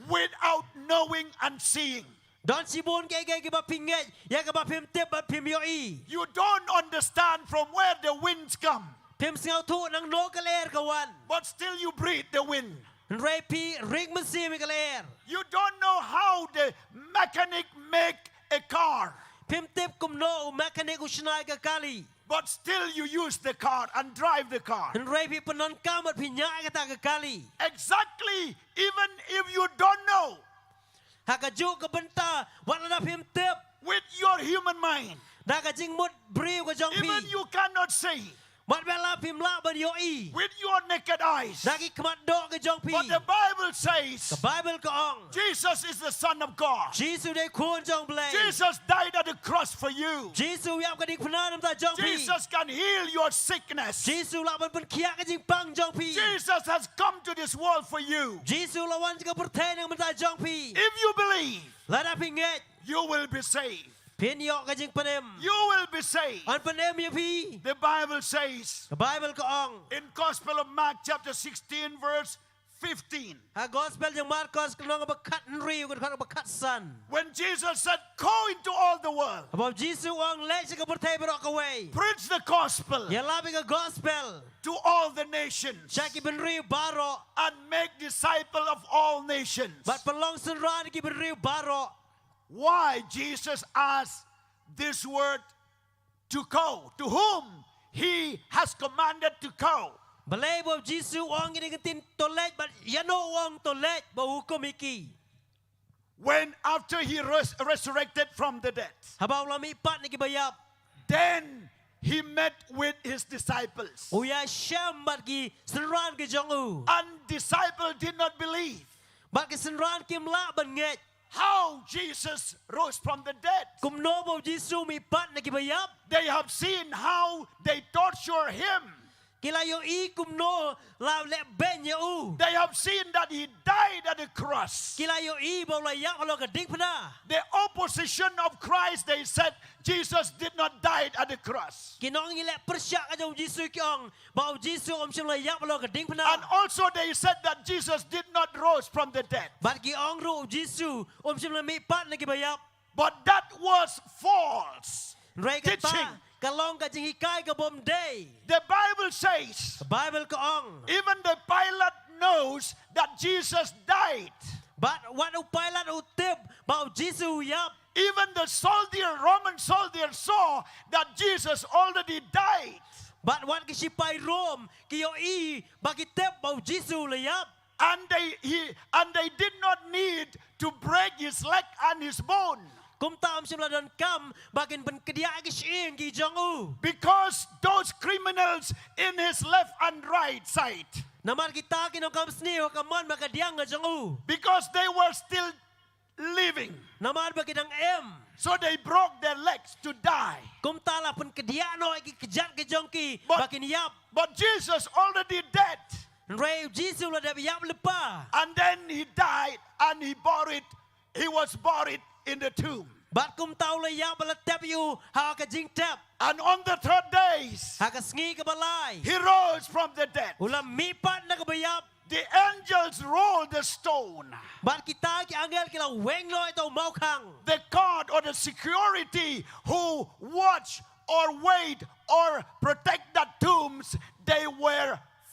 F: without knowing and seeing.
B: Don sibun kay ba pinget. Ya ka ba pim tip ba pim yo i.
F: You don't understand from where the winds come,
B: Pim ngau tu nang no kaler kawan.
F: but still you breathe the wind.
B: Ray pi ring mesi mi kaler.
F: You don't know how the mechanic make a car,
B: Pim tip kum no mekanik usnai ka kali.
F: but still you use the car and drive the car.
B: Ray pi penon kamat pinya ka ta ka kali.
F: Exactly, even if you don't know
B: Hakaju ka benta wala na pim tip.
F: with your human mind,
B: Da ka jing mut briu ka jong pi.
F: even you cannot say,
B: Mat bela pimla ban yo I.
F: with your naked eyes.
B: Dagi kemat dok ke jong pi.
F: But the Bible says
B: Ke Bible ke ong.
F: Jesus is the Son of God.
B: Jesus de kun jong blai.
F: Jesus died at the cross for you.
B: Jesus yang ke dik pena nam ta jong pi.
F: Jesus can heal your sickness.
B: Jesus la ban pen kia ke jing pang jong pi.
F: Jesus has come to this world for you.
B: Jesus la wan ke pertai nang ta jong pi.
F: If you believe,
B: La da pinget.
F: you will be saved.
B: Pin yok ke jing penem.
F: You will be saved.
B: An penem ye pi.
F: The Bible says
B: Ke Bible ke ong.
F: in Gospel of Mark chapter 16 verse 15,
B: Ha gospel yang Marcos kenong bekat nri ke bekat san.
F: when Jesus said, go into all the world,
B: Abang Jesus ong lek ke pertai berok ke way.
F: preach the gospel
B: Ya la ke gospel.
F: to all the nations,
B: Syaki benri barok.
F: and make disciple of all nations.
B: Bat pelong senran ki benri barok.
F: Why Jesus asked this word to go, to whom he has commanded to go.
B: Balai bab Jesus ong ini ketin tolet bat yano ong tolet bau hukum iki.
F: When after he resurrected from the dead,
B: Habang lami pat ni ki bayap.
F: then he met with his disciples.
B: Uya syam bat ki senran ke jongu.
F: And disciples did not believe
B: Bat ki senran ki mla benget.
F: how Jesus rose from the dead.
B: Kum no bab Jesus mi pat ni ki bayap.
F: They have seen how they torture him.
B: Kila yo I kum no la le ben ya u.
F: They have seen that he died at the cross.
B: Kila yo I bau la yak lo ke ding pena.
F: The opposition of Christ, they said Jesus did not die at the cross.
B: Kinong ile persyak ajong Jesus ki ong bau Jesus om syam la yak lo ke ding pena.
F: And also they said that Jesus did not rise from the dead.
B: Bat ki ong ru Jesus om syam la mi pat ni ki bayap.
F: But that was false
B: Rai kata
F: teaching.
B: kalong ka jing hikai ka bom day.
F: The Bible says
B: Bible ka ong.
F: even the Pilate knows that Jesus died.
B: But what upailan utip bau Jesus yap.
F: Even the Roman soldier saw that Jesus already died.
B: But what ki sipai Rom ki yo I bagi tep bau Jesus le yap.
F: And they did not need to break his leg and his bone.
B: Kum tam sim la don kam bagin pen kedia ki sing ki jong u.
F: Because those criminals in his left and right side,
B: Namar kita kinong kam sni ho kamon maka diang nga jong u.
F: because they were still living,
B: Namar bagi dang em.
F: so they broke their legs to die.
B: Kum tala pen kedia no ki kejat ke jong ki
F: But-
B: bagin yap.
F: But Jesus already dead,
B: Rai Jesus la dap yap lepa.
F: and then he died and he was buried in the tomb.
B: Bat kum tau le yap la tep yu ha ka jing tep.
F: And on the third days,
B: Ha ka sngi ka balai.
F: he rose from the dead.
B: Ulam mi pat na ka bayap.
F: The angels rolled the stone.
B: Bat kita ki angel kila weng lo ito mau kang.
F: The guard or the security who watch or wait or protect the tombs, they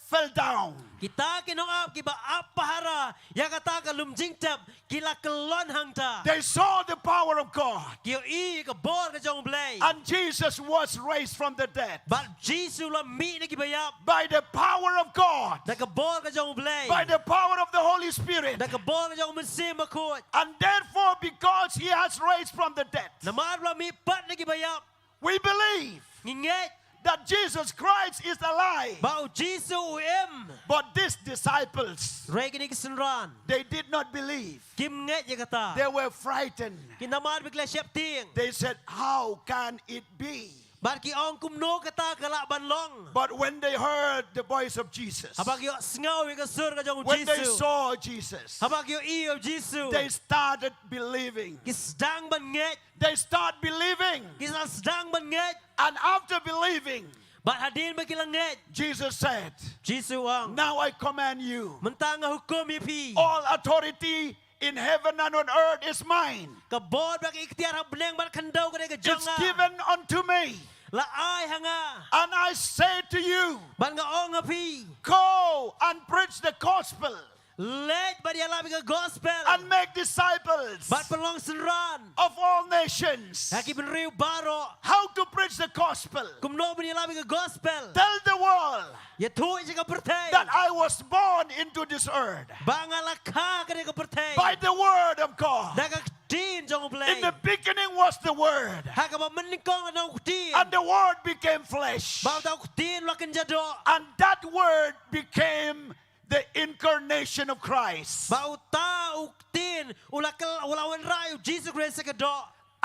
F: fell down.
B: Kita kinong kiba apahara ya kata ka lumjing tep kila kelon hangta.
F: They saw the power of God.
B: Kio I ka bor ka jong blay.
F: And Jesus was raised from the dead.
B: Bat Jesus la mi na kibayap.
F: By the power of God.
B: Da ka bor ka jong blay.
F: By the power of the Holy Spirit.
B: Da ka bor ka jong mensim makut.
F: And therefore, because he has raised from the dead,
B: Namar la mi pat na kibayap.
F: we believe
B: Nginget
F: that Jesus Christ is alive.
B: bau Jesus UM.
F: But these disciples,
B: Rai kini kesenran.
F: they did not believe.
B: Kim nget ya kata.
F: They were frightened.
B: Kinamar bikla siap ting.
F: They said, how can it be?
B: Bat ki ong kumno kata kalak banlong.
F: But when they heard the voice of Jesus,
B: Habag yo sngaw ka sur ka jong
F: when they
B: Jesus.
F: saw Jesus,
B: Habag yo I of Jesus.
F: they started believing.
B: Kisdang ban nget.
F: They start believing.
B: Kisdang ban nget.
F: And after believing,
B: Bat hadin bagilang nget.
F: Jesus said,
B: Jesus ang.
F: now I command you,
B: Mentang nga hukum ipi.
F: all authority in heaven and on earth is mine.
B: Kabod bagi ikhtiar habneng bat kandaw ka ka
F: It's
B: jonga.
F: given unto me.
B: La ay hanga.
F: And I say to you,
B: Ban nga ong api.
F: go and preach the gospel
B: Let ba dia labi ka gospel.
F: and make disciples
B: Bat pelong senran.
F: of all nations.
B: Haki benriu baro.
F: How to preach the gospel?
B: Kumno ba dia labi ka gospel.
F: Tell the world
B: Ya tu ka pertay.
F: that I was born into this earth
B: Bangala ka ka pertay.
F: by the word of God.
B: Daga tin jong play
F: In the beginning was the Word,
B: ha ka ba meningkong anong tin
F: and the Word became flesh.
B: ba tau tin lakin jado
F: And that Word became the incarnation of Christ.
B: ba tau tin ulakal ulawan rayo Jesus Christ ka do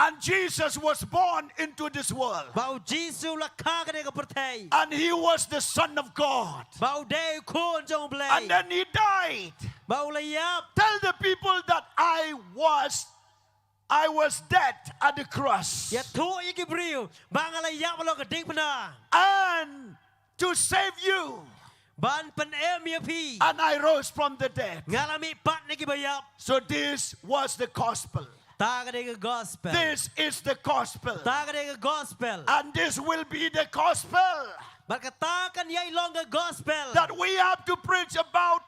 F: And Jesus was born into this world.
B: ba Jesus lakha ka ka pertai
F: And he was the Son of God.
B: ba de kun jong play
F: And then he died.
B: ba ulayap
F: Tell the people that I was dead at the cross.
B: ya tu ikibriu ba ngalayap lo ka ding pena
F: And to save you.
B: ban pen em ya pi
F: And I rose from the dead.
B: ngalami pat ni kibayap
F: So this was the gospel.
B: ta ka ka gospel
F: This is the gospel.
B: ta ka ka gospel
F: And this will be the gospel
B: berkatakan yai long ka gospel
F: that we have to preach about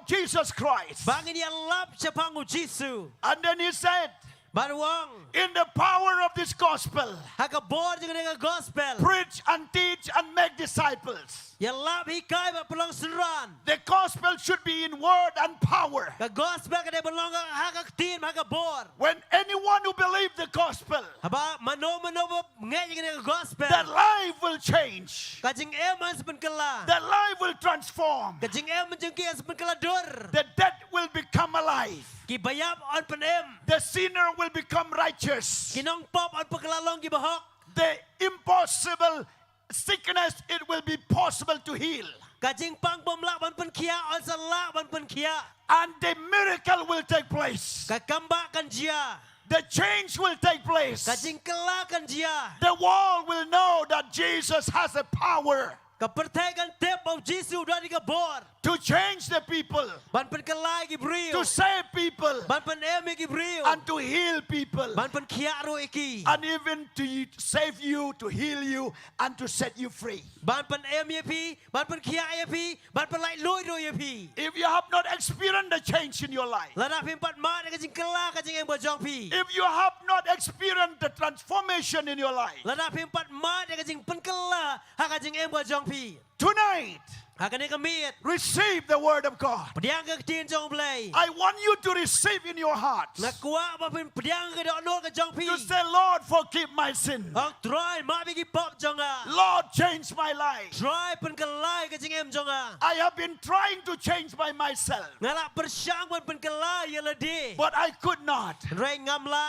F: Jesus Christ.
B: bangin ya lap chapangu Jesus
F: And then he said,
B: baruang
F: in the power of this gospel,
B: haka bor dengan gospel
F: preach and teach and make disciples.
B: ya lap hikai ba pelong seran
F: The gospel should be in word and power.
B: ka gospel ka de belong haka tin haka bor
F: When anyone who believes the gospel,
B: haba mano ngai dengan gospel
F: their life will change.
B: kajing eman sepen kala
F: Their life will transform.
B: kajing eman jengki sepen kala dur
F: The dead will become alive.
B: ki bayap on penem
F: The sinner will become righteous.
B: kinong pop on pekalalong ki bahok
F: The impossible sickness, it will be possible to heal.
B: kajing pang bom lak ban pen kia on salak ban pen kia
F: And the miracle will take place.
B: ka kamba kan jia
F: The change will take place.
B: kajing kala kan jia
F: The world will know that Jesus has a power
B: ka pertai kan tep of Jesus dari ka bor
F: to change the people,
B: ban pen kala ki brio
F: to save people,
B: ban pen em ki brio
F: and to heal people,
B: ban pen kia ro iki
F: and even to save you, to heal you, and to set you free.
B: ban pen em ye pi ban pen kia ye pi ban pen lai loi ro ye pi
F: If you have not experienced the change in your life,
B: lada pin pat ma ka jing kala ka jing em bojong pi
F: if you have not experienced the transformation in your life,
B: lada pin pat ma ka jing pen kala ha ka jing em bojong pi
F: tonight,
B: ha ka ne ka miet
F: receive the word of God.
B: pediang ka tin jong play
F: I want you to receive in your heart.
B: na kuat ba pin pediang ka do no ka jong pi
F: You say, Lord, forgive my sin.
B: ong try ma bi ki pop jong a
F: Lord, change my life.
B: try pen kala ka jing em jong a
F: I have been trying to change by myself,
B: ngala persyang ban pen kala ye ledi
F: but I could not.
B: rai ngam la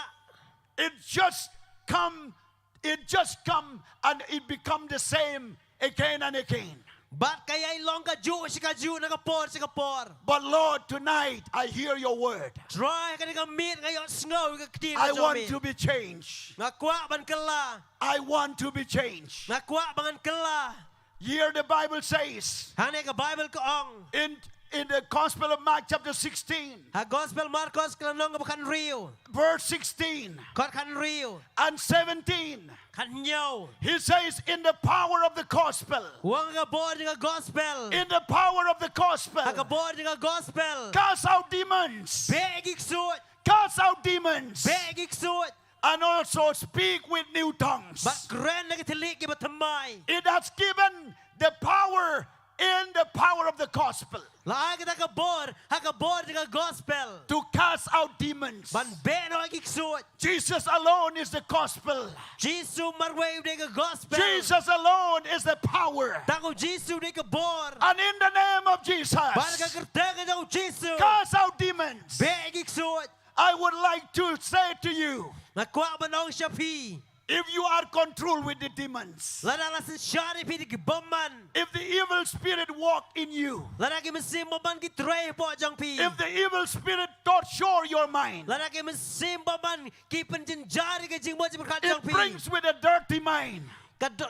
F: It just come and it become the same again and again.
B: bat kaya long ka ju na ka por
F: But Lord, tonight I hear your word.
B: try ka ka meet ngayon snow ka tin
F: I want to be changed.
B: na kuat ban kala
F: I want to be changed.
B: na kuat bangan kala
F: Here the Bible says
B: hane ka Bible ko ong
F: in the Gospel of Mark chapter 16,
B: ha gospel Marcos kanong ka kan rio
F: verse 16
B: kot kan rio
F: and 17.
B: kan nyaw
F: He says, in the power of the gospel,
B: wang ka bor nga gospel
F: in the power of the gospel,
B: ha ka bor nga gospel
F: cast out demons,
B: begik suot
F: cast out demons,
B: begik suot
F: and also speak with new tongues.
B: bat kren na kitilik ki batamay
F: It has given the power in the power of the gospel
B: la kita ka bor nga gospel
F: to cast out demons.
B: ban beno agik suot
F: Jesus alone is the gospel.
B: Jesus marway nga gospel
F: Jesus alone is the power.
B: Tango Jesus ni ka bor
F: And in the name of Jesus,
B: ban ka kerteng nga Jesus
F: cast out demons.
B: begik suot
F: I would like to say to you,
B: na kwa manong siya pi
F: if you are controlled with the demons,
B: lada la shari pi ki bomman
F: if the evil spirit walk in you,
B: lada ki mesim bomman ki tray po jang pi
F: if the evil spirit torture your mind,
B: lada ki mesim bomman ki penjen jari ke jing mo ji berkat jang
F: it
B: pi
F: brings with a dirty mind.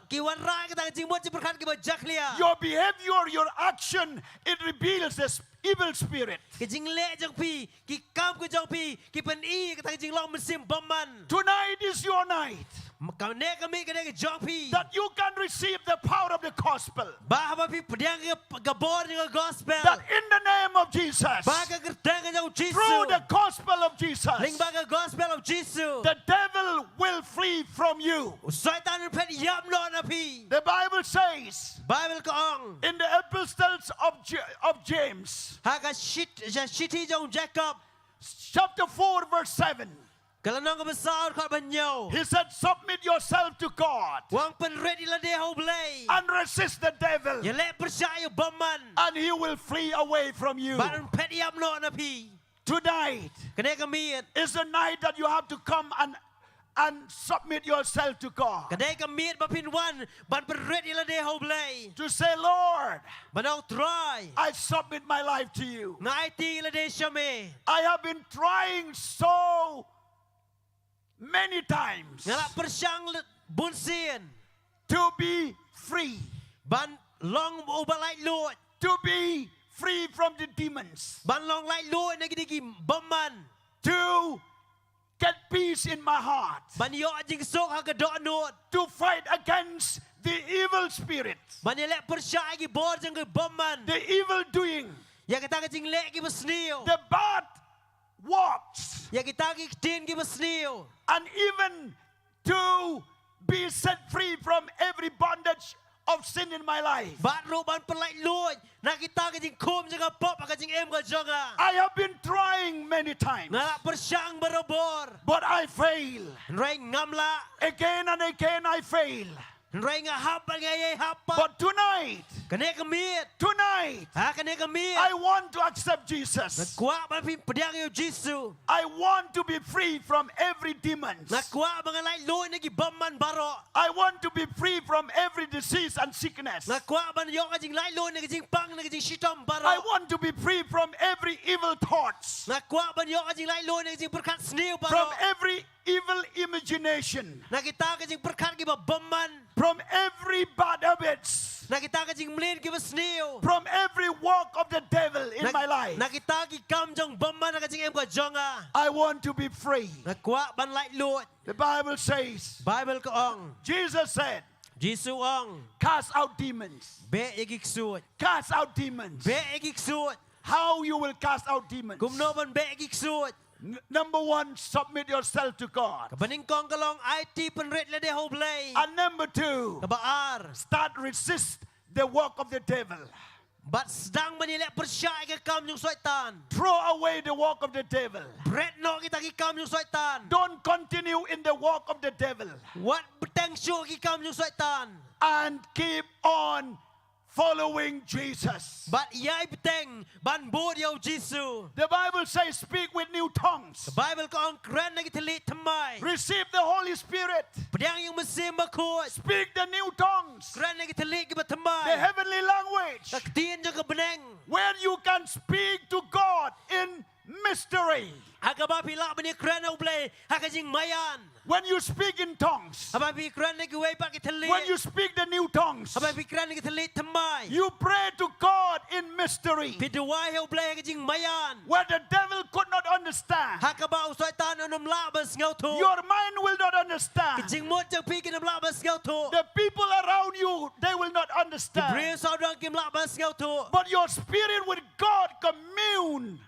B: ki wan ra ke tang jing mo ji berkat ki ba jaklia
F: Your behavior, your action, it reveals this evil spirit.
B: ki jing le jang pi ki kam ke jang pi ki pen i ke tang jing long mesim bomman
F: Tonight is your night
B: ka ne ka mi ke ne jang pi
F: that you can receive the power of the gospel.
B: ba ba pi pediang ke bor nga gospel
F: That in the name of Jesus,
B: ba ka kerteng nga Jesus
F: through the gospel of Jesus,
B: ling ba ka gospel of Jesus
F: the devil will flee from you.
B: Satan pet yam no na pi
F: The Bible says
B: Bible ko ong
F: in the epistles of James,
B: ha ka shit ja shiti jong Jacob
F: chapter 4, verse 7.
B: Kalau nang besar kau banyo.
F: He said, submit yourself to God
B: Wang penret ila dia hoblay.
F: and resist the devil,
B: Ya le percaya baman.
F: and he will flee away from you.
B: Baran pet yam no na pi.
F: Tonight
B: Kena kami.
F: is the night that you have to come and submit yourself to God.
B: Kadai kami bapin wan. Ban penret ila dia hoblay.
F: To say, Lord,
B: Banau try.
F: I submit my life to you.
B: Ngai ti ila dia syame.
F: I have been trying so many times
B: Ngalak persyang bunsin.
F: to be free,
B: Ban long ubalai luot.
F: to be free from the demons,
B: Ban long lai luot na gidigi baman.
F: to get peace in my heart,
B: Ban yo jing sok ha kedok nuot.
F: to fight against the evil spirits,
B: Ban yelek persyai gi bor jang ke baman.
F: the evil doing,
B: Ya kita ke jing lek gi besniu.
F: the bad walks,
B: Ya kita ke tin gi besniu.
F: and even to be set free from every bondage of sin in my life.
B: Bat ro ban pelai luot. Na kita ke jing kum jang ke pop ke jing em ke jonga.
F: I have been trying many times,
B: Ngalak persyang berobor.
F: but I fail.
B: Nrai ngamla.
F: Again and again I fail.
B: Nrai ngahap ngai hapa.
F: But tonight,
B: Kena kemit.
F: tonight,
B: Ha kena kemit.
F: I want to accept Jesus.
B: Kuat ban pin pedang yo Jisu.
F: I want to be free from every demon.
B: Na kuat mengalai luot nagi baman baro.
F: I want to be free from every disease and sickness.
B: Na kuat ban yo ke jing lai luot nagi jing pang nagi jing shitom baro.
F: I want to be free from every evil thoughts,
B: Na kuat ban yo ke jing lai luot nagi jing berkat sniu baro.
F: from every evil imagination,
B: Na kita ke jing berkat ki ba baman.
F: from every bad habits,
B: Na kita ke jing mlin ki ba sniu.
F: from every work of the devil in my life.
B: Na kita ki kam jong baman na ke jing em ko jonga.
F: I want to be free.
B: Na kuat ban lai luot.
F: The Bible says,
B: Bible ko ong.
F: Jesus said,
B: Jisu ong.
F: cast out demons.
B: Be yagik suot.
F: Cast out demons.
B: Be yagik suot.
F: How you will cast out demons?
B: Kumno ban be yagik suot.
F: Number one, submit yourself to God.
B: Kabaning kong kalong IT penret le de hoblay.
F: And number two,
B: Kabaar.
F: start resist the work of the devil.
B: Bat sedang menilai persyai ke kam yung syaitan.
F: Throw away the work of the devil.
B: Bret no kita ki kam yung syaitan.
F: Don't continue in the work of the devil.
B: Wat betang syo ki kam yung syaitan.
F: And keep on following Jesus.
B: Bat yai beteng ban bod yaw Jisu.
F: The Bible says, speak with new tongues.
B: Bible ko ang kren na gitelit tamay.
F: Receive the Holy Spirit.
B: Pedang yung mesim bakut.
F: Speak the new tongues,
B: Kren na gitelit ki ba
F: the
B: tamay.
F: heavenly language,
B: Kaktiin yung kabeneng.
F: where you can speak to God in mystery.
B: Agaba pila ba ni kren na ublay. Hakajing mayan.
F: When you speak in tongues,
B: Aba pi kren na giway pa gitelit.
F: when you speak the new tongues,
B: Aba pi kren na gitelit tamay.
F: you pray to God in mystery,
B: Piduway yaw ublay hakajing mayan.
F: where the devil could not understand.
B: Hakaba syaitan unum labas ngaw to.
F: Your mind will not understand.
B: Kajing mo jang pikin ng labas ngaw to.
F: The people around you, they will not understand.
B: Brio saudang kim labas ngaw to.
F: But your spirit with God commune.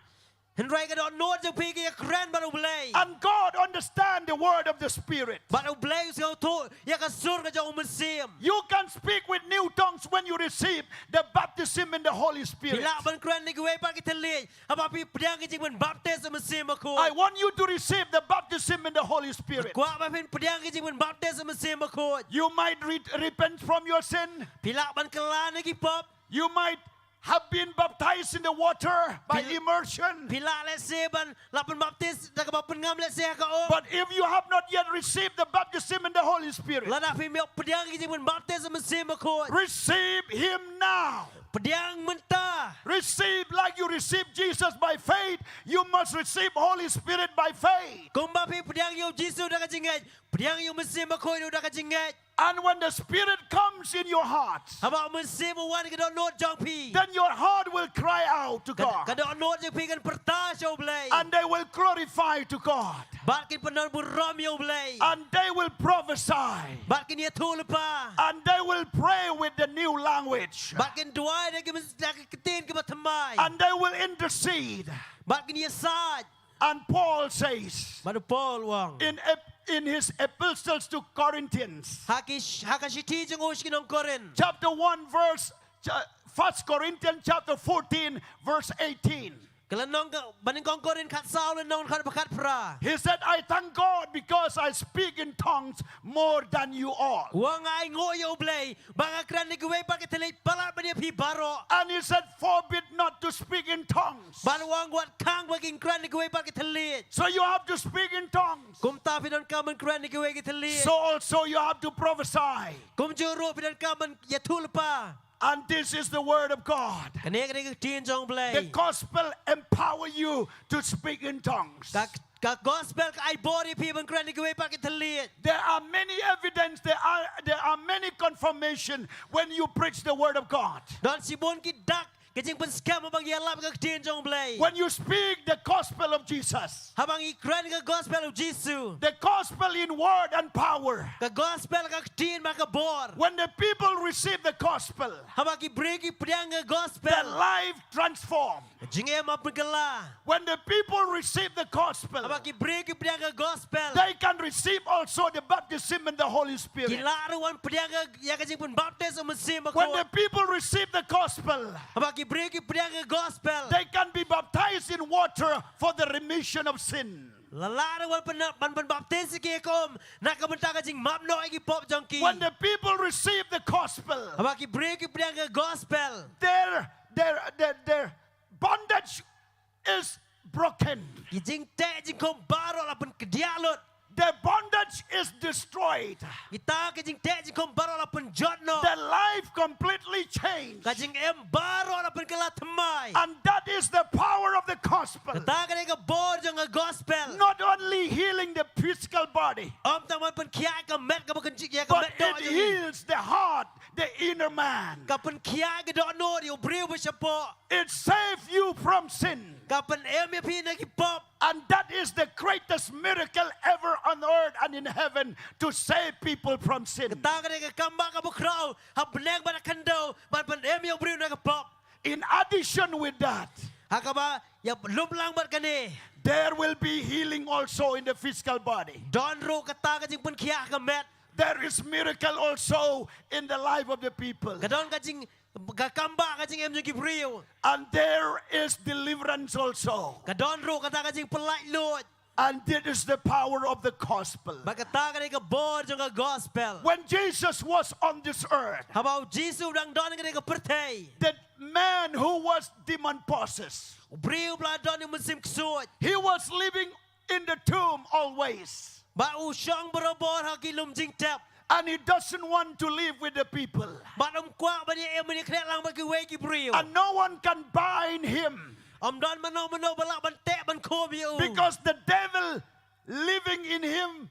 B: Henry ka doon nood jang pikin ya kren ba ublay.
F: And God understand the word of the Spirit.
B: Ba ublay ngaw to. Ya kasur ka jang umensim.
F: You can speak with new tongues when you receive the baptism in the Holy Spirit.
B: Pila ban kren ni giway pa kitali. Aba pi pedang kijing man baptize umensim ako.
F: I want you to receive the baptism in the Holy Spirit.
B: Kwa ba pin pedang kijing man baptize umensim ako.
F: You might repent from your sin.
B: Pila ban kala na gipop.
F: You might have been baptized in the water by immersion.
B: Pila lese ban lapan baptize nagapapan ngam lese ka o.
F: But if you have not yet received the baptism in the Holy Spirit,
B: Lada pi milk pedang kijing man baptize umensim ako.
F: receive Him now.
B: Pedang mentah.
F: Receive like you receive Jesus by faith. You must receive Holy Spirit by faith.
B: Kung bapi pedang yung Jisu dah kajingat, pedang yung mesim ako dah kajingat.
F: And when the Spirit comes in your heart,
B: Haba mesim wan kada not jang pi.
F: then your heart will cry out to God.
B: Kada not jang pi kan pertas yung blay.
F: And they will glorify to God.
B: Batkin penon buram yung blay.
F: And they will prophesy.
B: Batkin ia tu lepa.
F: And they will pray with the new language.
B: Batkin dua dah ketin ke batamai.
F: And they will intercede.
B: Batkin ia sad.
F: And Paul says
B: Badu Paul wang.
F: in his epistles to Corinthians,
B: Hakashiti jang ush kinong Korin.
F: chapter 1 verse 1 Corinthians chapter 14 verse 18.
B: Kalau nong banding kongkorin kat sao le nong kat bakat pra.
F: He said, I thank God because I speak in tongues more than you all.
B: Wang ai ngoyo blay. Bang akran ni kuwe pa ketelit palat bania pi baro.
F: And he said, forbid not to speak in tongues.
B: Ban wang wat kang baging kran ni kuwe pa ketelit.
F: So you have to speak in tongues.
B: Kum ta pidon kaman kran ni kuwe ketelit.
F: So also you have to prophesy.
B: Kum juru pidon kaman yatul pa.
F: And this is the word of God.
B: Kene kene tin jong blay.
F: The gospel empower you to speak in tongues.
B: Ka gospel ka ai body pi ban kran ni kuwe pa ketelit.
F: There are many evidence, there are many confirmation when you preach the word of God.
B: Don sibon ki dak kejing pen scam abang yalap ka tin jong blay.
F: When you speak the gospel of Jesus,
B: Habang ikran ka gospel of Jesus.
F: the gospel in word and power.
B: Ka gospel ka tin maka bor.
F: When the people receive the gospel,
B: Habang ki break ki priang ka gospel.
F: their life transformed.
B: Kejing em apengkala.
F: When the people receive the gospel,
B: Habang ki break ki priang ka gospel.
F: they can receive also the baptism in the Holy Spirit.
B: Kilaruan priang ka ya kejing pun baptis o mesim
F: When the
B: ako.
F: people receive the gospel,
B: Habang ki break ki priang ka gospel.
F: they can be baptized in water for the remission of sin.
B: Lalaruan pan baptis ki kom. Nak kabenta kejing mapno ki pop jongki.
F: When the people receive the gospel,
B: Habang ki break ki priang ka gospel.
F: their bondage is broken.
B: Kejing te kejing kom baro la pen kedialot.
F: Their bondage is destroyed.
B: Kita kejing te kejing kom baro la pen jotno.
F: Their life completely changed.
B: Kajing em baro la pen kala temai.
F: And that is the power of the gospel.
B: Kata kene ka bor jong ka gospel.
F: Not only healing the physical body,
B: Om taman pen kia ka met ka bukan cik ya ka
F: but
B: met do
F: it heals the heart, the inner man.
B: ka pen kia ka do no di ubriu bersepo.
F: It saves you from sin.
B: Ka pen em ya pi na ki pop.
F: And that is the greatest miracle ever on earth and in heaven, to save people from sin.
B: Kata kene ka kamba ka bukrau. Ha beneng ba kando. Ban pen em ya ubriu na ka pop.
F: In addition with that,
B: Ha ka ba ya lumlang bat kene.
F: there will be healing also in the physical body.
B: Don ro kata kajing pen kia ka met.
F: There is miracle also in the life of the people.
B: Kadon kajing ka kamba kajing em jong ki briu.
F: And there is deliverance also.
B: Kadon ro kata kajing pelai lot.
F: And that is the power of the gospel.
B: Ba kata kene ka bor jong ka gospel.
F: When Jesus was on this earth,
B: Habau Jesus dang don kene ka pertai.
F: that man who was demon possessed,
B: Briu bla don ni musim kesut.
F: he was living in the tomb always.
B: Ba usong berobor ha kilum jing tap.
F: And he doesn't want to live with the people.
B: Ba om kwa ba ni em ni kret lang ba ki we ki briu.
F: And no one can bind him,
B: Om don mano balak ban tek ban kom you.
F: because the devil living in him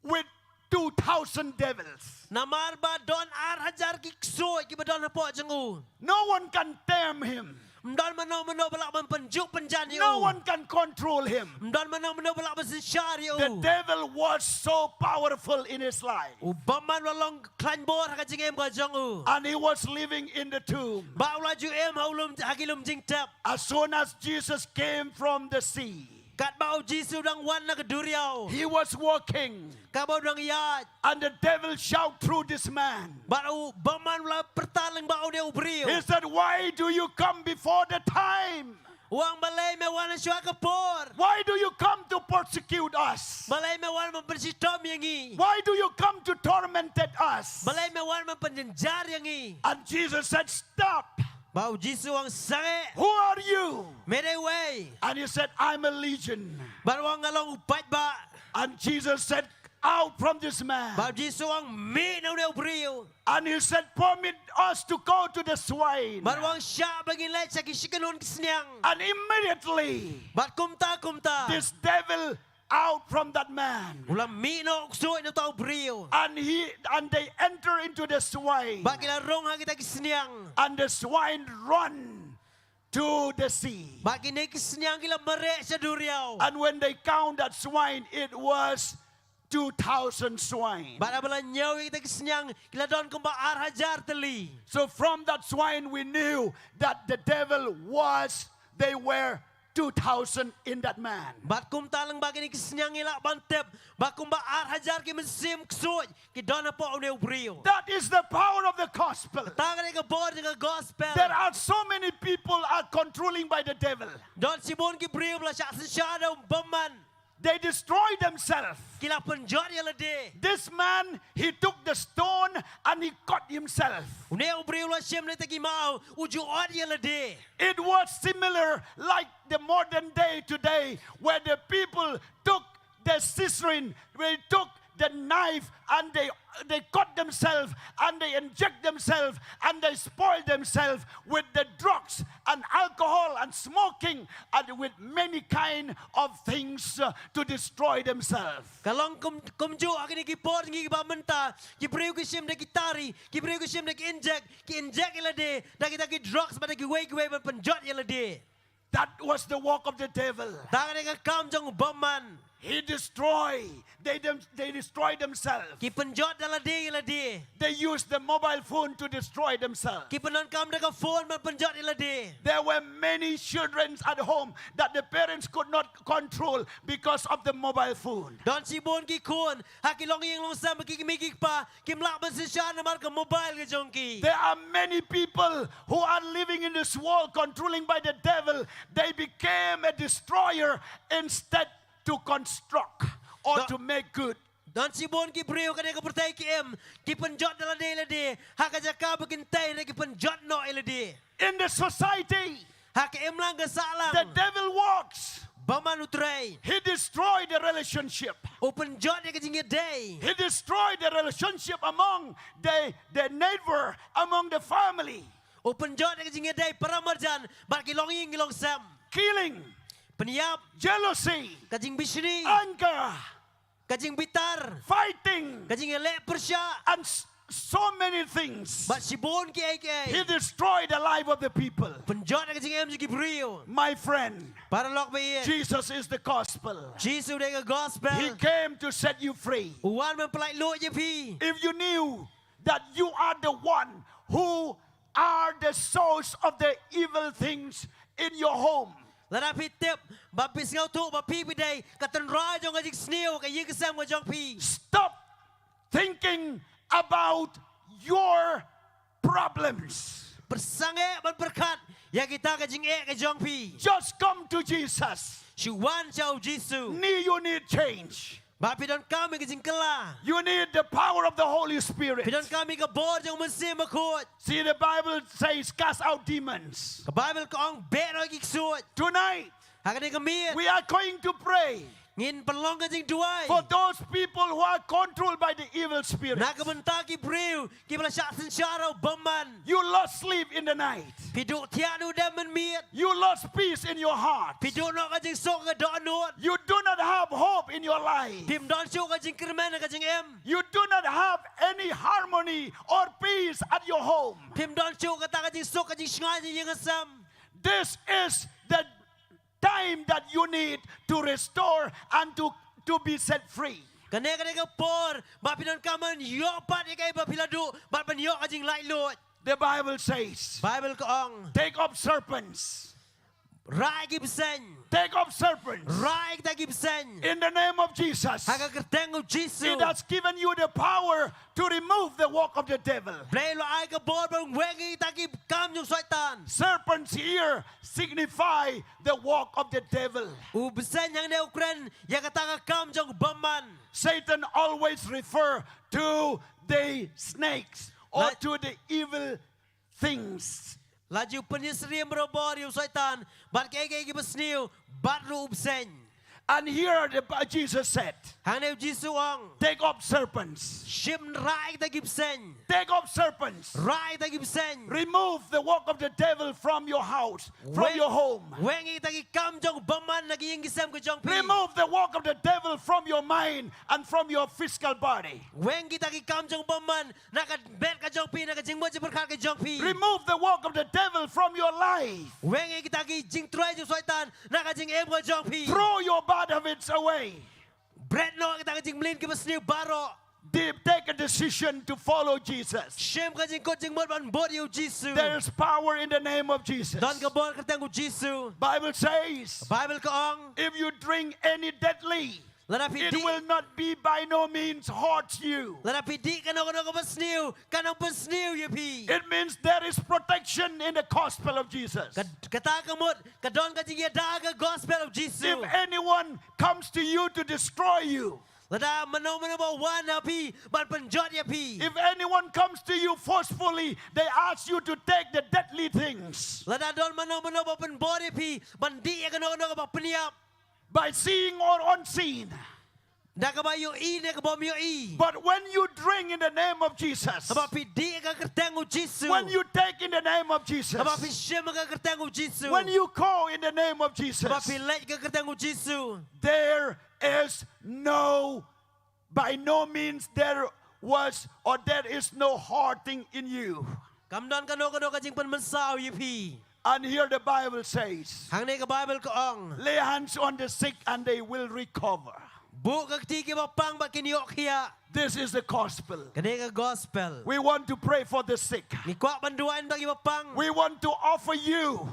F: with 2,000 devils.
B: Namar ba don ar hajar ki kesut ki ba don po jengu.
F: No one can tame him.
B: Don mano balak ban penjuk penjan you.
F: No one can control him.
B: Don mano balak ban sensyar you.
F: The devil was so powerful in his life.
B: Ubaman walong klan bor ha kajing em ka jengu.
F: And he was living in the tomb.
B: Ba laju em ha ulum ha kilum jing tap.
F: As soon as Jesus came from the sea,
B: Kat bau Jesus dang wan na keduriau.
F: he was walking.
B: Ka bau dang yat.
F: And the devil shouted through this man.
B: Baru baman la pertalang bau dia ubriu.
F: He said, why do you come before the time?
B: Uang balai me wan syua kapor.
F: Why do you come to persecute us?
B: Balai me wan mempersitom yang i.
F: Why do you come to torment us?
B: Balai me wan mempenjenjar yang i.
F: And Jesus said, stop.
B: Bau Jesus wang sange.
F: Who are you?
B: Mere way.
F: And he said, I'm a legion.
B: Baru wang ngalong upat ba.
F: And Jesus said, out from this man.
B: Bau Jesus wang mi na dia ubriu.
F: And he said, permit us to go to the swine.
B: Baru wang syak bagi lai caki sikanun kesniang.
F: And immediately,
B: Bat kumta.
F: this devil out from that man.
B: Ulam mi no ksoi no tau ubriu.
F: And they enter into the swine.
B: Bak kita rong ha kita kesniang.
F: And the swine run to the sea.
B: Bak ini kesniang kila merek seduriau.
F: And when they count that swine, it was 2,000 swine.
B: Bak abala nyawi kita kesniang kila don kumba ar hajar teli.
F: So from that swine, we knew that the devil they were 2,000 in that man.
B: Bat kum talang bagi ni kesenyang ilak bantep. Bat kum ba R Hajar ki mensim kesuj ki dona po uneu brio.
F: That is the power of the gospel.
B: Tangan ni ke bor dengan gospel.
F: There are so many people are controlling by the devil.
B: Don sibon ki brio bla syak sensyada beman.
F: They destroy themselves.
B: Kila penjot ya lede.
F: This man, he took the stone and he cut himself.
B: Uneu brio la siem ni teki mau uju od ya lede.
F: It was similar like the modern day today, where the people took the scissors, they took the knife and they cut themselves and they inject themselves and they spoil themselves with the drugs and alcohol and smoking and with many kind of things to destroy themselves.
B: Kalong kumju akin ki por ngi ba menta ki brio ki siem de ki tari ki brio ki siem de ki inject ya lede da kita ki drugs ba ki way ban penjot ya lede.
F: That was the work of the devil.
B: Tangan ni ke kam jong beman.
F: He destroyed. They destroy themselves.
B: Ki penjot da lede ya lede.
F: They use the mobile phone to destroy themselves.
B: Ki penon kam da ka phone ban penjot ya lede.
F: There were many children at home that the parents could not control because of the mobile phone.
B: Don sibon ki kun ha ki long yeng long sam ki mikik pa ki mlak ban sisyan mar ka mobile ke jong ki.
F: There are many people who are living in this world controlling by the devil. They became a destroyer instead to construct or to make good.
B: Don sibon ki brio ka de ka pertai ki em ki penjot da lede ha ka jaka begintai ne ki penjot no lede.
F: In the society,
B: Ha ka em lang ka salang.
F: the devil works.
B: Baman utrai.
F: He destroyed the relationship.
B: Open jot ka jing day.
F: He destroyed the relationship among the neighbor, among the family.
B: Open jot ka jing day para marjan bar ki long yeng ki long sam.
F: Killing,
B: Peniap
F: jealousy,
B: ka jing bisni
F: anger,
B: ka jing bitar
F: fighting,
B: ka jing le persya.
F: and so many things.
B: Bat sibon ki ai
F: He destroyed the life of the people.
B: penjot ka jing em ki brio.
F: My friend,
B: Para lok ba ye.
F: Jesus is the gospel.
B: Jesus de ka gospel.
F: He came to set you free.
B: Uwan man pelai lo je pi.
F: If you knew that you are the one who are the source of the evil things in your home,
B: Lara pi tip ba pi ngau tu ba pi bidai ka tan ra jong ka jing sneu ka yeng ka sam ka jong pi.
F: stop thinking about your problems.
B: Persange ban perkat ya kita ka jing ka jong pi.
F: Just come to Jesus.
B: Shuwan chau Jesus.
F: You need change.
B: Ba pi don kami ka jing kala.
F: You need the power of the Holy Spirit.
B: Pi don kami ka bor jong mensim akut.
F: See, the Bible says cast out demons.
B: Ka Bible ka ong bero ki ksut.
F: Tonight,
B: Ha ka de ka miet.
F: we are going to pray
B: Ngin perlong ka jing duai.
F: for those people who are controlled by the evil spirit.
B: Na ka benta ki brio ki bala syak sensyara beman.
F: You lost sleep in the night.
B: Pi duk tiadu dem men miet.
F: You lost peace in your heart.
B: Pi duk no ka jing sok ka do anut.
F: You do not have hope in your life.
B: Pim don syuk ka jing kermen ka jing em.
F: You do not have any harmony or peace at your home.
B: Pim don syuk ka ta ka jing sok ka jing shngai jing asam.
F: This is the time that you need to restore and to be set free.
B: Kane ka por ba pi don kaman yo pat ka ba piladu ba ban yo ka jing lai lot.
F: The Bible says,
B: Bible ka ong
F: take up serpents.
B: rai ki psen.
F: Take up serpents.
B: Rai ta ki psen.
F: In the name of Jesus.
B: Ha ka kerteng of Jesus.
F: It has given you the power to remove the work of the devil.
B: Play lo ai ka bor bang wengi ta ki kam yung soitan.
F: Serpents here signify the work of the devil.
B: U psen yang ne ukren ya ka ta ka kam jong baman.
F: Satan always refer to the snakes or
B: Like-
F: to the evil things.
B: Laju penyesriam berobor yung soitan. Bat kaya ki besniu bat ru psen.
F: And here Jesus said,
B: Hang ne Jesus ong
F: take up serpents.
B: shim rai ta ki psen.
F: Take up serpents.
B: Rai ta ki psen.
F: Remove the work of the devil from your house, from your home.
B: Wengi ta ki kam jong baman lagi yang gisam ke jong pi.
F: Remove the work of the devil from your mind and from your physical body.
B: Wengi ta ki kam jong baman nak ka bet ka jong pi nak ka jing mo je berkat ke jong pi.
F: Remove the work of the devil from your life.
B: Wengi kita ki jing try jong soitan nak ka jing em ke jong pi.
F: Throw your bad habits away.
B: Bread no kita ka jing mlin ke besniu baro.
F: take a decision to follow Jesus.
B: Shem ka jing kot jing mot ban bot yu Jisu.
F: There's power in the name of Jesus.
B: Don ka bon ka tang Jisu.
F: Bible says,
B: Bible ka ong.
F: if you drink any deadly,
B: Larapi
F: it
B: di.
F: will not be by no means hurt you.
B: Larapi di kano ka pasniu. Kanang pasniu yu pi.
F: It means there is protection in the gospel of Jesus.
B: Kata ka mot. Kadon ka jing yada ka gospel of Jisu.
F: If anyone comes to you to destroy you,
B: Lada mano ba wan na pi. Ban penjot ya pi.
F: if anyone comes to you forcefully, they ask you to take the deadly things.
B: Lada don mano ba penbori pi. Ban di ya kano ka ba peniap.
F: By seeing or unseen.
B: Da ka ba yu i ne ka bom yu i.
F: But when you drink in the name of Jesus,
B: Kaba pi di ka kertang u Jisu.
F: when you take in the name of Jesus,
B: Kaba pi shem ka kertang u Jisu.
F: when you call in the name of Jesus,
B: Kaba pi lej ka kertang u Jisu.
F: there is by no means there was or there is no hurting in you.
B: Kamdon kano ka jing pen mensaw yu pi.
F: And here the Bible says,
B: Hang ne ka Bible ka ong.
F: lay hands on the sick and they will recover.
B: Bu ka tiki ba pang ba kiniok hiya.
F: This is the gospel.
B: Kane ka gospel.
F: We want to pray for the sick.
B: Ni kwa banduan bagi ba pang.
F: We want to offer you.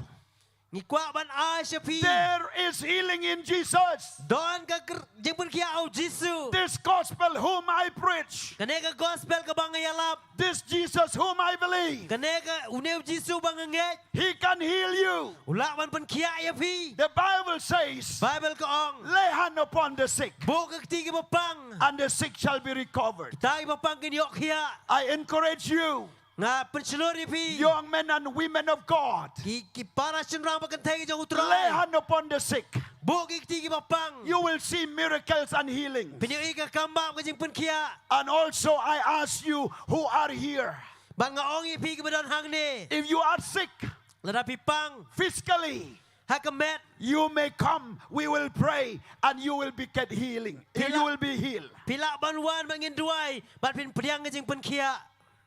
B: Ni kwa ban ay siya pi.
F: There is healing in Jesus.
B: Don ka jing pen kiya au Jisu.
F: This gospel whom I preach,
B: Kane ka gospel ka bang yalap.
F: this Jesus whom I believe,
B: Kane ka unew Jisu bang nget.
F: he can heal you.
B: Ula man pen kiya ya pi.
F: The Bible says,
B: Bible ka ong.
F: lay hand upon the sick
B: Bu ka tiki ba pang.
F: and the sick shall be recovered.
B: Tayo ba pang kiniok hiya.
F: I encourage you,
B: Nga penseluri pi.
F: young men and women of God,
B: Ki para senrang bagantay jang
F: lay
B: utray.
F: hand upon the sick.
B: Bu ki tiki ba pang.
F: You will see miracles and healing.
B: Piniwi ka kamba ka jing pen kiya.
F: And also I ask you who are here,
B: Bang nga ong ipi ka ba don hang ni.
F: if you are sick
B: Ladapi pang.
F: physically,
B: Hakamet.
F: you may come, we will pray, and you will be get healing. You will be healed.
B: Pila banwan mangin duay. Bat pin priang ka jing pen kiya.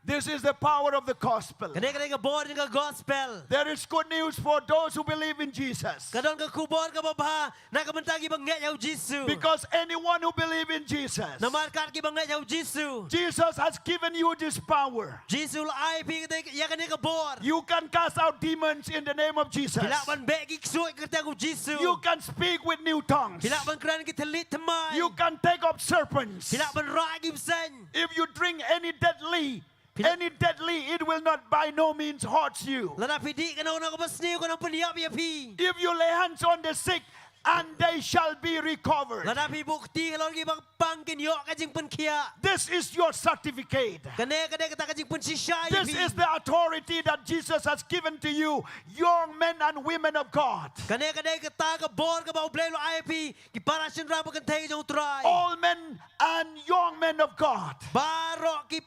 F: This is the power of the gospel.
B: Kane ka board ka gospel.
F: There is good news for those who believe in Jesus.
B: Kadon ka kubor ka babha. Nakamantagi bang nget yaw Jisu.
F: Because anyone who believes in Jesus,
B: Namarkat ki bang nget yaw Jisu.
F: Jesus has given you this power.
B: Jisu ay pi ka ya kane ka board.
F: You can cast out demons in the name of Jesus.
B: Pila ban be ki ksuy ka tang Jisu.
F: You can speak with new tongues.
B: Pila ban kran ki telit tamay.
F: You can take up serpents.
B: Pila ban ra ki sen.
F: If you drink any deadly, it will not by no means hurt you.
B: Ladapi di ka na ka pasniw ka ng paniap ya pi.
F: If you lay hands on the sick, and they shall be recovered.
B: Ladapi bukti ka lang ibang pangkinyo ka jing pankiya.
F: This is your certificate.
B: Kane ka ta ka jing pansisya ya
F: This
B: pi.
F: is the authority that Jesus has given to you, young men and women of God.
B: Kane ka ta ka bor ka ba ublelo ay pi. Ki para siyang rapa kan tayo jang utray.
F: All men and young men of God.
B: Baro ki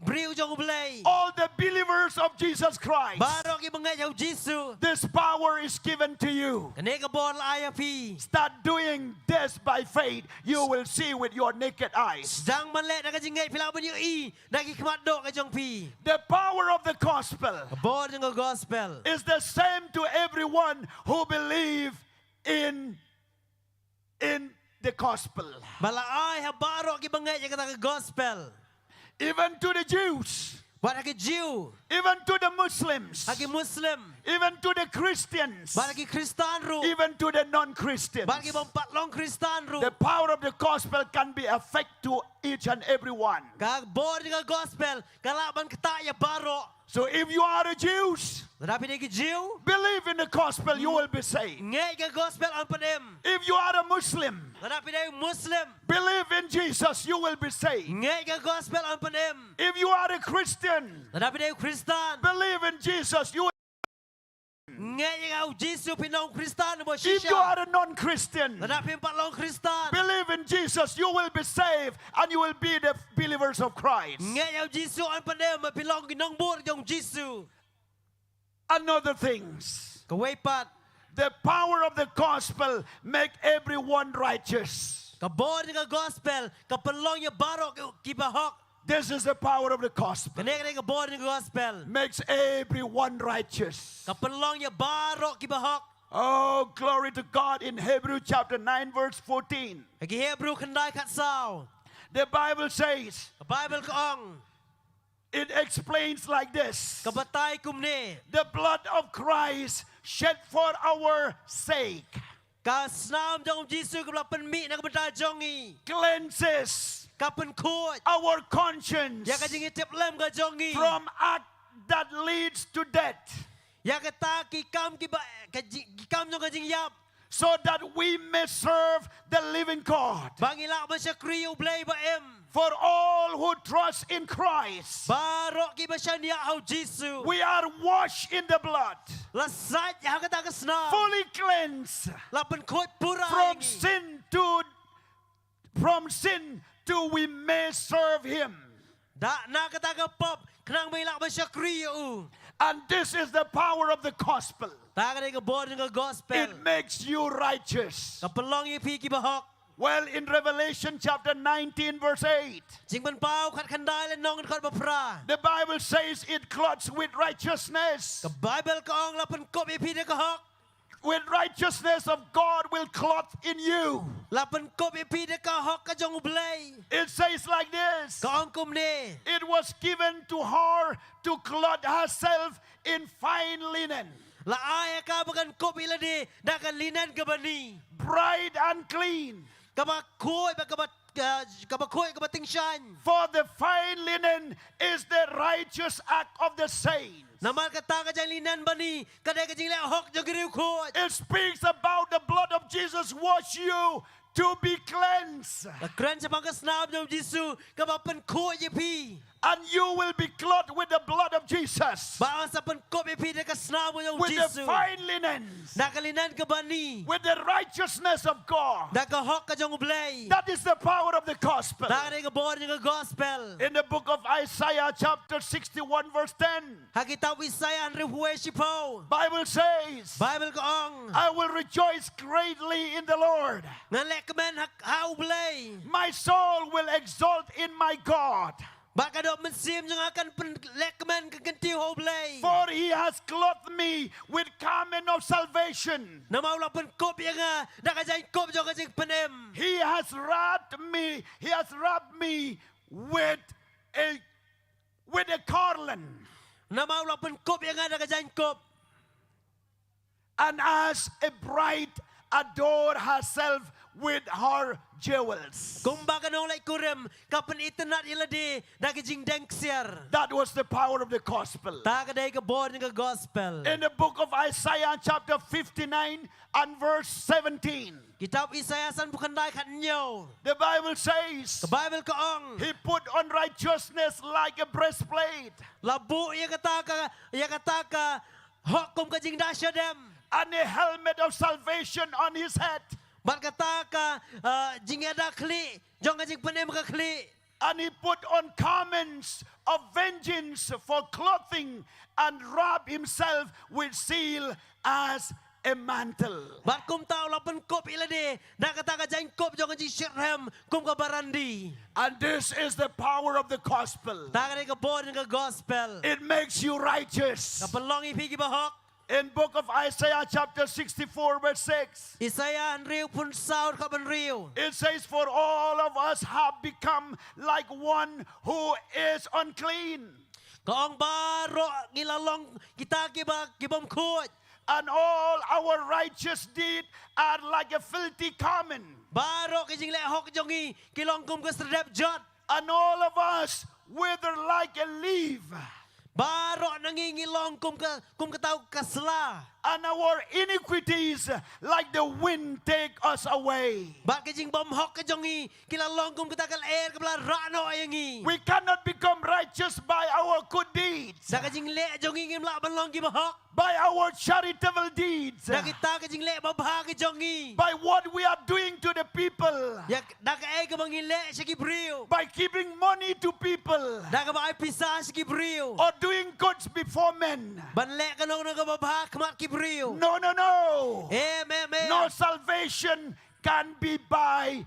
B: briw jang ublay.
F: All the believers of Jesus Christ.
B: Baro ki mga yaw Jisu.
F: This power is given to you.
B: Kane ka bor ay pi.
F: Start doing this by faith. You will see with your naked eyes.
B: Dang manlet na ka jing ngay pilaban yung i. Nakikmatdo ka jang pi.
F: The power of the gospel
B: Bor jang gospel.
F: is the same to everyone who believe in the gospel.
B: Bala ay habaro ki bangay ka ta ka gospel.
F: Even to the Jews,
B: Bara ki Jew,
F: even to the Muslims,
B: haki Muslim,
F: even to the Christians,
B: bara ki Kristanro,
F: even to the non-Christians.
B: bara ki bang patlong Kristanro.
F: The power of the gospel can be effect to each and every one.
B: Kag bor ka gospel, kalaban kita ya baro.
F: So if you are a Jew,
B: Rapi ni ki Jew,
F: believe in the gospel, you will be saved.
B: ngay ka gospel ang panem.
F: If you are a Muslim,
B: Rapi na yung Muslim,
F: believe in Jesus, you will be saved.
B: ngay ka gospel ang panem.
F: If you are a Christian,
B: Rapi na yung Kristan,
F: believe in Jesus, you will.
B: ngay ka Jesu pinong Kristan mo
F: If you
B: siya.
F: are a non-Christian,
B: Rapi yung patlong Kristan,
F: believe in Jesus, you will be saved and you will be the believers of Christ.
B: ngay ka Jesu ang panem, mapilong ginongbor yung Jesu.
F: Another things,
B: Kawaypat,
F: the power of the gospel make everyone righteous.
B: kabor ka gospel, kapalong yung baro kibahok.
F: This is the power of the gospel.
B: Kaneka kabor ka gospel,
F: Makes everyone righteous.
B: kapalong yung baro kibahok.
F: Oh, glory to God in Hebrew chapter 9 verse 14.
B: Kagi Hebrew kanday katsaw.
F: The Bible says,
B: Bible kaong
F: it explains like this.
B: kabatay kumne
F: The blood of Christ shed for our sake
B: ka snam jong Jisu kabla penmi na kabata jongi
F: cleanses
B: ka pen khot
F: our conscience
B: ya ka jing tip lem ka jongi
F: from act that leads to death,
B: ya ka ta ki kam ki ba ki kam jong ka jing yap
F: so that we may serve the living God.
B: bangila ba siya kriyo blay ba em
F: For all who trust in Christ,
B: baro ki ba siya niya au Jisu
F: we are washed in the blood,
B: lasat ya ka ta ka snam
F: fully cleansed
B: la pen khot pura
F: from
B: ingi.
F: sin to we may serve Him.
B: Da na ka ta ka pop kanang may la ba siya kriyo
F: And this is the power of the gospel.
B: ta ka ka bod ng gospel
F: It makes you righteous.
B: ka pelong yi pi ki bahok
F: Well, in Revelation chapter 19, verse 8,
B: jing ban pau khat khandai le nong khot ba pra
F: the Bible says it clothes with righteousness.
B: ka Bible ka ong la pen kop yi pi de ka hok
F: With righteousness of God will clothe in you.
B: la pen kop yi pi de ka hok ka jong blay
F: It says like this.
B: ka ong kum ne
F: It was given to her to clothe herself in fine linen,
B: la ay ka bagan kop ila de da ka linan ka bani
F: bright and clean.
B: ka ba khoi ba ka ba khoi ka ba ting shan
F: For the fine linen is the righteous act of the saints.
B: namal ka ta ka jang linan bani ka de ka jing le hok jong riu khot
F: It speaks about the blood of Jesus wash you to be cleansed.
B: la kren sa bang ka snab jong Jisu ka ba pen khoi yi pi
F: And you will be clothed with the blood of Jesus.
B: ba sa pen kop yi pi de ka snab jong
F: With the
B: Jisu
F: fine linens.
B: da ka linan ka bani
F: With the righteousness of God.
B: da ka hok ka jong blay
F: That is the power of the gospel.
B: da ka bod ng gospel
F: In the book of Isaiah chapter 61 verse 10.
B: hakita Isaiah an rihuwe sipo
F: Bible says,
B: Bible ka ong
F: I will rejoice greatly in the Lord.
B: nga lekmen hau blay
F: My soul will exalt in my God.
B: baka do mensim jong akan pen lekmen ka kentiu hau blay
F: For he has clothed me with garment of salvation.
B: na mau la pen kop yang da ka jang kop jong ka jing penem
F: He has wrapped me with a garland.
B: na mau la pen kop yang da ka jang kop
F: And as a bride adore herself with her jewels.
B: kung baka nong lai kurem ka pen itanat ila de da ka jing deng siar
F: That was the power of the gospel.
B: ta ka dai ka bod ng gospel
F: In the book of Isaiah chapter 59 and verse 17,
B: kitab Isaiah san bukan dai khat nyo
F: the Bible says,
B: ka Bible ka ong
F: he put on righteousness like a breastplate
B: labu ya kata ka hok kum ka jing da syadem
F: and a helmet of salvation on his head.
B: bat kata ka jing ada kli jong ka jing penem ka kli
F: And he put on garments of vengeance for clothing and wrapped himself with seal as a mantle.
B: bat kum tau la pen kop ila de da kata ka jing kop jong ka jing syadem kum ka barandi
F: And this is the power of the gospel.
B: ta ka dai ka bod ng gospel
F: It makes you righteous.
B: ka pelong ipi ki bahok
F: In book of Isaiah chapter 64 verse 6,
B: Isaiah an riu pun saud ka ban riu
F: it says, for all of us have become like one who is unclean,
B: ka ong baro ngilalong kita ki bom khut
F: and all our righteous deeds are like a filthy garment.
B: baro ki jing le hok jong i kilong kum ka sredep jot
F: And all of us wither like a leaf,
B: baro nangingilong kum ka tau kasla
F: and our iniquities like the wind take us away.
B: ba ka jing bom hok ka jong i kilalong kum ka takal air ka bla rano ayangi
F: We cannot become righteous by our good deeds,
B: da ka jing le jong i ngim la ban long ki bahok
F: by our charitable deeds,
B: da kita ka jing le babha ka jong i
F: by what we are doing to the people,
B: ya da ka ay ka mangile sa kibriu
F: by giving money to people,
B: da ka ba ay pisa sa kibriu
F: or doing goods before men.
B: ban le ka nong ka babha kmat kibriu
F: No, no, no. No
B: me
F: salvation can be by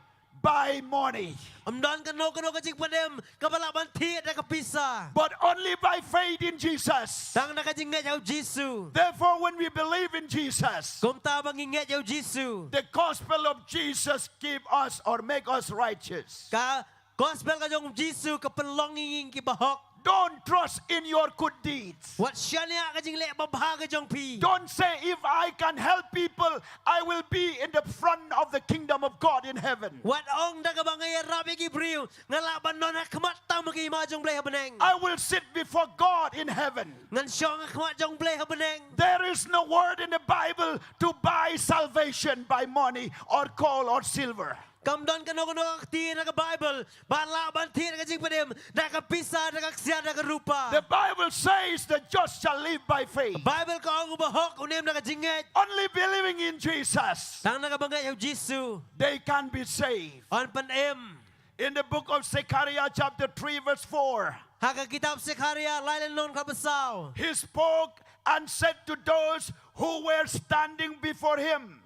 F: money,
B: amdan ka no ka jing padem ka bala ban thi da ka pisa
F: but only by faith in Jesus.
B: tang na ka jing ngat yaw Jisu
F: Therefore, when we believe in Jesus,
B: kum ta bang ngat yaw Jisu
F: the gospel of Jesus give us or make us righteous.
B: ka gospel ka jong Jisu ka penlonging ki bahok
F: Don't trust in your good deeds.
B: wat shania ka jing le babha ka jong pi
F: Don't say, if I can help people, I will be in the front of the kingdom of God in heaven.
B: wat ong da ka bangay rabi ki priu ngalaban non khmat tam ki ma jong ble habeneng
F: I will sit before God in heaven.
B: ngan shong khmat jong ble habeneng
F: There is no word in the Bible to buy salvation by money or gold or silver.
B: kam don ka no ti na ka Bible ban la ban thi na ka jing padem da ka pisa da ka sia da ka rupa
F: The Bible says the just shall live by faith.
B: Bible ka ong bahok unem na ka jinget
F: Only believing in Jesus,
B: tang na ka bangay Jisu
F: they can be saved.
B: on pan em
F: In the book of Zechariah chapter 3 verse 4,
B: haka kitab Zekaria lailan non ka basaw
F: he spoke and said to those who were standing before him,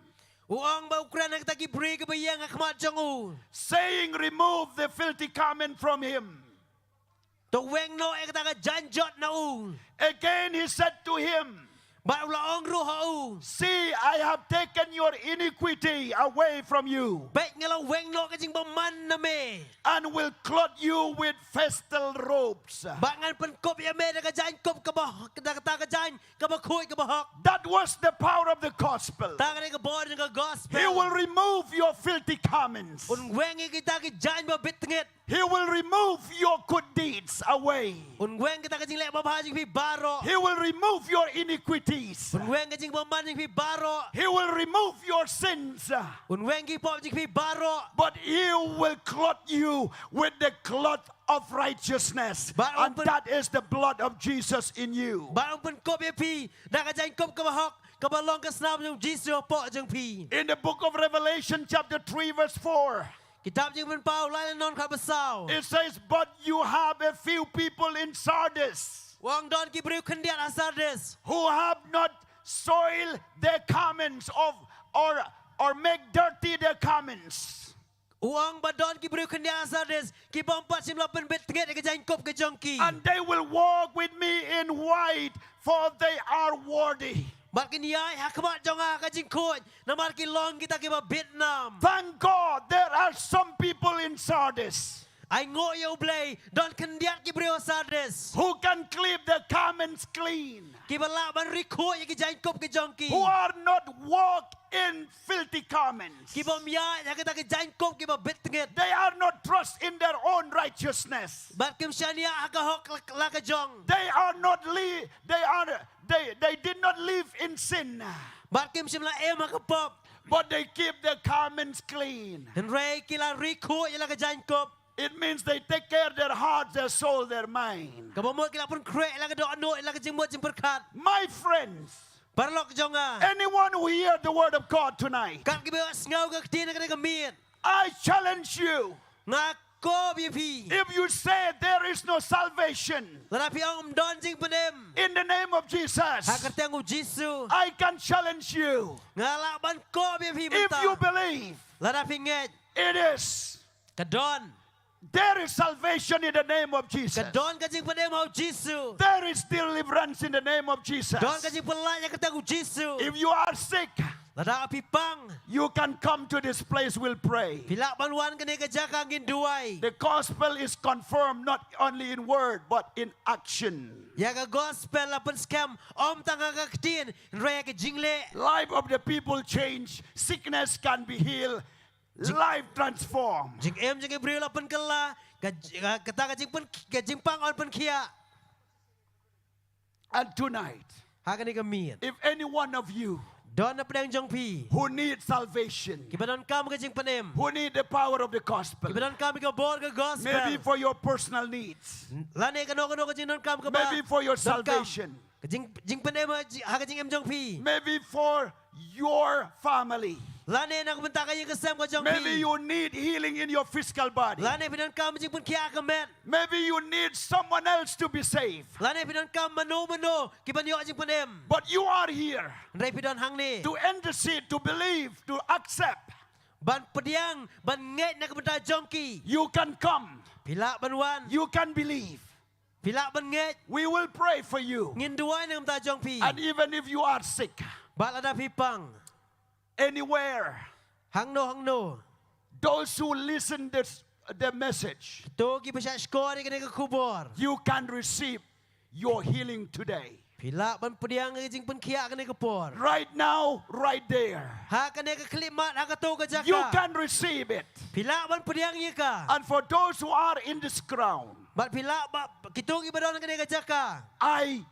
B: uang ba ukran ang taki bri ka bayang akmat jong u
F: saying, remove the filthy garment from him.
B: to weng no ek ta ka janjot na u
F: Again he said to him,
B: ba ula ong ruha u
F: see, I have taken your iniquity away from you
B: bet ngala weng no ka jing man na me
F: and will clothe you with festal robes.
B: bangan pen kop ya me na ka jan kop ka ba ta ka jan ka ba khoi ka ba hok
F: That was the power of the gospel.
B: ta ka ka bod ka gospel
F: He will remove your filthy garments.
B: un weng kita ki jan ba bit ngit
F: He will remove your good deeds away.
B: un weng kita ka jing le ba ba jing pi baro
F: He will remove your iniquities.
B: un weng ka jing ba man jing pi baro
F: He will remove your sins.
B: un weng ki pop jing pi baro
F: But He will clothe you with the cloth of righteousness.
B: But
F: And
B: open-
F: that is the blood of Jesus in you.
B: ba ong pen kop ya pi da ka jan kop ka ba hok ka ba long ka snap jong Jisu po jong pi
F: In the book of Revelation chapter 3 verse 4,
B: kitab jing pen pau lailan non ka basaw
F: it says, but you have a few people in Sardis
B: wang don ki bri khendiat asardes
F: who have not soiled their garments or make dirty their garments.
B: uang ba don ki bri khendiat asardes ki bom pat sim la pen bet nget ka jan kop ka jong ki
F: And they will walk with me in white, for they are worthy.
B: bat kin yai hakmat jong a ka jing khoi na mar ki long kita ki ba Vietnam
F: Thank God there are some people in Sardis
B: ai ngo yo blay don khendiat ki bri asardes
F: who can keep their garments clean,
B: ki ba la ban ri khoi ki jan kop ka jong ki
F: who are not walk in filthy garments.
B: ki bom yai ha kita ki jan kop ki ba bet nget
F: They are not trust in their own righteousness.
B: bat kim shania ha ka hok la ka jong
F: They are not they did not live in sin,
B: bat kim sim la em ha ka pop
F: but they keep their garments clean.
B: hen re ki la ri khoi la ka jan kop
F: It means they take care of their heart, their soul, their mind.
B: ka ba mo ki la pun kre la ka do no la ka jing mo jing perkat
F: My friends,
B: parlok jong a
F: anyone who hear the word of God tonight,
B: kan ki ba ngau ka tin ka ka miet
F: I challenge you.
B: na ko bi pi
F: If you say there is no salvation
B: la pi ong don jing panem
F: in the name of Jesus,
B: ha ka tang u Jisu
F: I can challenge you.
B: ngala ban ko bi pi
F: If you believe
B: la pi nget
F: it is,
B: ka don
F: there is salvation in the name of Jesus.
B: ka don ka jing panem ho Jisu
F: There is deliverance in the name of Jesus.
B: don ka jing pelai ka tang u Jisu
F: If you are sick,
B: la da pi pang
F: you can come to this place, we'll pray.
B: pila ban wan ka ne ka jaka ngin duai
F: The gospel is confirmed not only in word but in action.
B: ya ka gospel la pun scam om tanga ka tin re ka jing le
F: Life of the people change, sickness can be healed, life transformed.
B: jing em jing bri la pun kala ka ta ka jing pun ka jing pang on pun kia
F: And tonight,
B: ha ka ni ka miet
F: if any one of you
B: don na pedang jong pi
F: who need salvation,
B: ki ba don kam ka jing panem
F: who need the power of the gospel,
B: ki ba don kam ka bor ka gospel
F: maybe for your personal needs,
B: la ne ka no ka jing don kam ka ba
F: maybe for your
B: don kam.
F: salvation,
B: Ka jing panem ha ka jing em jong pi
F: maybe for your family,
B: la ne na ka benta ka jing ka sam ka jong
F: maybe
B: pi
F: you need healing in your physical body,
B: la ne pi don kam jing pun kia ka met
F: maybe you need someone else to be saved,
B: la ne pi don kam mano ki ban yo jing panem
F: but you are here
B: re pi don hang ni
F: to intercede, to believe, to accept.
B: ban pediang ban nget na ka benta jong ki
F: You can come,
B: pila ban wan
F: you can believe.
B: pila ban nget
F: We will pray for you.
B: ngin duai na ka jong pi
F: And even if you are sick,
B: ba la da pi pang
F: anywhere,
B: hang no
F: those who listen the message,
B: To ki pasya skor ni kini kubor.
F: you can receive your healing today.
B: Pila ban pediang ni jing penkia kini kupor.
F: Right now, right there.
B: Ha kini ke klimat ha kato ke jaka.
F: You can receive it.
B: Pila ban pediang ni ka.
F: And for those who are in this ground,
B: Bat pila kitung ibadon kini ke jaka.
F: I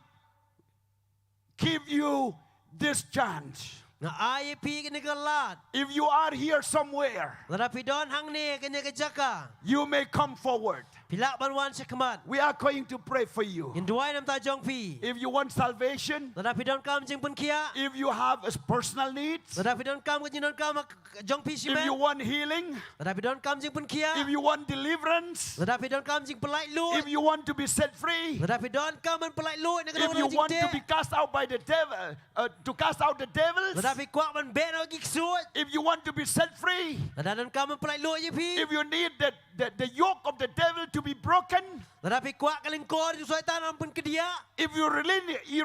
F: give you this chance.
B: Na IAP kini ke lat.
F: If you are here somewhere,
B: Tetapi don hang ni kini ke jaka.
F: you may come forward.
B: Pila ban wan sekamat.
F: We are going to pray for you.
B: In duai nam ta jong pi.
F: If you want salvation,
B: Tetapi don kam jing penkia.
F: if you have personal needs,
B: Tetapi don kam ke jing don kam jong pi
F: if you
B: simen.
F: want healing,
B: Tetapi don kam jing penkia.
F: if you want deliverance,
B: Tetapi don kam jing pelai lu.
F: if you want to be set free,
B: Tetapi don kam man pelai lu ni
F: if you want to be cast out by the devil, to cast out the devils,
B: Tetapi kuat man ben lagi kesut.
F: if you want to be set free,
B: Tetapi don kam man pelai lu je pi.
F: if you need the yoke of the devil to be broken,
B: Tetapi kuat kalingkor ju syaitan ampun ke dia.
F: if you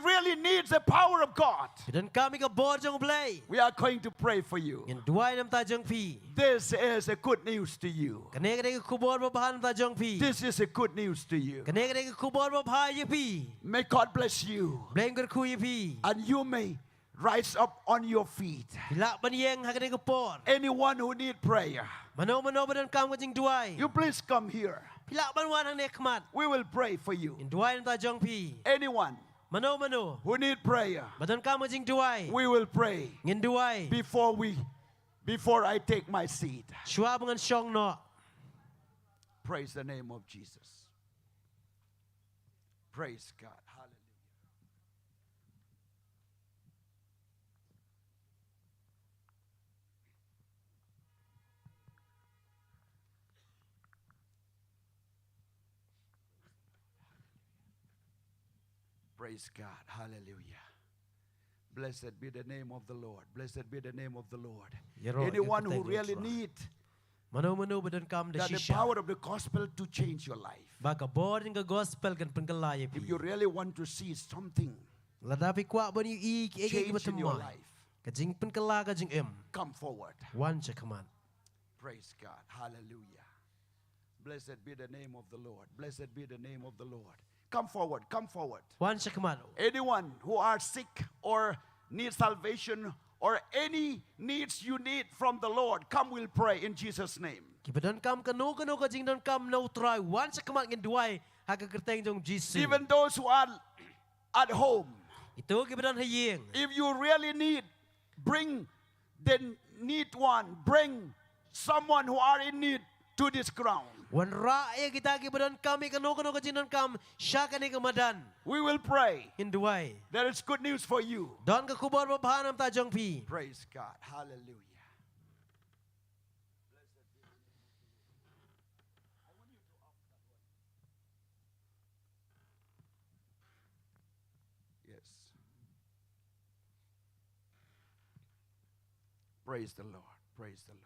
F: really need the power of God,
B: Dan kami ke bor jong belai.
F: we are going to pray for you.
B: Yang duai nam ta jong pi.
F: This is a good news to you.
B: Kene kene ke kubor babahan ta jong pi.
F: This is a good news to you.
B: Kene kene ke kubor babahai je pi.
F: May God bless you,
B: Bleng ker ku je pi.
F: and you may rise up on your feet.
B: Bila banieng ha kene ke por.
F: Anyone who need prayer,
B: Mano badan kam ke jing duai.
F: you please come here.
B: Bila ban wan hang nekmat.
F: We will pray for you.
B: In duai nam ta jong pi.
F: Anyone
B: Mano
F: who need prayer,
B: badan kam ke jing duai.
F: we will pray
B: Ngin duai.
F: before I take my seat.
B: Shua dengan syong no.
F: Praise the name of Jesus. Praise God. Hallelujah. Praise God. Hallelujah. Blessed be the name of the Lord. Blessed be the name of the Lord. Anyone who really need
B: Mano badan kam de
F: that the
B: shisha.
F: power of the gospel to change your life.
B: Baka bor dengan gospel kan pengkelai
F: If
B: pi.
F: you really want to see something
B: Ladapi kuat bani i ke
F: change in your
B: bertemu.
F: life,
B: Kajing pengkelai kajing em.
F: come forward.
B: Wan cakaman.
F: Praise God. Hallelujah. Blessed be the name of the Lord. Blessed be the name of the Lord. Come forward. Come forward.
B: Wan cakaman.
F: Anyone who are sick or need salvation or any needs you need from the Lord, come, we'll pray in Jesus' name.
B: Kibadan kam kanu kajing dan kam no try. Wan cakaman ngin duai haka kerteng jong Jesus.
F: Even those who are at home,
B: Itu kibadan hayeng.
F: if you really need, bring the need one, bring someone who are in need to this ground.
B: Wan rae kita kibadan kami kanu kajing dan kam syaka ni kemadan.
F: We will pray.
B: In duai.
F: There is good news for you.
B: Don ke kubor babahan nam ta jong pi.
F: Praise God. Hallelujah. Yes. Praise the Lord. Praise the Lord.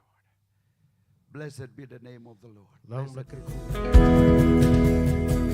F: Blessed be the name of the Lord.
B: Long
F: Blessed
B: blaker ku.